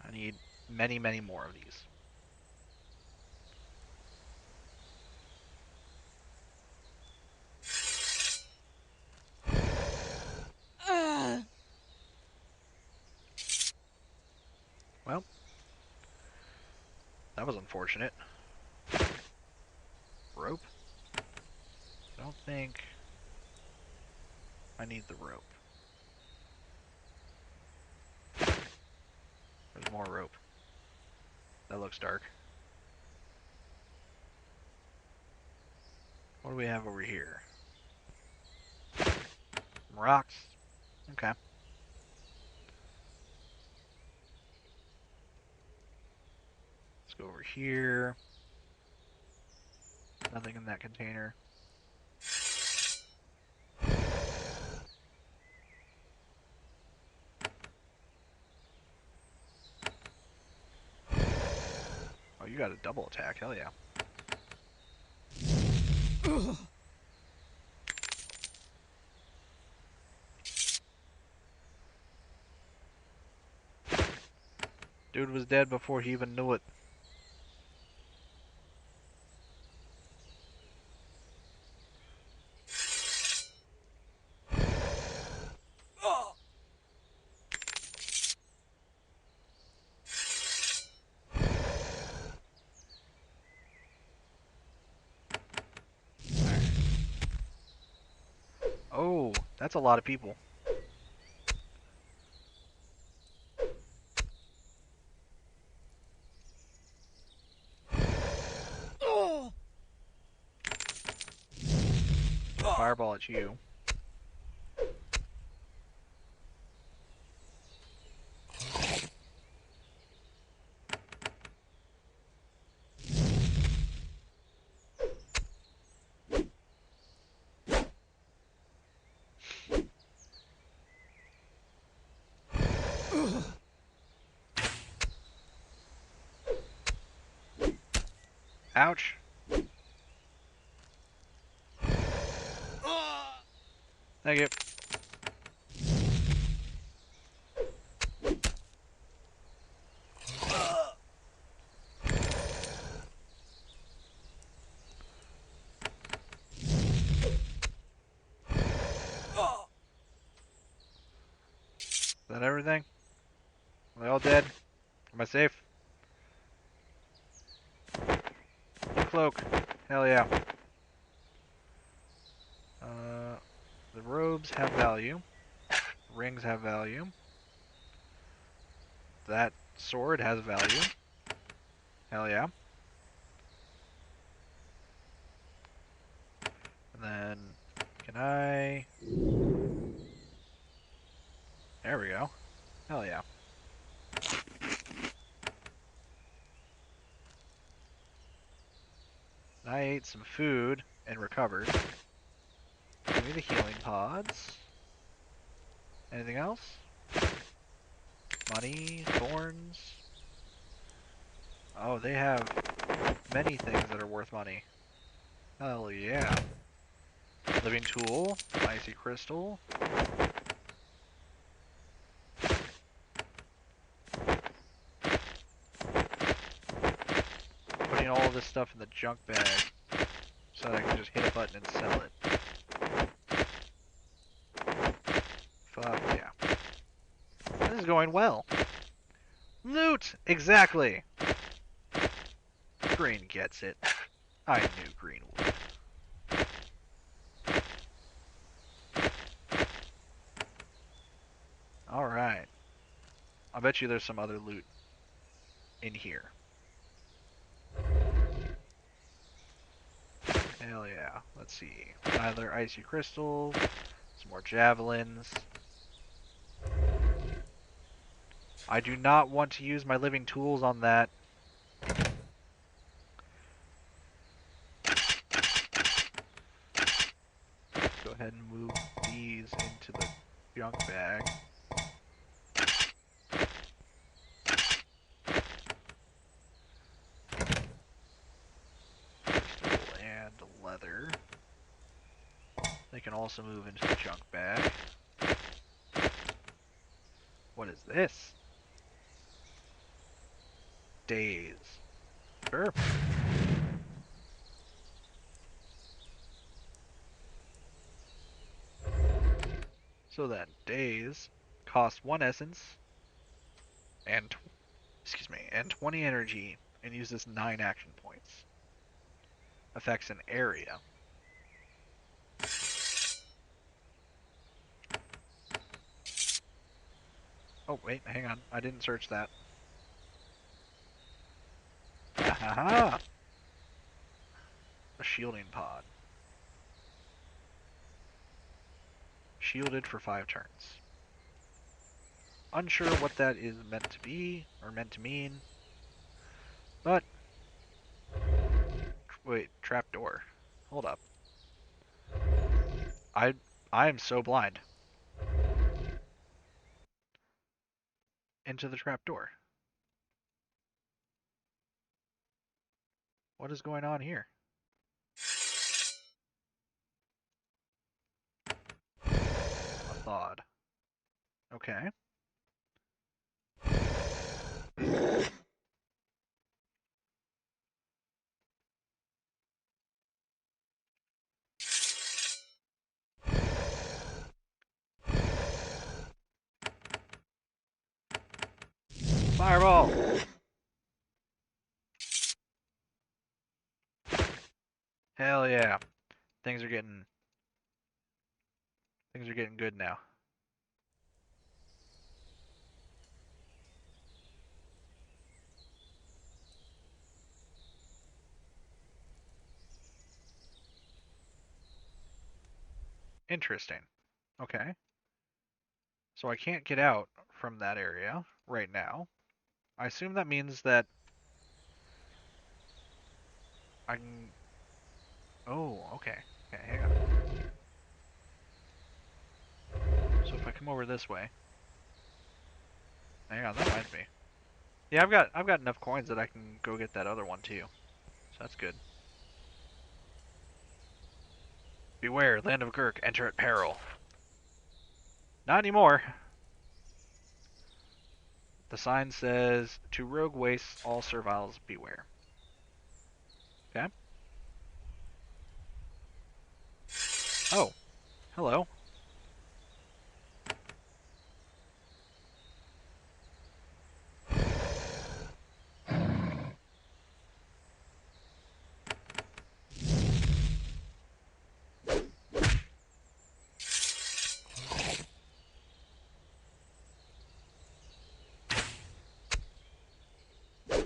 I need many, many more of these. Well, that was unfortunate. Rope? I don't think I need the rope. There's more rope. That looks dark. What do we have over here? Some rocks. Okay. Let's go over here. Nothing in that container. Oh, you got a double attack. Hell yeah. Dude was dead before he even knew it. Oh, that's a lot of people. Fireball at you. Ouch. Thank you. Is that everything? Are they all dead? Am I safe? Cloak. Hell yeah. The robes have value. Rings have value. That sword has value. Hell yeah. And then, can I... There we go. Hell yeah. I ate some food and recovered. Give me the healing pods. Anything else? Money, thorns. Oh, they have many things that are worth money. Hell yeah. Living tool, icy crystal. Putting all this stuff in the junk bag so that I can just hit a button and sell it. Fuck yeah. This is going well. Loot! Exactly! Green gets it. I knew Green would. Alright. I bet you there's some other loot in here. Hell yeah. Let's see. Another icy crystal. Some more javelins. I do not want to use my living tools on that. bag. Crystal and leather. They can also move into the junk bag. What is this? Days. Sure. So then, days cost 1 essence and and 20 energy and uses 9 action points. Affects an area. Oh wait, hang on. I didn't search that. Ahaha! A shielding pod. Shielded for 5 turns. Unsure what that is meant to be, or meant to mean. But, wait, trapdoor. Hold up. I am so blind. Into the trapdoor. What is going on here? A thawed. Okay. Fireball! Hell yeah. Things are getting good now. Interesting. Okay. So I can't get out from that area right now. I assume that means that I can... Oh, okay. Okay, hang on. So if I come over this way... Hang on, that reminds me. Yeah, I've got enough coins that I can go get that other one too. So that's good. Beware, Land of Gurk, enter at peril. Not anymore. The sign says, to rogue wastes, all serviles beware. Okay. Oh, hello.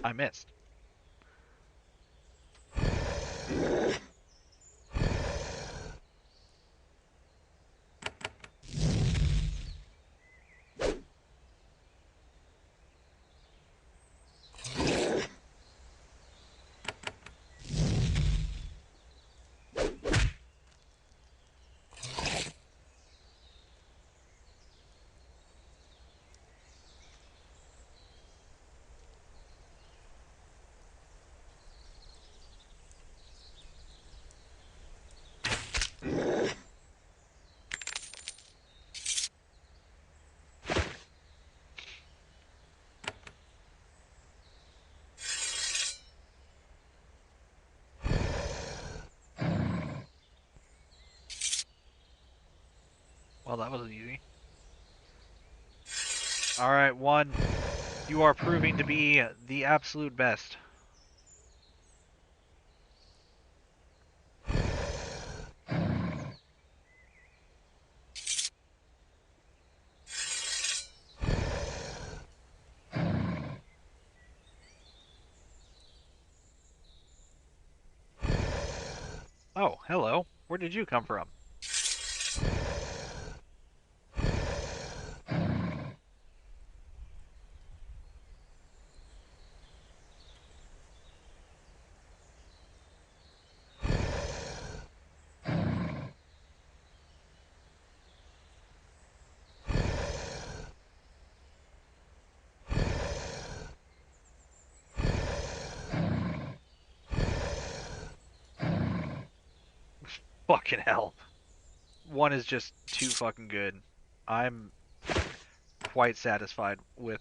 I missed. Well, that was easy. Alright, 1. You are proving to be the absolute best. Oh, hello. Where did you come from? Fucking hell. One is just too fucking good. I'm quite satisfied with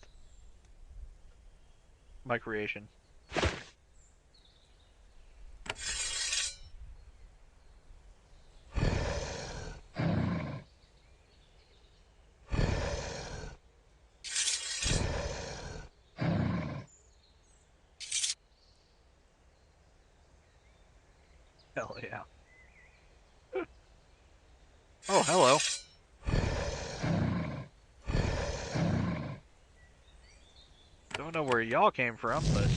my creation. Hell yeah. Oh, hello. Don't know where y'all came from, but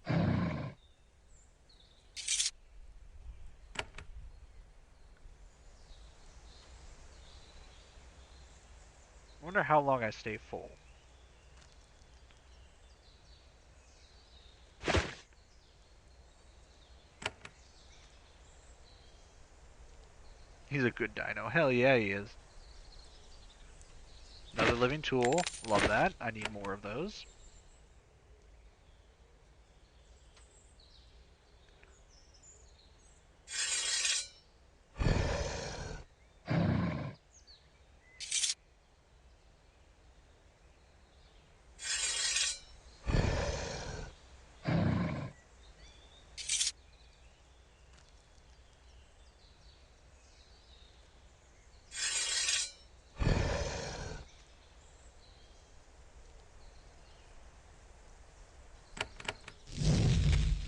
I wonder how long I stay full. He's a good dino. Hell yeah, he is. Another living tool. Love that. I need more of those.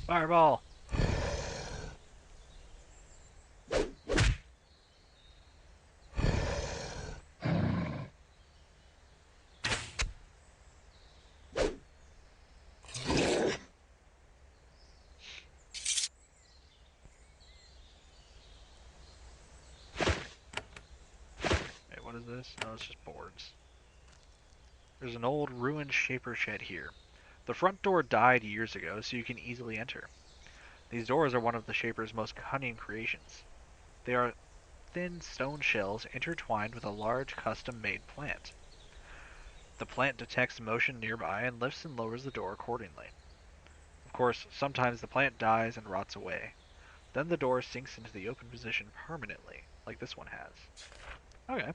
Fireball! Wait, what is this? No, it's just boards. There's an old ruined shaper shed here. The front door died years ago, so you can easily enter. These doors are one of the shaper's most cunning creations. They are thin stone shells intertwined with a large custom-made plant. The plant detects motion nearby and lifts and lowers the door accordingly. Of course, sometimes the plant dies and rots away. Then the door sinks into the open position permanently, like this one has. Okay.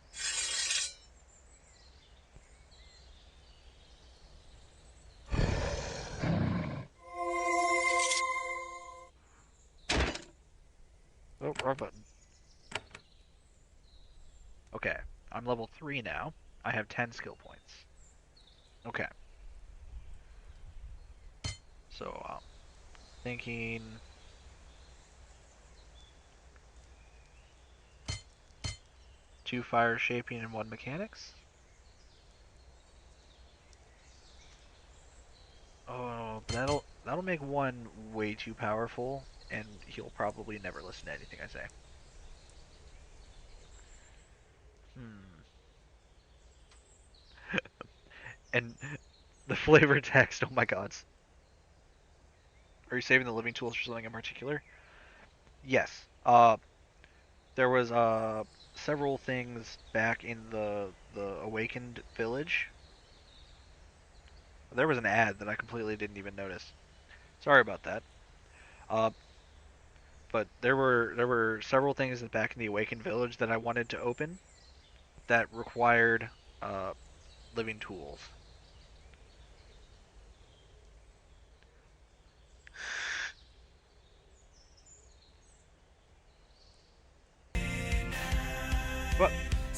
Oh, wrong button. Okay, I'm level 3 now. I have 10 skill points. Okay. So, thinking... two fire shaping and one mechanics? Oh, that'll make one way too powerful, and he'll probably never listen to anything I say. Hmm. And the flavor text, oh my god. Are you saving the living tools for something in particular? Yes. There was several things back in the awakened village. There was an ad that I completely didn't even notice. Sorry about that. Uh, but there were several things back in the awakened village that I wanted to open that required uh, living tools. What?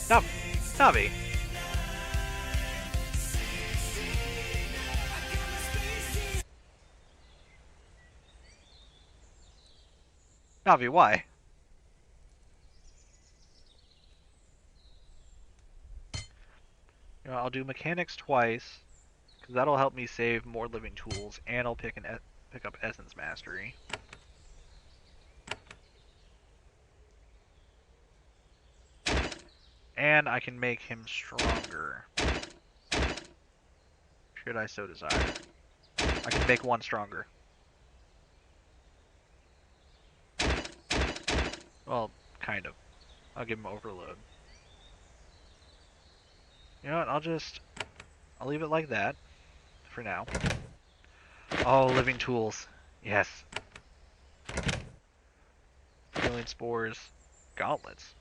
No, Navi. Navi, why? You know, I'll do mechanics twice because that'll help me save more living tools, and I'll pick up essence mastery. And I can make him stronger, should I so desire. I can make one stronger. Well, kind of. I'll give him overload. You know what? I'll leave it like that for now. Oh, living tools. Yes. Healing spores. Gauntlets.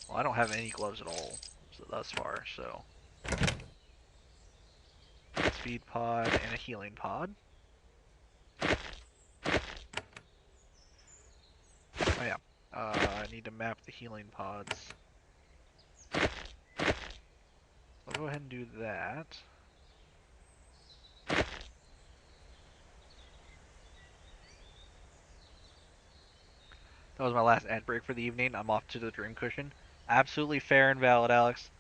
Well, I don't have any gloves at all thus far, so. Speed pod and a healing pod. Oh yeah. I need to map the healing pods. I'll go ahead and do that. That was my last ad break for the evening. I'm off to the Dream Cushion. Absolutely fair and valid, Alex.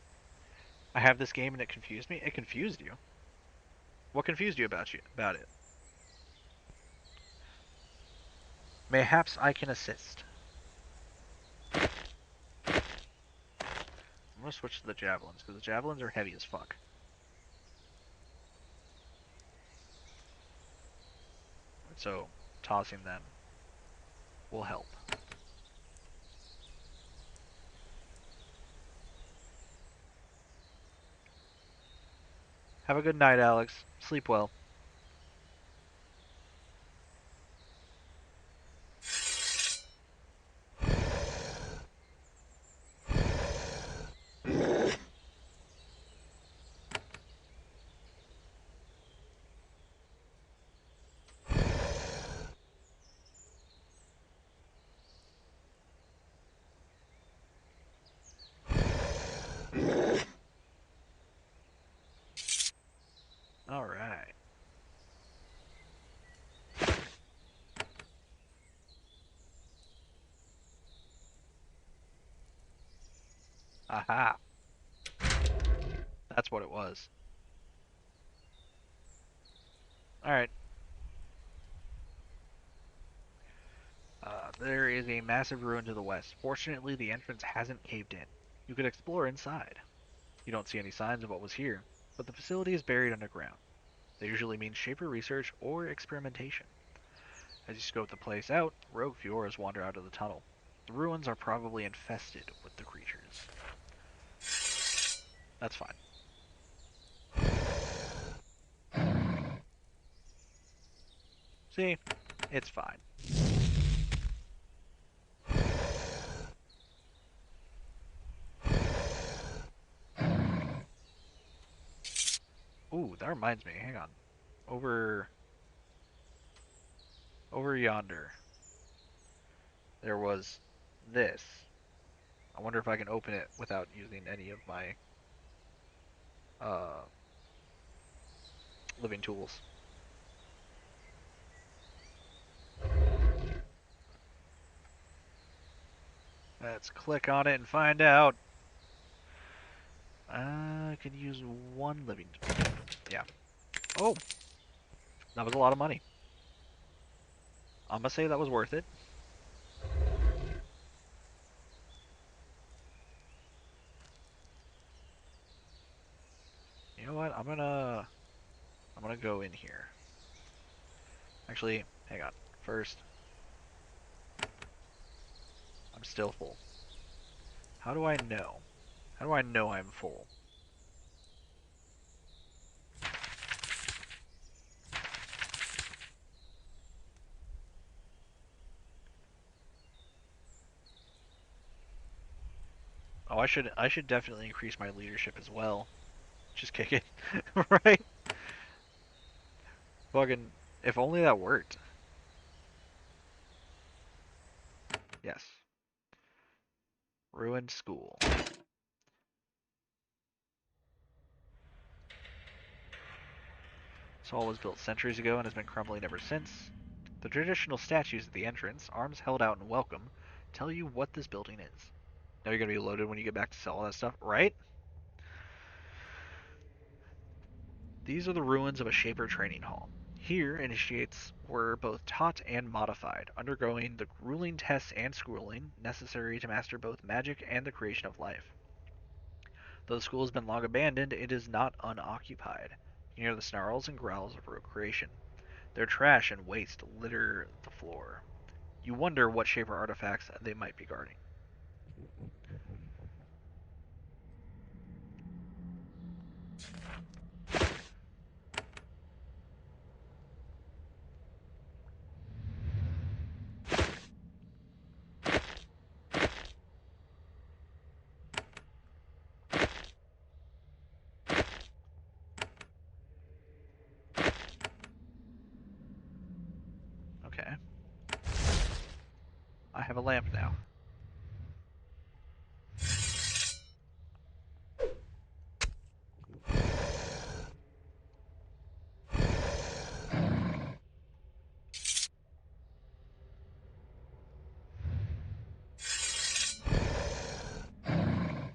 I have this game and it confused me. It confused you. What confused you about it? Mayhaps I can assist. I'm gonna switch to the javelins because the javelins are heavy as fuck. So tossing them will help. Have a good night, Alex. Sleep well. All right. Aha. That's what it was. All right. There is a massive ruin to the west. Fortunately, the entrance hasn't caved in. You could explore inside. You don't see any signs of what was here, but the facility is buried underground. They usually mean Shaper research or experimentation. As you scope the place out, rogue Fioras wander out of the tunnel. The ruins are probably infested with the creatures. That's fine. See? It's fine. Ooh, that reminds me. Hang on. Over over yonder, there was this. I wonder if I can open it without using any of my uh, living tools. Let's click on it and find out. I could use one living tool. Yeah. Oh, that was a lot of money. I'm gonna say that was worth it. You know what? I'm gonna go in here. Actually, hang on. First, I'm still full. How do I know? How do I know I'm full? Oh, I should definitely increase my leadership as well. Just kick it. Right? Fucking if only that worked. Yes. Ruined school. This hall was built centuries ago and has been crumbling ever since. The traditional statues at the entrance, arms held out in welcome, tell you what this building is. Now you're gonna be loaded when you get back to sell all that stuff, right? These are the ruins of a Shaper training hall. Here, initiates were both taught and modified, undergoing the grueling tests and schooling necessary to master both magic and the creation of life. Though the school has been long abandoned, it is not unoccupied. You hear the snarls and growls of rogue creation. Their trash and waste litter the floor. You wonder what Shaper artifacts they might be guarding. have a lamp now.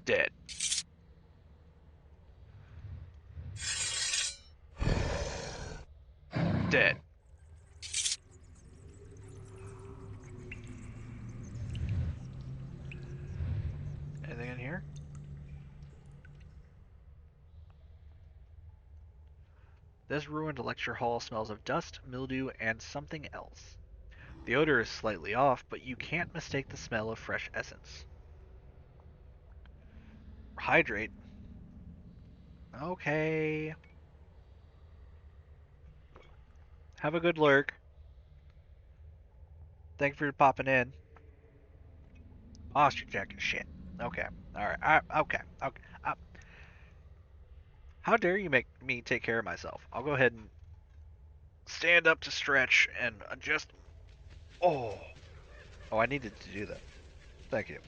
Dead. Dead. Anything in here? This ruined lecture hall smells of dust, mildew, and something else. The odor is slightly off, but you can't mistake the smell of fresh essence. Hydrate. Okay. Have a good lurk. Thank you for popping in. Posture check and shit. Okay. Alright. Okay. Okay. How dare you make me take care of myself? I'll go ahead and stand up to stretch and adjust. Oh. Oh, I needed to do that. Thank you.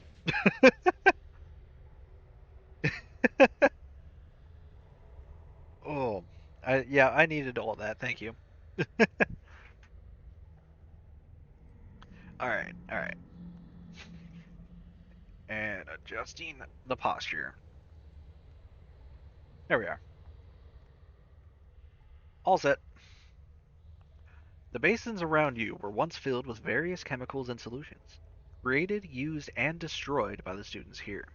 Oh. Yeah, I needed all that. Thank you. Alright. Alright. And adjusting the posture. There we are. All set. The basins around you were once filled with various chemicals and solutions, created, used, and destroyed by the students here.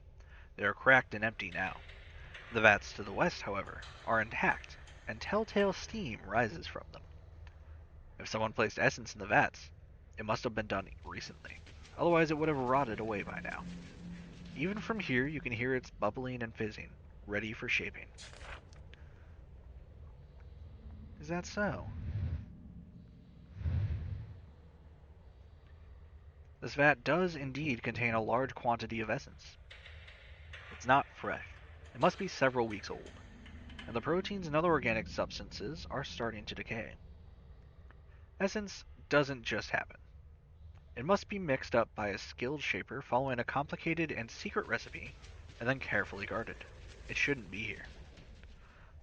They are cracked and empty now. The vats to the west, however, are intact, and telltale steam rises from them. If someone placed essence in the vats, it must have been done recently. Otherwise, it would have rotted away by now. Even from here, you can hear its bubbling and fizzing, ready for shaping. Is that so? This vat does indeed contain a large quantity of essence. It's not fresh. It must be several weeks old, and the proteins and other organic substances are starting to decay. Essence doesn't just happen. It must be mixed up by a skilled shaper following a complicated and secret recipe, and then carefully guarded. It shouldn't be here.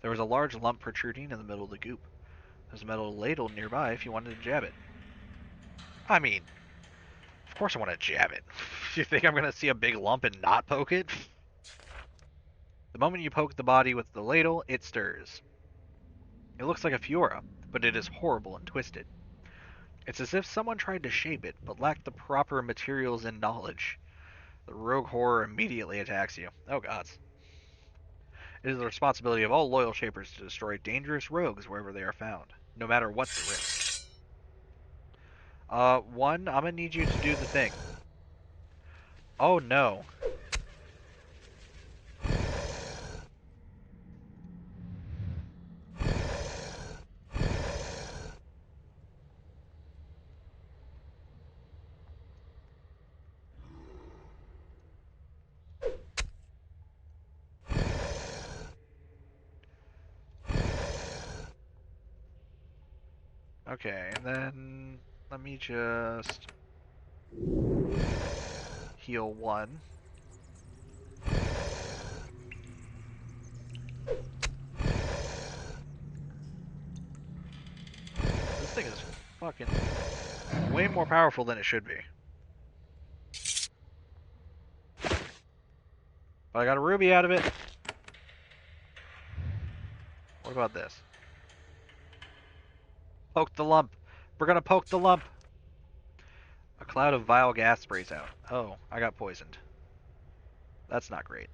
There was a large lump protruding in the middle of the goop. There's a metal ladle nearby if you wanted to jab it. I mean, of course I want to jab it. You think I'm going to see a big lump and not poke it? The moment you poke the body with the ladle, it stirs. It looks like a Fiora, but it is horrible and twisted. It's as if someone tried to shape it, but lacked the proper materials and knowledge. The rogue horror immediately attacks you. Oh gods. It is the responsibility of all loyal shapers to destroy dangerous rogues wherever they are found, no matter what the risk. One, I'm gonna need you to do the thing. Oh no. Okay, and then let me just heal one. This thing is fucking way more powerful than it should be. But I got a ruby out of it. What about this? Poke the lump. We're gonna poke the lump. A cloud of vile gas sprays out. Oh, I got poisoned. That's not great.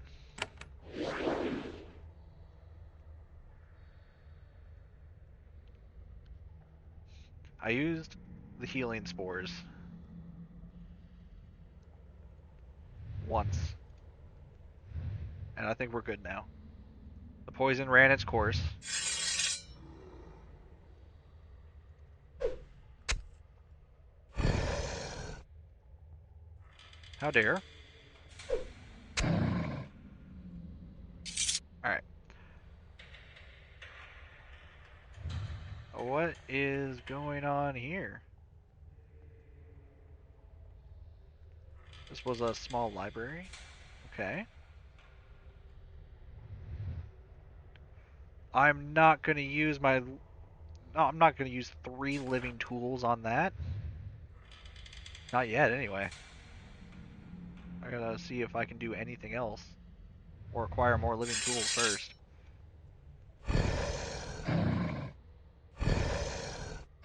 I used the healing spores once, and I think we're good now. The poison ran its course. How dare? Alright. What is going on here? This was a small library. Okay. I'm not gonna use my... No, I'm not gonna use 3 living tools on that. Not yet, anyway. I gotta see if I can do anything else. Or acquire more living tools first.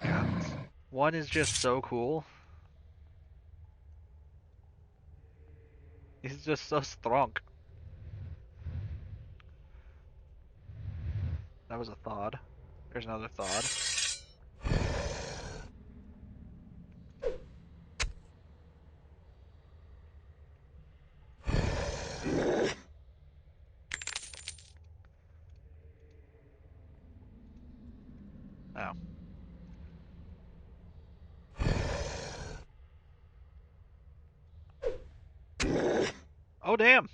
God, one is just so cool. He's just so strong. That was a thought. There's another thought. Oh. Oh, damn!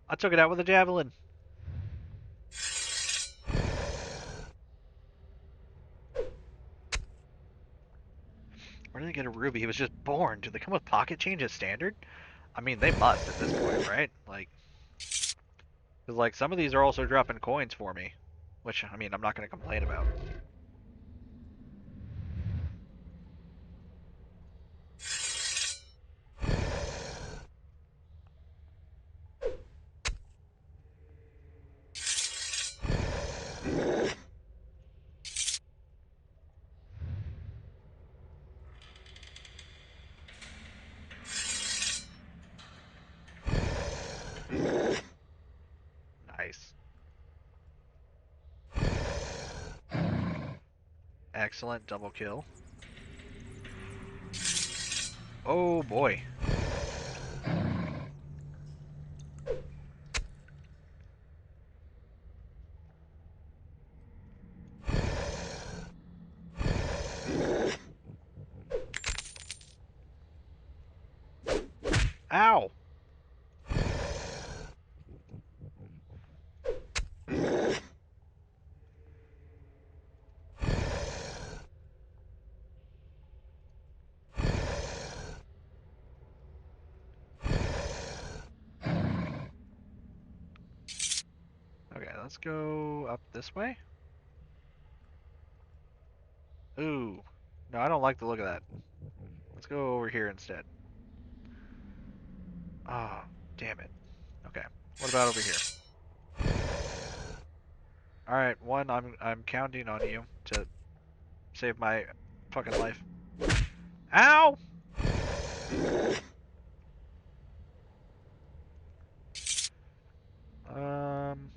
I took it out with a javelin. Where did they get a ruby? He was just born. Do they come with pocket change as standard? I mean, they must at this point, right? Like, because like some of these are also dropping coins for me, which I mean I'm not gonna complain about. Nice. Excellent double kill. Oh boy. Ow! Okay, let's go up this way. Ooh. No, I don't like the look of that. Let's go over here instead. Ah, oh, damn it. Okay. What about over here? Alright, one, I'm counting on you to save my fucking life. Ow! Um...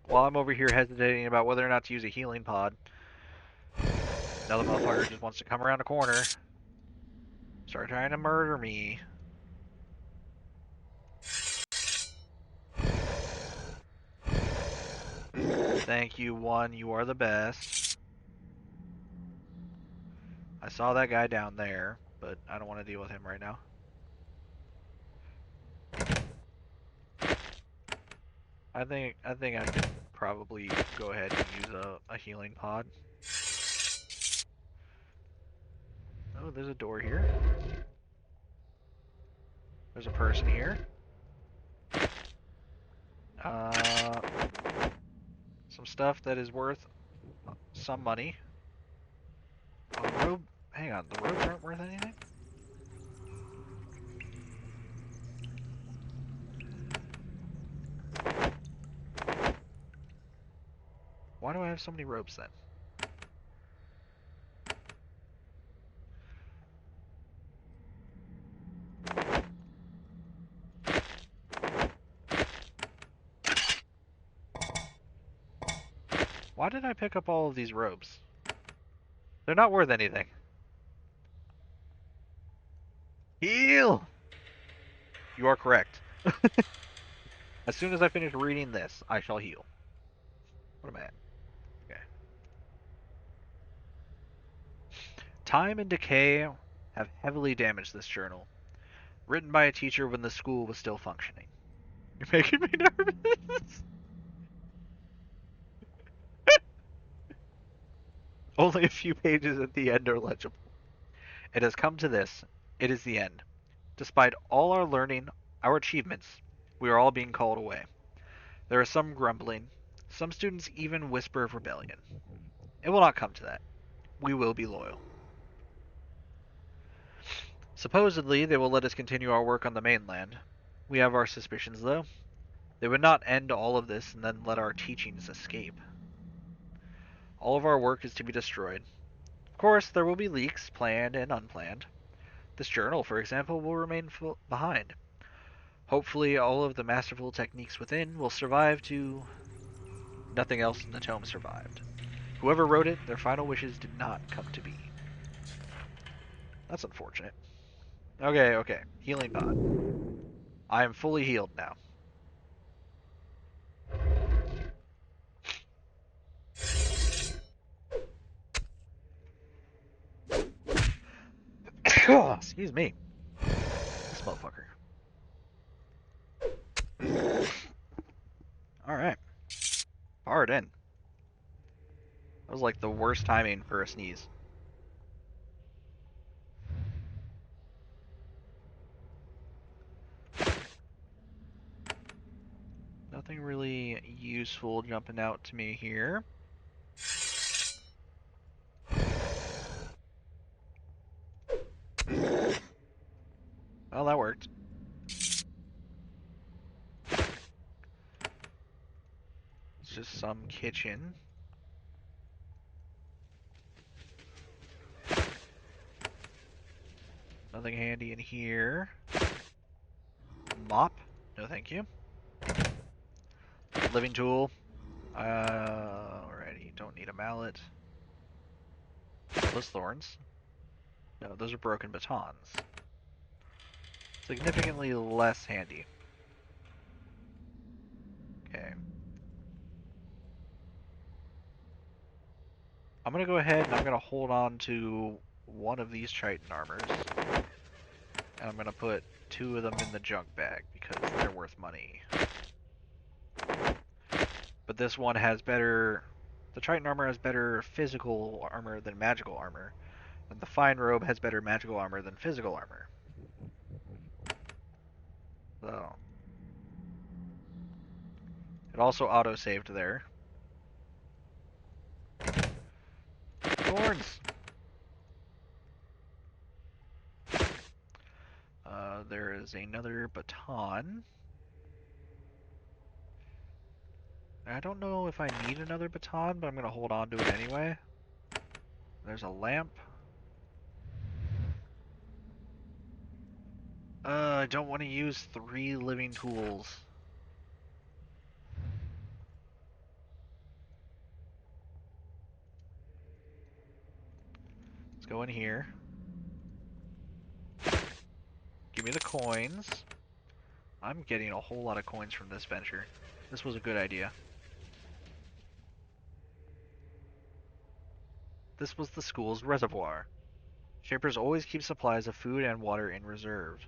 While I'm over here hesitating about whether or not to use a healing pod, another motherfucker just wants to come around the corner, start trying to murder me. Thank you, one. You are the best. I saw that guy down there, but I don't want to deal with him right now. I think I could probably go ahead and use a healing pod. Oh, there's a door here. There's a person here. Some stuff that is worth some money. Oh, robe. Hang on, the robes aren't worth anything? Why do I have so many robes then? Why did I pick up all of these robes? They're not worth anything. Heal! You are correct. As soon as I finish reading this, I shall heal. What am I at? Okay. Time and decay have heavily damaged this journal. Written by a teacher when the school was still functioning. You're making me nervous. Only a few pages at the end are legible. It has come to this. It is the end. Despite all our learning, our achievements, we are all being called away. There is some grumbling. Some students even whisper of rebellion. It will not come to that. We will be loyal. Supposedly, they will let us continue our work on the mainland. We have our suspicions, though. They would not end all of this and then let our teachings escape. All of our work is to be destroyed. Of course, there will be leaks, planned and unplanned. This journal, for example, will remain behind. Hopefully, all of the masterful techniques within will survive to... Nothing else in the tome survived. Whoever wrote it, their final wishes did not come to be. That's unfortunate. Okay, okay. Healing pod. I am fully healed now. Excuse me. This motherfucker. Alright. Hard in. That was like the worst timing for a sneeze. Nothing really useful jumping out to me here. Well, that worked. It's just some kitchen. Nothing handy in here. Mop? No thank you. Living tool. Alrighty, don't need a mallet. Those thorns. No, those are broken batons. Significantly less handy. Okay. I'm gonna go ahead and I'm gonna hold on to one of these Triton armors. And I'm gonna put 2 of them in the junk bag because they're worth money. But this one has better... The Triton armor has better physical armor than magical armor. And the Fine Robe has better magical armor than physical armor. So... It also auto-saved there. Thorns! There is another baton. I don't know if I need another baton, but I'm going to hold on to it anyway. There's a lamp. I don't want to use 3 living tools. Let's go in here. Give me the coins. I'm getting a whole lot of coins from this venture. This was a good idea. This was the school's reservoir. Shapers always keep supplies of food and water in reserve.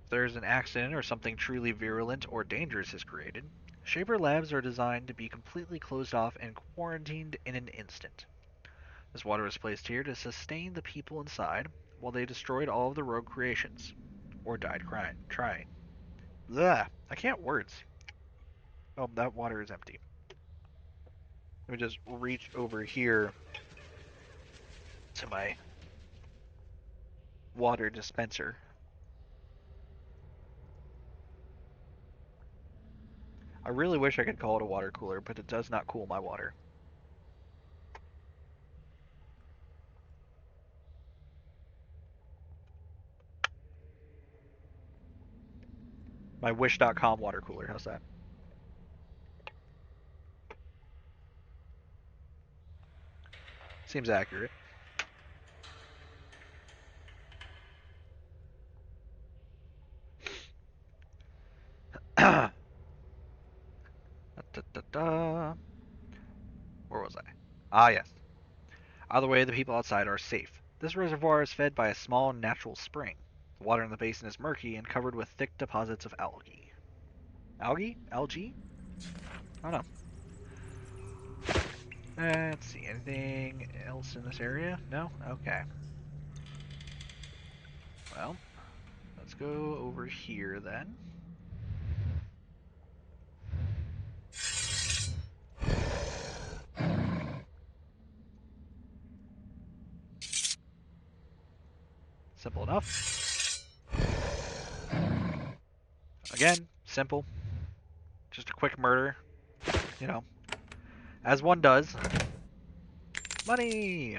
If there is an accident or something truly virulent or dangerous is created, Shaper labs are designed to be completely closed off and quarantined in an instant. This water is placed here to sustain the people inside while they destroyed all of the rogue creations, or died trying. Ugh, I can't words. Oh, that water is empty. Let me just reach over here to my water dispenser. I really wish I could call it a water cooler, but it does not cool my water. My Wish.com water cooler, how's that? Seems accurate. Da, da, da. Where was I? Ah, yes. Either way, the people outside are safe. This reservoir is fed by a small natural spring. The water in the basin is murky and covered with thick deposits of algae. Algae? Algae? I don't know. Let's see, anything else in this area? No? Okay. Well, let's go over here then. Simple enough. Again, simple. Just a quick murder. You know, as one does. Money!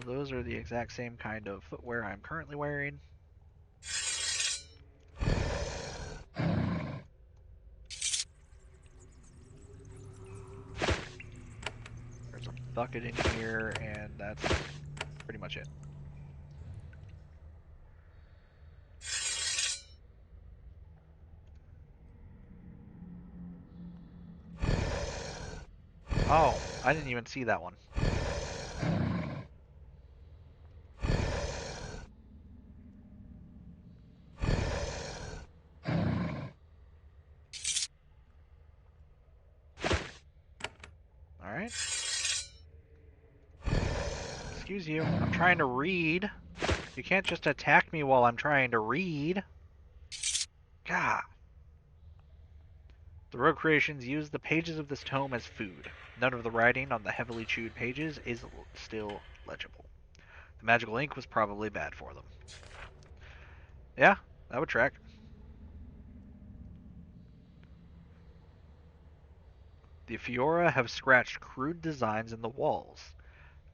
Those are the exact same kind of footwear I'm currently wearing. There's a bucket in here, and that's pretty much it. Oh, I didn't even see that one. Alright. Excuse you, I'm trying to read. You can't just attack me while I'm trying to read. God. The Rogue Creations use the pages of this tome as food. None of the writing on the heavily chewed pages is still legible. The magical ink was probably bad for them. Yeah, that would track. The Fiora have scratched crude designs in the walls.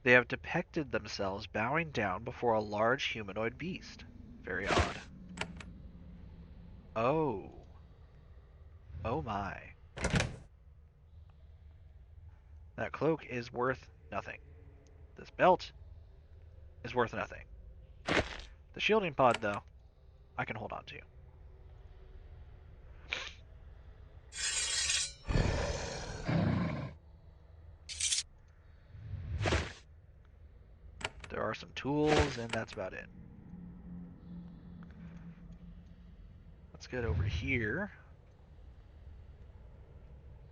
They have depicted themselves bowing down before a large humanoid beast. Very odd. Oh. Oh my. That cloak is worth nothing. This belt is worth nothing. The shielding pod, though, I can hold on to. There are some tools, and that's about it. Let's get over here.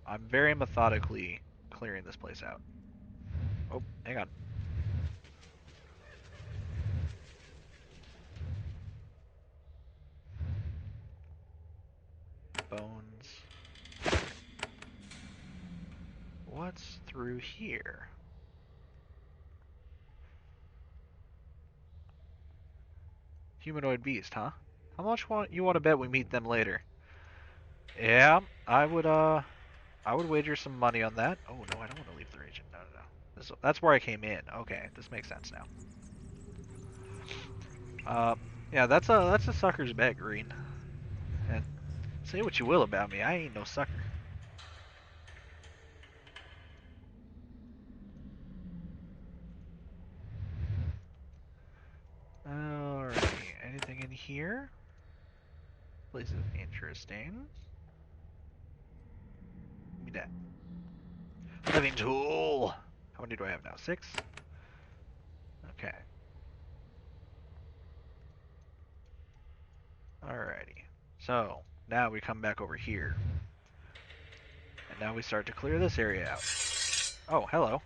I'm very methodically clearing this place out. Oh, hang on. Bones. What's through here? Humanoid beast, huh? How much you want to bet we meet them later? Yeah, I would wager some money on that. Oh no, I don't want to leave the region. No, no, no. That's where I came in. Okay, this makes sense now. Yeah, that's a sucker's bet, Green. And say what you will about me, I ain't no sucker. Alrighty, anything in here? Place is interesting. Give me that. Living tool! How many do I have now? 6? Okay. Alrighty. So, now we come back over here. And now we start to clear this area out. Oh, hello.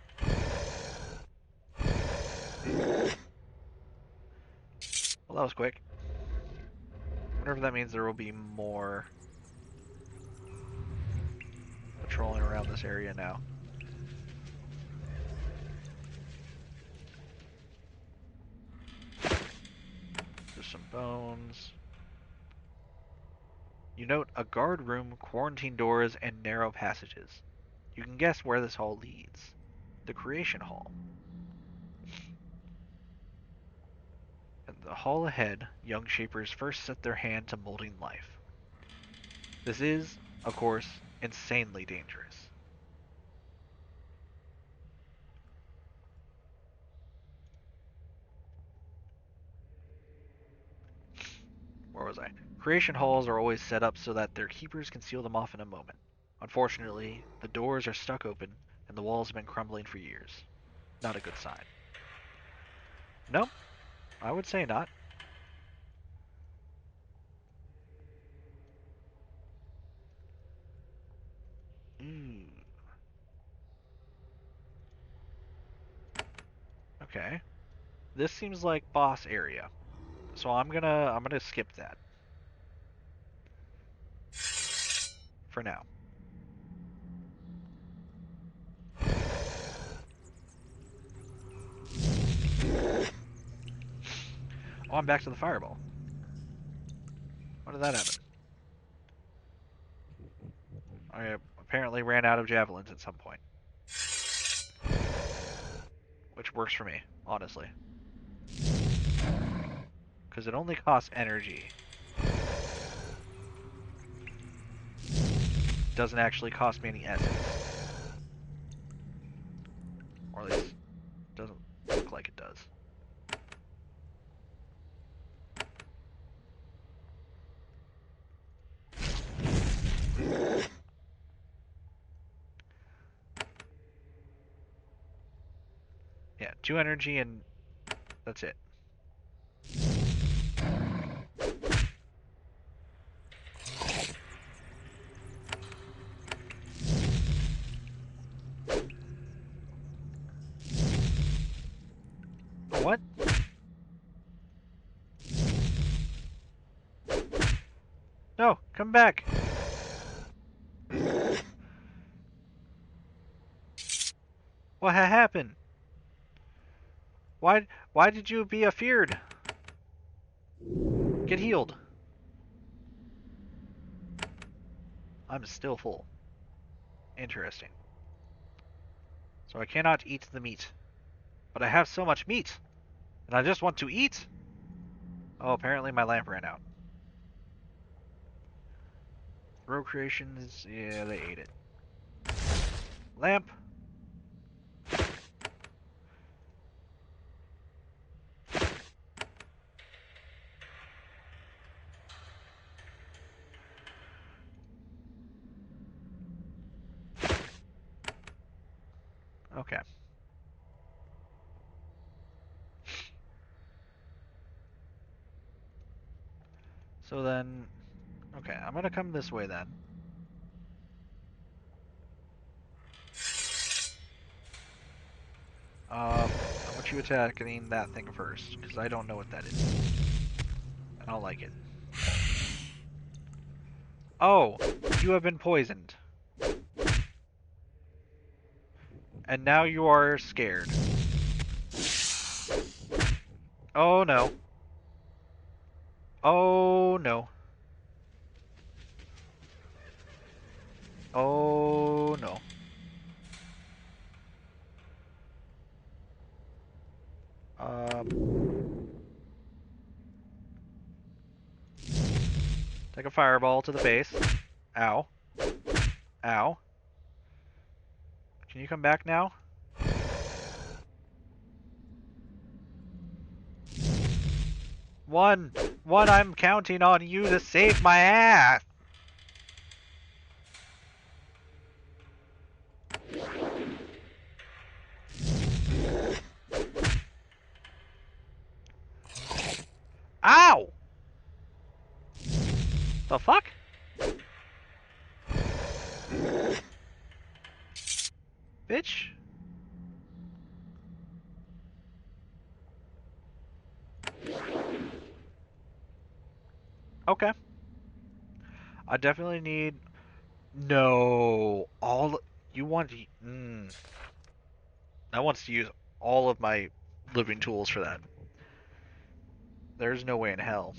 Well, that was quick. I wonder if that means there will be more patrolling around this area now. There's some bones. You note a guard room, quarantine doors, and narrow passages. You can guess where this hall leads. The Creation Hall. In the hall ahead, young shapers first set their hand to molding life. This is, of course, insanely dangerous. Where was I? Creation halls are always set up so that their keepers can seal them off in a moment. Unfortunately, the doors are stuck open and the walls have been crumbling for years. Not a good sign. No, I would say not. Ooh. Okay. This seems like boss area. So I'm gonna skip that for now. Oh, I'm back to the fireball. When did that happen? I apparently ran out of javelins at some point. Which works for me, honestly. Because it only costs energy. Doesn't actually cost me any essence. Or at least, doesn't look like it does. Yeah, 2 energy and that's it. Oh, what? No, come back. What happened? Why did you be afeared? Get healed. I'm still full. Interesting. So I cannot eat the meat. But I have so much meat. And I just want to eat. Oh, apparently my lamp ran out. Row creations, yeah, they ate it. Lamp. Okay. So then, okay, I'm gonna come this way then. I want you attacking that thing first, because I don't know what that is. I don't like it. Oh, you have been poisoned. And now you are scared. Oh no. Oh no. Oh no. Take a fireball to the face. Ow. Ow. Can you come back now? One. I'm counting on you to save my ass. Ow! The fuck? Bitch? Okay. I definitely need... No. All... You want to... I wants to use all of my living tools for that. There's no way in hell.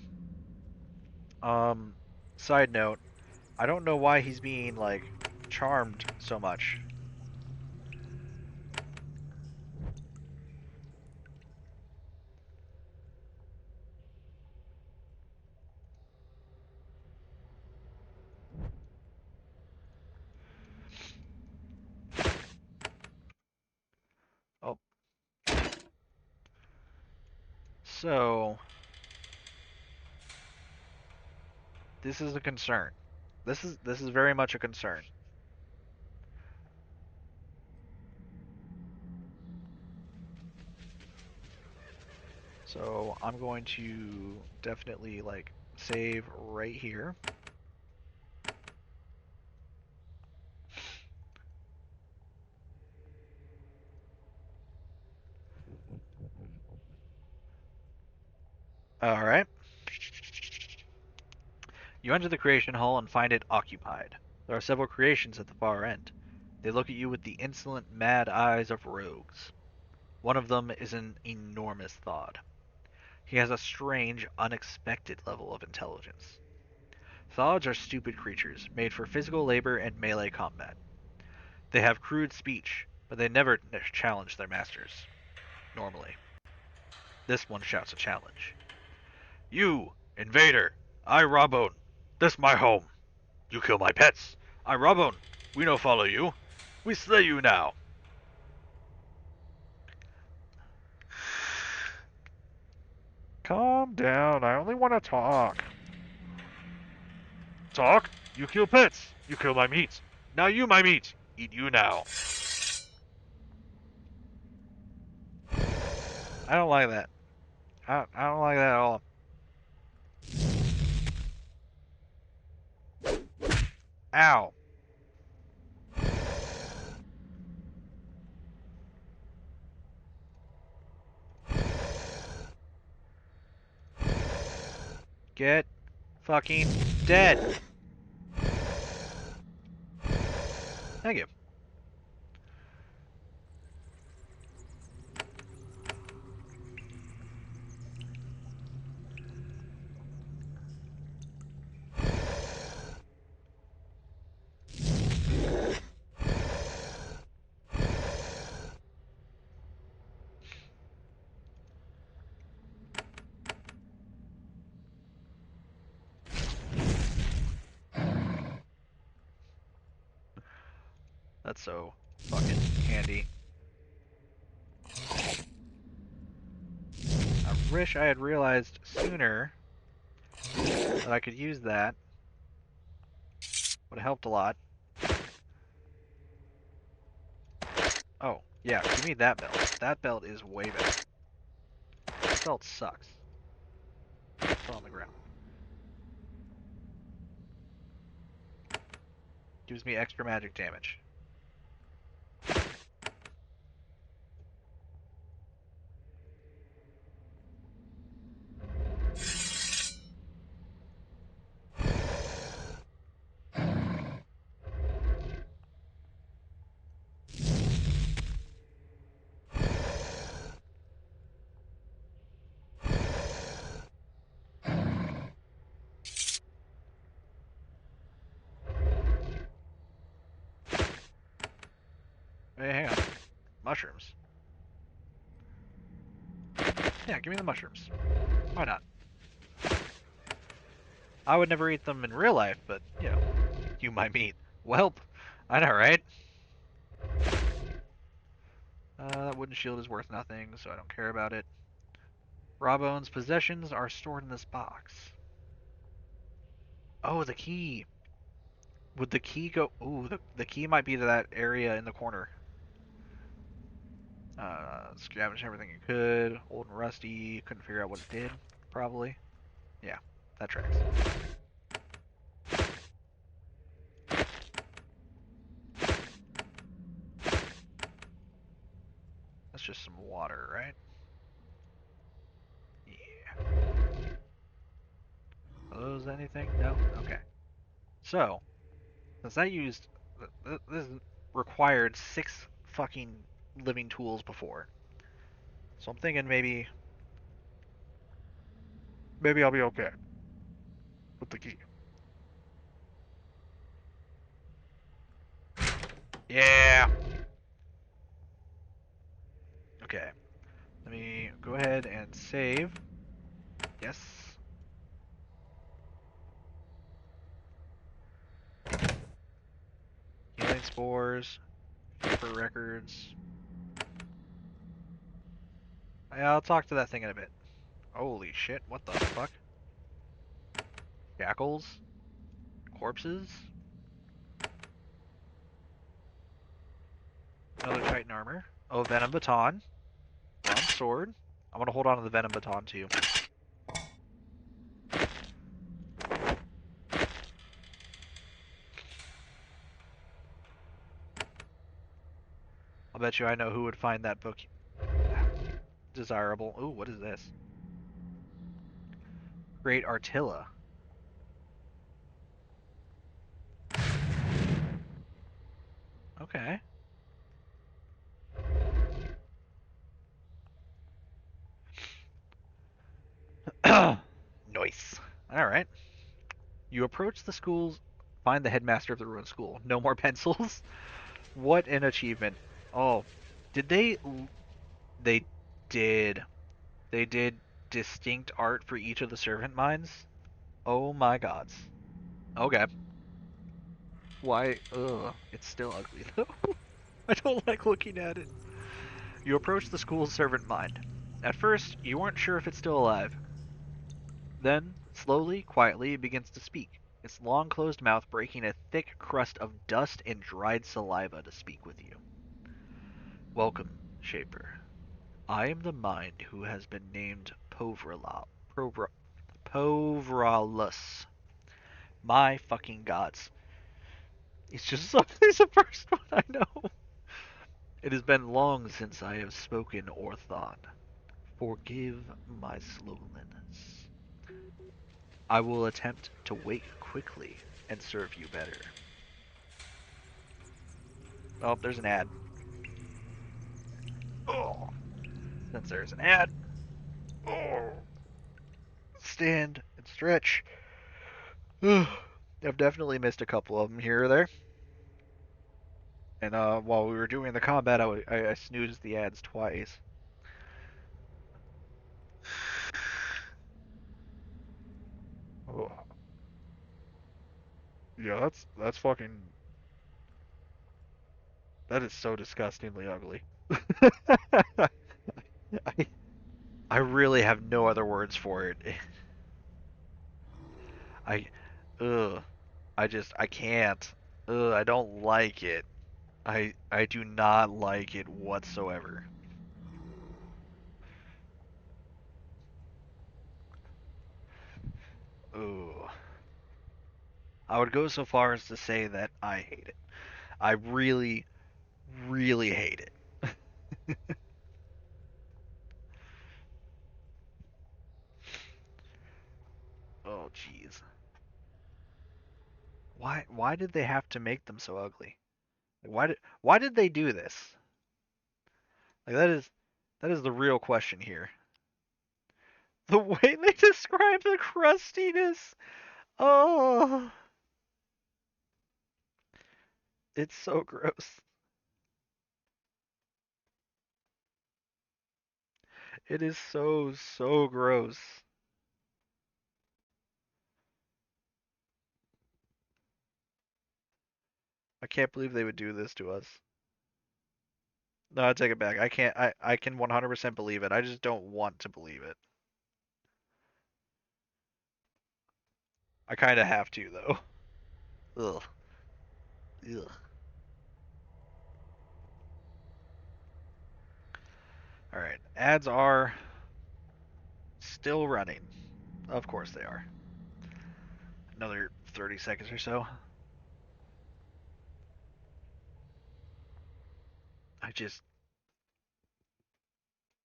Um, Side note, I don't know why he's being, like, charmed so much. Oh. So... This is a concern. This is very much a concern. So I'm going to definitely like save right here. Alright. You enter the creation hall and find it occupied. There are several creations at the far end. They look at you with the insolent, mad eyes of rogues. One of them is an enormous Thod. He has a strange, unexpected level of intelligence. Thods are stupid creatures, made for physical labor and melee combat. They have crude speech, but they never challenge their masters. Normally. This one shouts a challenge. You, invader! I Rabone! This my home! You kill my pets! I Rabone! We no follow you! We slay you now!
Calm down, I only want to talk. Talk? You kill pets! You kill my meat! Now you my meat! Eat you now!
I don't like that. I don't like that at all. Ow. Get fucking dead. Thank you. That's so fucking handy. I wish I had realized sooner that I could use that. Would have helped a lot. Oh, yeah, give me that belt. That belt is way better. This belt sucks. It's on the ground. Gives me extra magic damage. Hey, hang on. Mushrooms. Yeah, give me the mushrooms. Why not? I would never eat them in real life, but, you know, you might meat. Welp. I know, right? That wooden shield is worth nothing, so I don't care about it. Rabone's possessions are stored in this box. Oh, the key. Would the key go... Ooh, the key might be to that area in the corner. Scavenged everything it could. Old and rusty. Couldn't figure out what it did, probably. Yeah, that tracks. That's just some water, right? Yeah. Are those anything? No? Okay. So, since I used... This required 6 fucking living tools before. So I'm thinking
Maybe I'll be okay with the key.
Yeah! Okay. Let me go ahead and save. Yes. Healing spores. Paper records. Yeah, I'll talk to that thing in a bit. Holy shit, what the fuck? Shackles? Corpses? Another Titan armor. Oh, Venom Baton. Bronze sword. I'm gonna hold on to the Venom Baton too. I'll bet you I know who would find that book desirable. Ooh, what is this? Great Artilla. Okay. Nice. Alright. You approach the schools, find the headmaster of the ruined school. No more pencils? What an achievement. Oh, did they... They did. They did distinct art for each of the servant mines? Oh my gods. Okay. Why? Ugh. It's still ugly, though. I don't like looking at it. You approach the school's servant mine. At first, you weren't sure if it's still alive. Then, slowly, quietly, it begins to speak, its long closed mouth breaking a thick crust of dust and dried saliva to speak with you. Welcome, Shaper. I am the mind who has been named Povralus. My fucking gods. It's just it's the first one I know. It has been long since I have spoken or thought. Forgive my slowness. I will attempt to wake quickly and serve you better. Oh, there's an ad. Oh, since there's an ad, oh, stand and stretch. I've definitely missed a couple of them here or there. And while we were doing the combat, I snoozed the ads twice.
Oh. Yeah, that's fucking. That is so disgustingly ugly.
I I really have no other words for it. I ugh. I can't. Ugh, I don't like it. I do not like it whatsoever. Ugh. I would go so far as to say that I hate it. I really, really hate it. Oh, jeez. Why did they have to make them so ugly? Like, why did they do this? Like that is the real question here. The way they describe the crustiness. Oh, it's so gross. It is so gross. I can't believe they would do this to us. No, I take it back. I can't. I can 100% believe it. I just don't want to believe it. I kind of have to though. Ugh. Ugh. All right. Ads are still running. Of course they are. Another 30 seconds or so. I just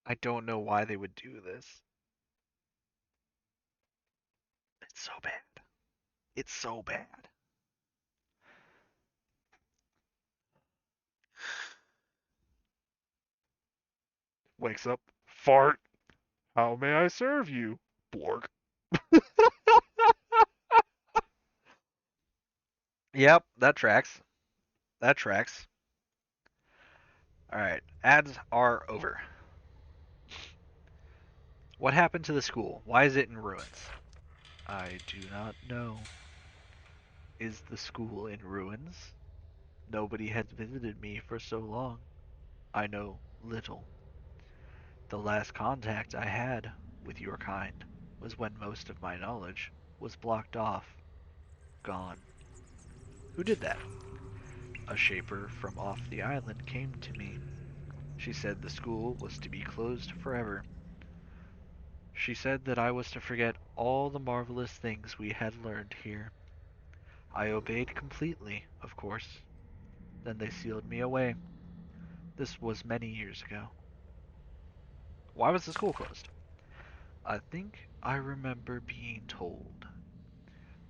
I don't know why they would do this. It's so bad. It's so bad.
Wakes up, fart. How may I serve you? Blork.
Yep, that tracks. That tracks. All right. Ads are over. What happened to the school? Why is it in ruins? I do not know. Is the school in ruins? Nobody has visited me for so long. I know little. The last contact I had with your kind was when most of my knowledge was blocked off, gone. Who did that? A shaper from off the island came to me. She said the school was to be closed forever. She said that I was to forget all the marvelous things we had learned here. I obeyed completely, of course. Then they sealed me away. This was many years ago. Why was the school closed? I think I remember being told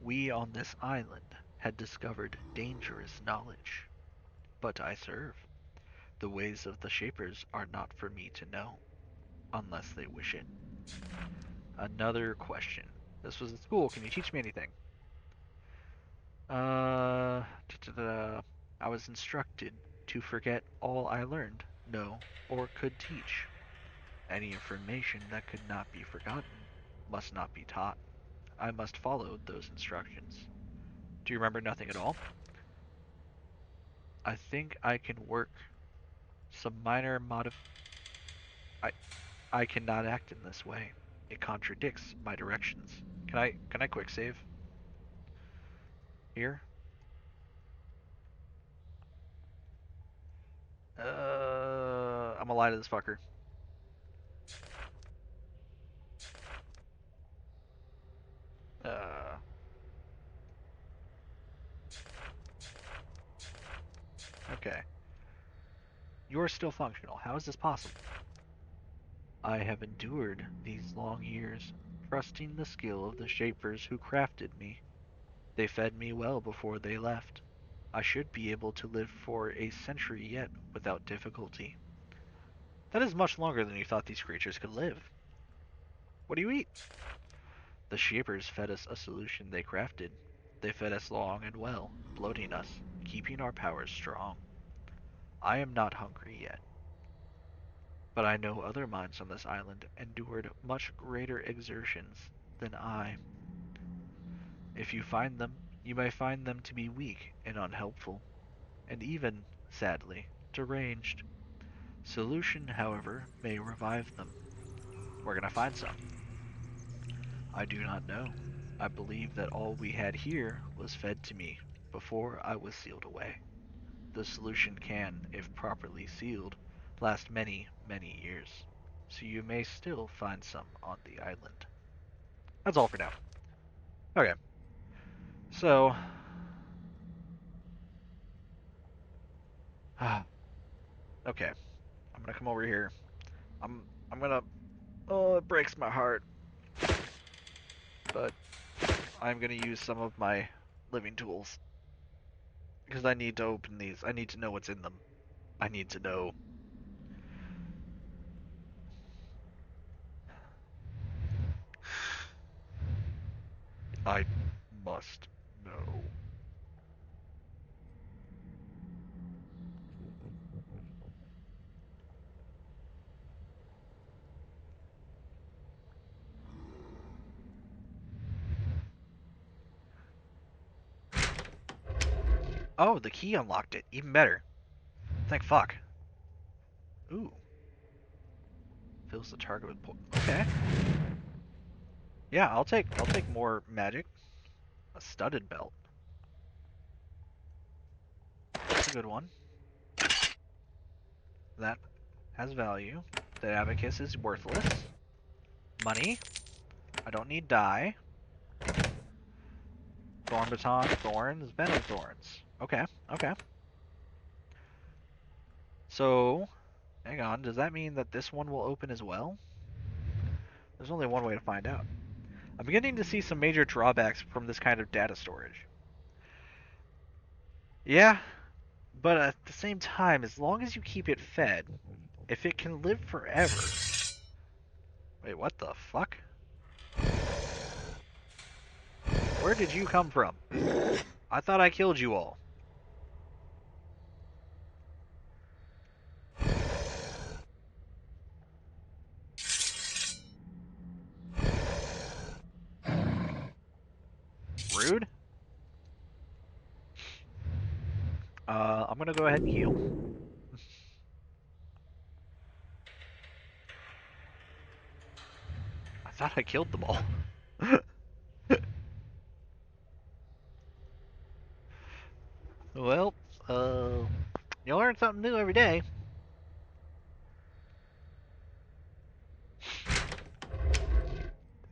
we on this island had discovered dangerous knowledge. But I serve. The ways of the Shapers are not for me to know, unless they wish it. Another question. This was at school. Can you teach me anything? I was instructed to forget all I learned, know, or could teach. Any information that could not be forgotten must not be taught. I must follow those instructions. Do you remember nothing at all? I think I can work some minor I I cannot act in this way. It contradicts my directions. Can I quick save here? I'm gonna lie to this fucker. Uh, okay. You're still functional. How is this possible? I have endured these long years, trusting the skill of the Shapers who crafted me. They fed me well before they left. I should be able to live for a century yet without difficulty. That is much longer than you thought these creatures could live. What do you eat? The Shapers fed us a solution they crafted. They fed us long and well, bloating us, keeping our powers strong. I am not hungry yet, but I know other minds on this island endured much greater exertions than I. If you find them, you may find them to be weak and unhelpful, and even, sadly, deranged. Solution, however, may revive them. We're gonna find some. I do not know. I believe that all we had here was fed to me before I was sealed away. The solution can, if properly sealed, last many, many years. So you may still find some on the island. That's all for now. Okay. So, okay. I'm gonna come over here. I'm gonna. Oh, it breaks my heart, but I'm gonna use some of my living tools because I need to open these. I need to know what's in them. I need to know. I must know. Oh, the key unlocked it. Even better. Thank fuck. Ooh. Fills the target with okay. Yeah, I'll take more magic. A studded belt. That's a good one. That has value. The abacus is worthless. Money. I don't need dye. Thorn baton, thorns, venom thorns. Okay, okay. So, hang on. Does that mean that this one will open as well? There's only one way to find out. I'm beginning to see some major drawbacks from this kind of data storage. Yeah, but at the same time, as long as you keep it fed, if it can live forever. Wait, what the fuck? Where did you come from? I thought I killed you all. Rude. I'm gonna go ahead and heal. I thought I killed them all. Well, you learn something new every day.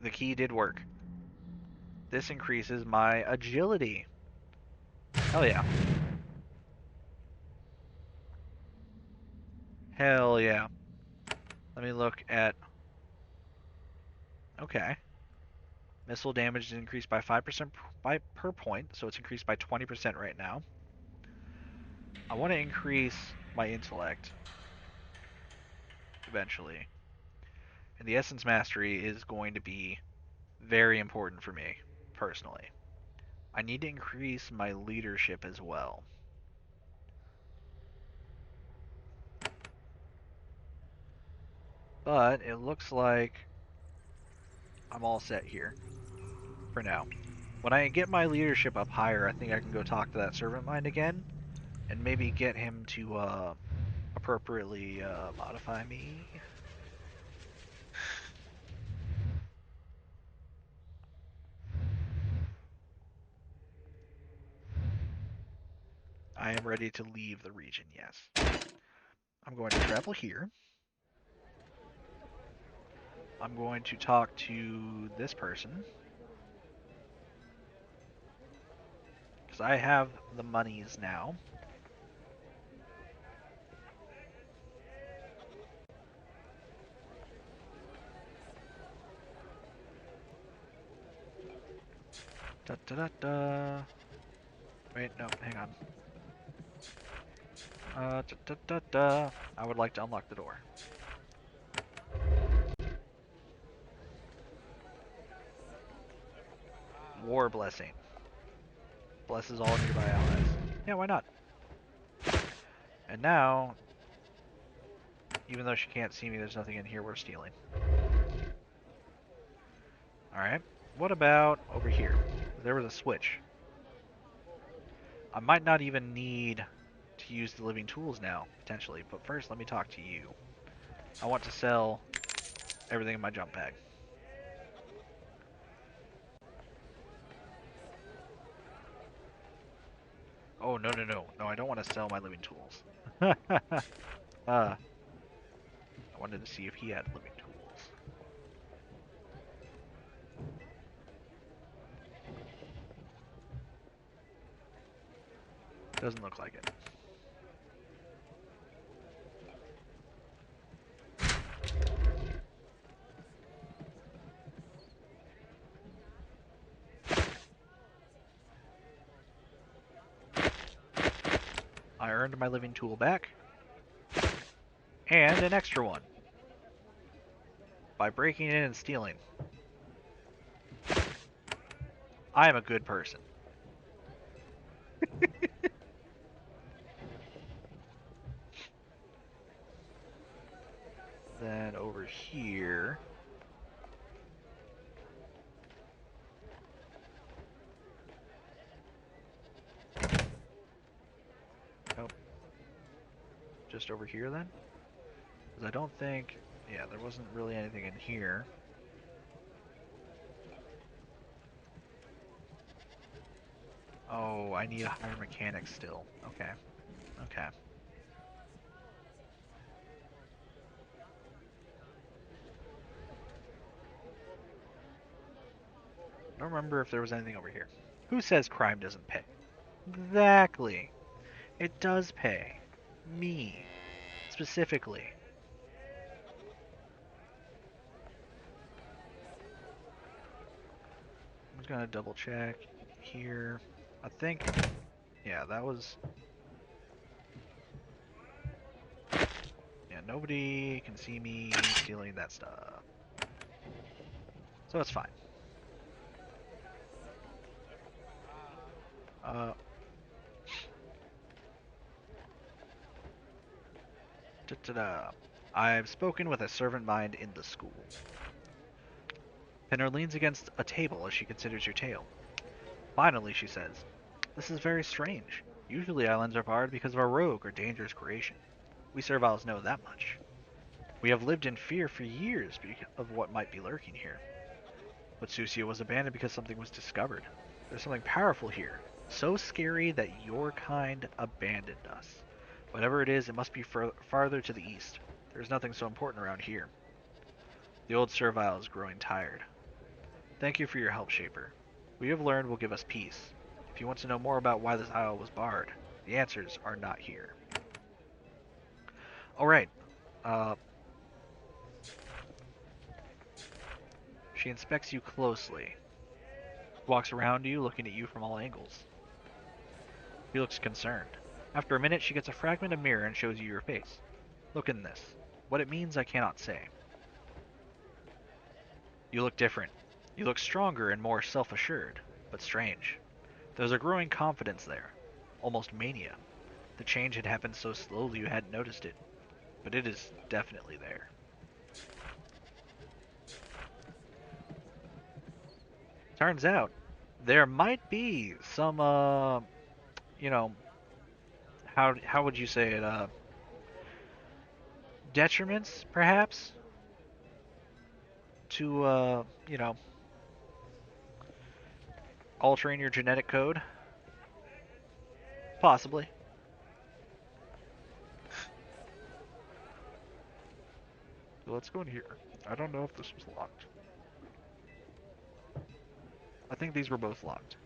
The key did work. This increases my agility. Hell yeah. Hell yeah. Let me look at Okay. Missile damage is increased by 5% per point, so it's increased by 20% right now. I want to increase my intellect eventually. And the Essence Mastery is going to be very important for me, personally. I need to increase my leadership as well. But it looks like I'm all set here for now. When I get my leadership up higher, I think I can go talk to that Servant Mind again and maybe get him to appropriately modify me. I am ready to leave the region, yes. I'm going to travel here. I'm going to talk to this person. Because I have the monies now. Da da da da. Wait, no, hang on. Da da da da. I would like to unlock the door. War Blessing. Blesses all nearby allies. Yeah, why not? And now, even though she can't see me, there's nothing in here worth stealing. Alright. What about over here? There was a switch. I might not even need to use the living tools now, potentially. But first, let me talk to you. I want to sell everything in my jump bag. Oh, no, no, no. No, I don't want to sell my living tools. I wanted to see if he had living tools. Doesn't look like it. I earned my living tool back. And an extra one. By breaking in and stealing. I am a good person. Then over here... Oh. Just over here then? Because I don't think... Yeah, there wasn't really anything in here. Oh, I need a higher mechanic still. Okay. Okay. I don't remember if there was anything over here. Who says crime doesn't pay? Exactly. It does pay. Me. Specifically. I'm just gonna double check here. I think... Yeah, that was... Yeah, nobody can see me stealing that stuff. So it's fine. Ta-da. I've spoken with a servant mind in the school. Pinner leans against a table as she considers your tale. Finally, she says, "This is very strange. Usually islands are barred because of a rogue or dangerous creation. We Serviles know that much. We have lived in fear for years of what might be lurking here. But Susia was abandoned because something was discovered. There's something powerful here, so scary that your kind abandoned us. Whatever it is, it must be farther to the east. There's nothing so important around here." The old servile is growing tired. "Thank you for your help, Shaper. What you have learned will give us peace. If you want to know more about why this isle was barred, the answers are not here." Alright. Uh, She inspects you closely, walks around you, looking at you from all angles. She looks concerned. After a minute, she gets a fragment of mirror and shows you your face. Look in this. What it means, I cannot say. You look different. You look stronger and more self-assured, but strange. There's a growing confidence there, almost mania. The change had happened so slowly you hadn't noticed it, but it is definitely there. Turns out, there might be some, you know, how would you say it, detriments, perhaps, to, altering your genetic code? Possibly.
So let's go in here. I don't know if this was locked.
I think these were both locked.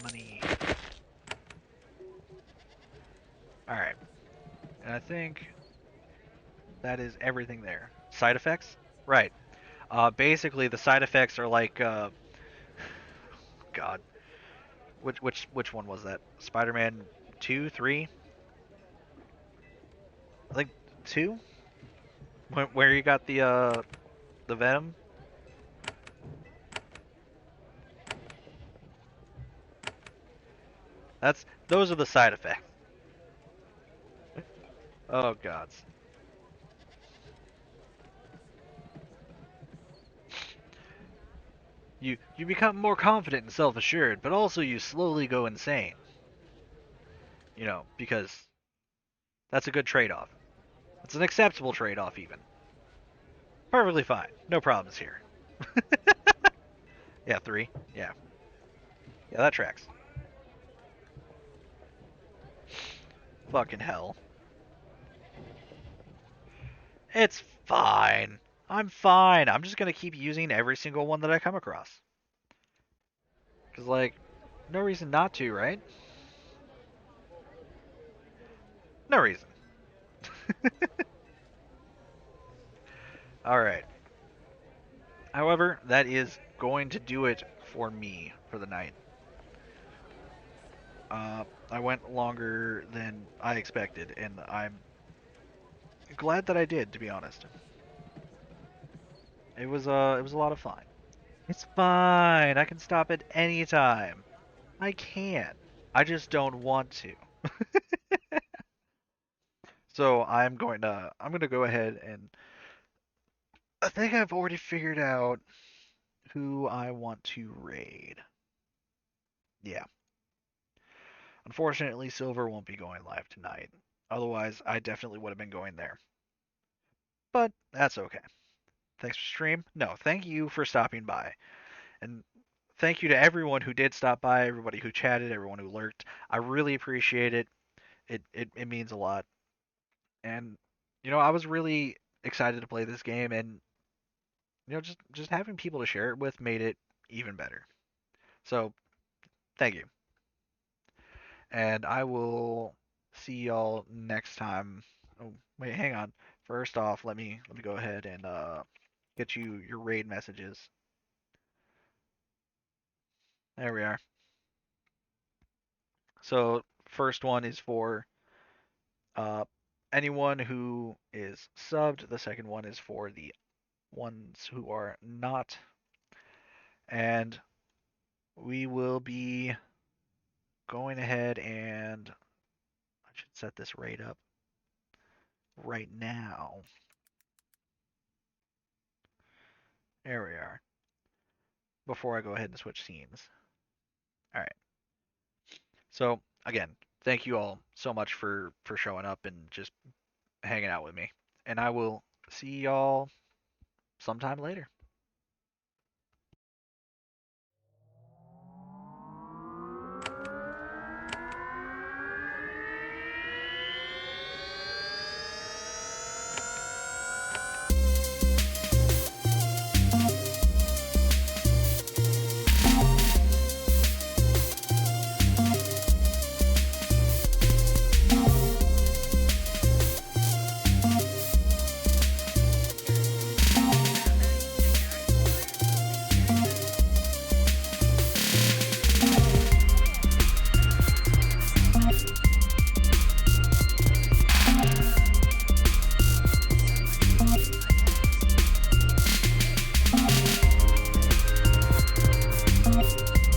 Money. Alright. And I think that is everything there. Side effects? Right. Basically, the side effects are like, God, which one was that? Spider-Man 2, 3? I think 2? Where you got the Venom? Those are the side effects. Oh gods. You become more confident and self-assured, but also you slowly go insane. Because that's a good trade-off. It's an acceptable trade-off even. Perfectly fine. No problems here. Yeah, 3. Yeah. Yeah, that tracks. Fucking hell. It's fine. I'm fine. I'm just gonna keep using every single one that I come across. Cause like, no reason not to, right? No reason. Alright. However, that is going to do it for me for the night. I went longer than I expected, and I'm glad that I did, to be honest. It was a lot of fun. It's fine. I can stop at any time. I can. I just don't want to. So I'm gonna go ahead and I think I've already figured out who I want to raid. Yeah. Unfortunately, Silver won't be going live tonight. Otherwise, I definitely would have been going there. But that's okay. Thanks for stream. No, thank you for stopping by. And thank you to everyone who did stop by, everybody who chatted, everyone who lurked. I really appreciate it. It means a lot. And I was really excited to play this game, and just having people to share it with made it even better. So, thank you. And I will see y'all next time. Oh, wait, hang on. First off, let me go ahead and get you your raid messages. There we are. So, first one is for uh anyone who is subbed. The second one is for the ones who are not. And we will be going ahead and I should set this raid up right now. There we are. Before I go ahead and switch scenes. All right. So again, thank you all so much for showing up and just hanging out with me. And I will see y'all sometime later.